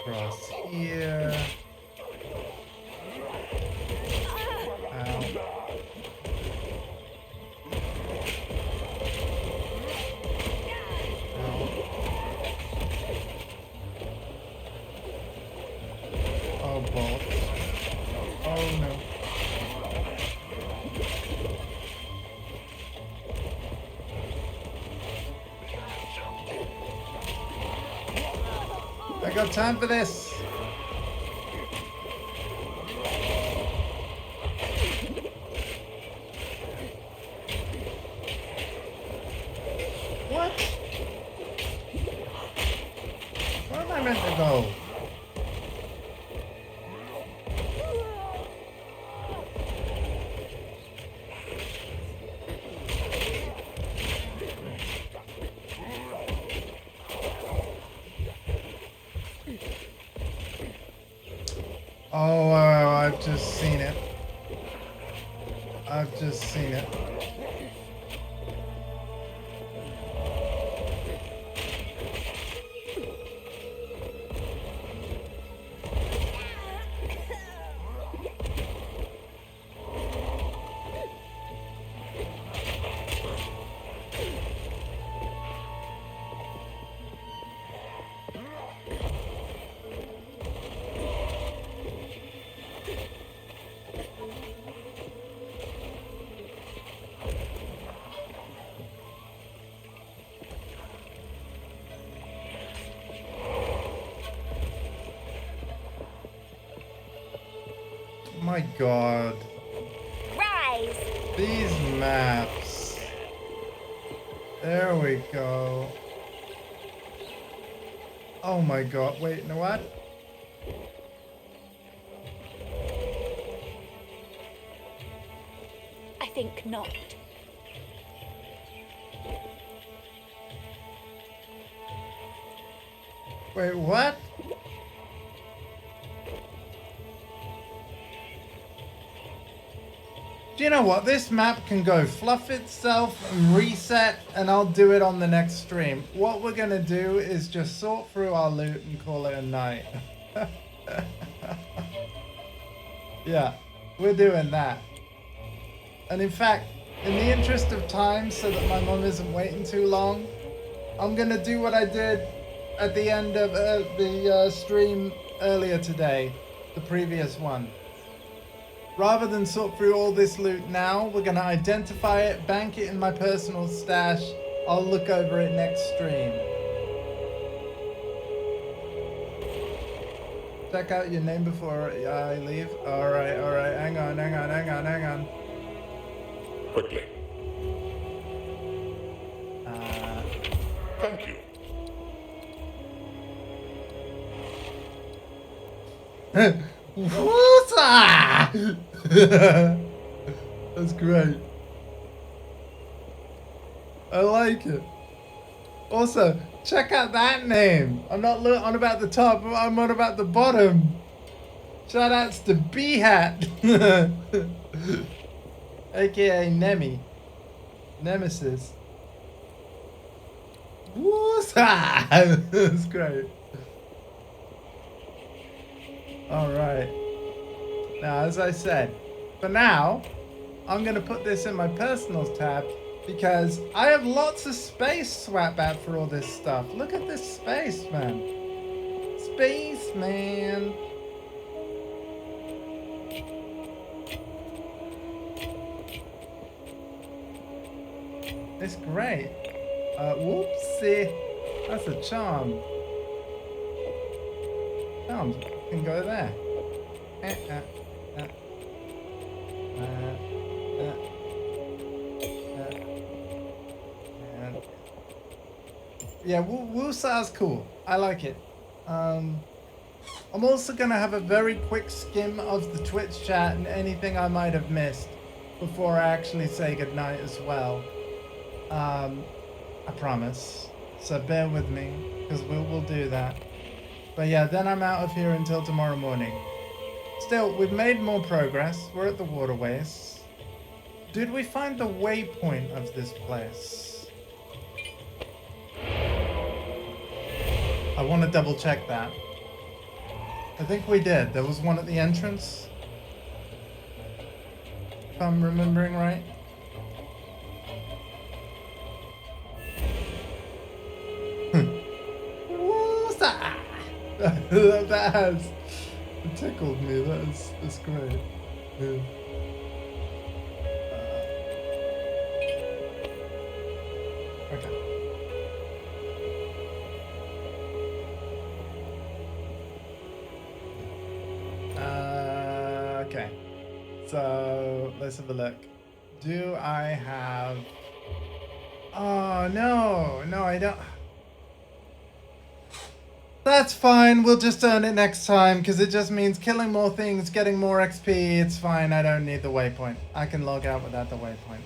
across here, out. Oh, bolt. Oh, no. I got time for this. What? Where am I meant to go? Oh, I've just seen it. I've just seen it. my god. Rise! These maps. There we go. Oh my god. Wait, you know what? I think not. Wait, what? Do you know what? This map can go fluff itself and reset, and I'll do it on the next stream. What we're gonna do is just sort through our loot and call it a night. Yeah, we're doing that. And in fact, in the interest of time, so that my mum isn't waiting too long, I'm gonna do what I did at the end of the stream earlier today, the previous one. Rather than sort through all this loot now, we're gonna identify it, bank it in my personal stash. I'll look over it next stream. Check out your name before I leave. Alright, hang on. Quickly. Thank you. Woota! That's great. I like it. Also, check out that name. I'm not on about the top, I'm on about the bottom. Shout outs to B-Hat. AKA Nemi. Nemesis. Woota! That's great. Alright. Now, as I said, for now, I'm going to put this in my personals tab because I have lots of space swap out for all this stuff. Look at this space, man. Space, man. It's great. Whoopsie. That's a charm. Charms can go there. Yeah, Woosa's cool. I like it. I'm also gonna have a very quick skim of the Twitch chat and anything I might have missed before I actually say goodnight as well. I promise. So bear with me, because we'll do that. But yeah, then I'm out of here until tomorrow morning. Still, we've made more progress. We're at the waterways. Did we find the waypoint of this place? I want to double check that. I think we did. There was one at the entrance. If I'm remembering right. That has tickled me. That's great. Yeah. Okay. Okay. So let's have a look. Do I have? Oh no, I don't. That's fine, we'll just earn it next time, because it just means killing more things, getting more XP, it's fine, I don't need the waypoint. I can log out without the waypoint.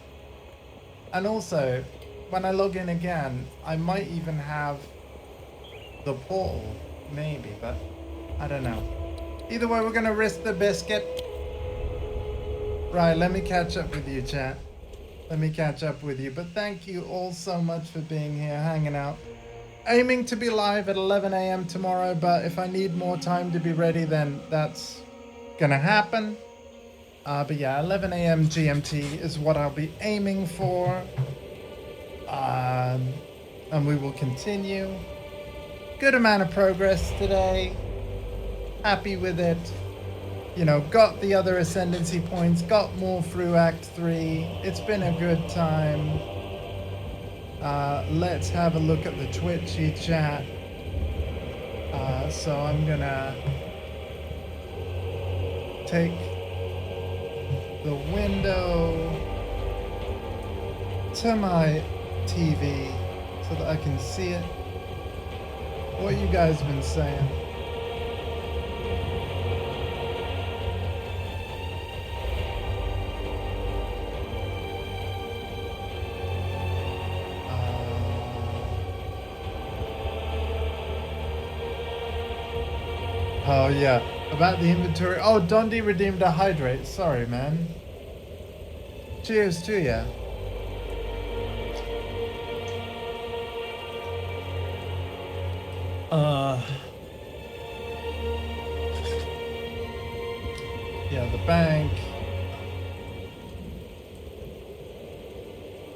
And also, when I log in again, I might even have the portal, maybe, but I don't know. Either way, we're going to risk the biscuit. Right, let me catch up with you, chat. Let me catch up with you, but thank you all so much for being here, hanging out. Aiming to be live at 11 a.m. tomorrow, but if I need more time to be ready, then that's gonna happen. But yeah, 11 a.m. GMT is what I'll be aiming for. And we will continue. Good amount of progress today. Happy with it. You know, got the other ascendancy points, got more through Act 3. It's been a good time. Let's have a look at the Twitchy chat. So I'm gonna take the window to my TV so that I can see it. What you guys been saying? Oh yeah, about the inventory. Oh, Dondi redeemed a hydrate. Sorry, man. Cheers to ya. Yeah, the bank.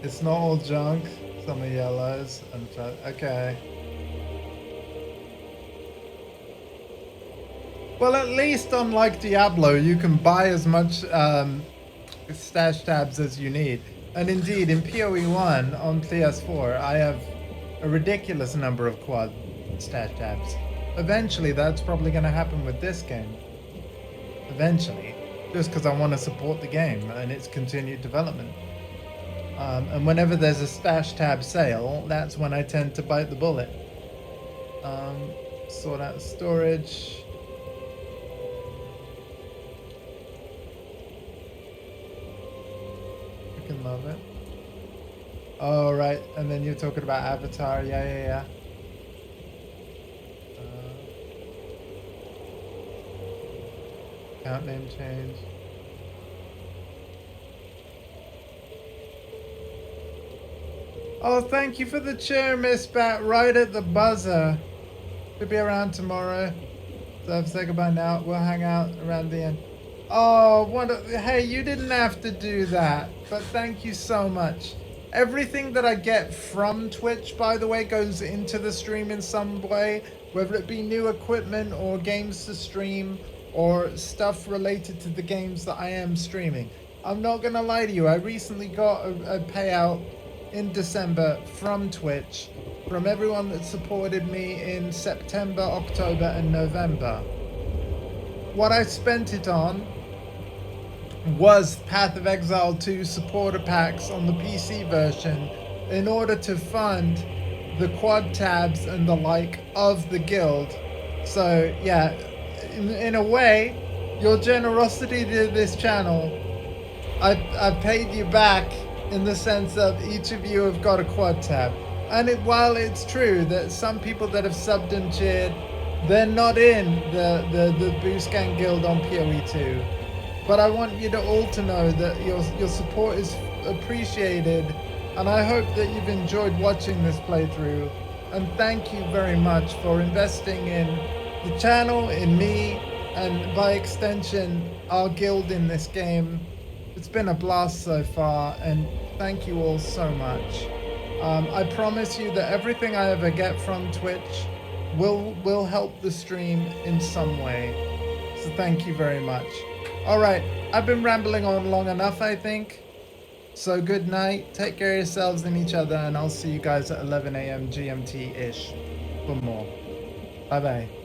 It's not all junk. Some are yellows. Okay. Well, at least unlike Diablo, you can buy as much stash tabs as you need. And indeed, in PoE 1 on PS4, I have a ridiculous number of quad stash tabs. Eventually, that's probably going to happen with this game. Eventually. Just because I want to support the game and its continued development. And whenever there's a stash tab sale, that's when I tend to bite the bullet. Sort out storage. Freaking love it. Oh, right. And then you're talking about Avatar. Yeah. Account name change. Oh, thank you for the chair, Miss Bat. Right at the buzzer. Should be around tomorrow. So I've said goodbye now. We'll hang out around the end. Oh, hey, you didn't have to do that. But thank you so much. Everything that I get from Twitch, by the way, goes into the stream in some way. Whether it be new equipment or games to stream or stuff related to the games that I am streaming. I'm not going to lie to you. I recently got a payout in December from Twitch, from everyone that supported me in September, October, and November. What I spent it on was Path of Exile 2 supporter packs on the PC version in order to fund the quad tabs and the like of the guild. So yeah, in a way, your generosity to this channel, I've paid you back in the sense of each of you have got a quad tab. And while it's true that some people that have subbed and cheered, they're not in the Boost Gang Guild on PoE 2. But I want you to all to know that your support is appreciated, and I hope that you've enjoyed watching this playthrough. And thank you very much for investing in the channel, in me, and by extension, our guild in this game. It's been a blast so far, and thank you all so much. I promise you that everything I ever get from Twitch will help the stream in some way. So thank you very much. All right, I've been rambling on long enough, I think. So good night, take care of yourselves and each other, and I'll see you guys at 11 a.m. GMT-ish for more. Bye-bye.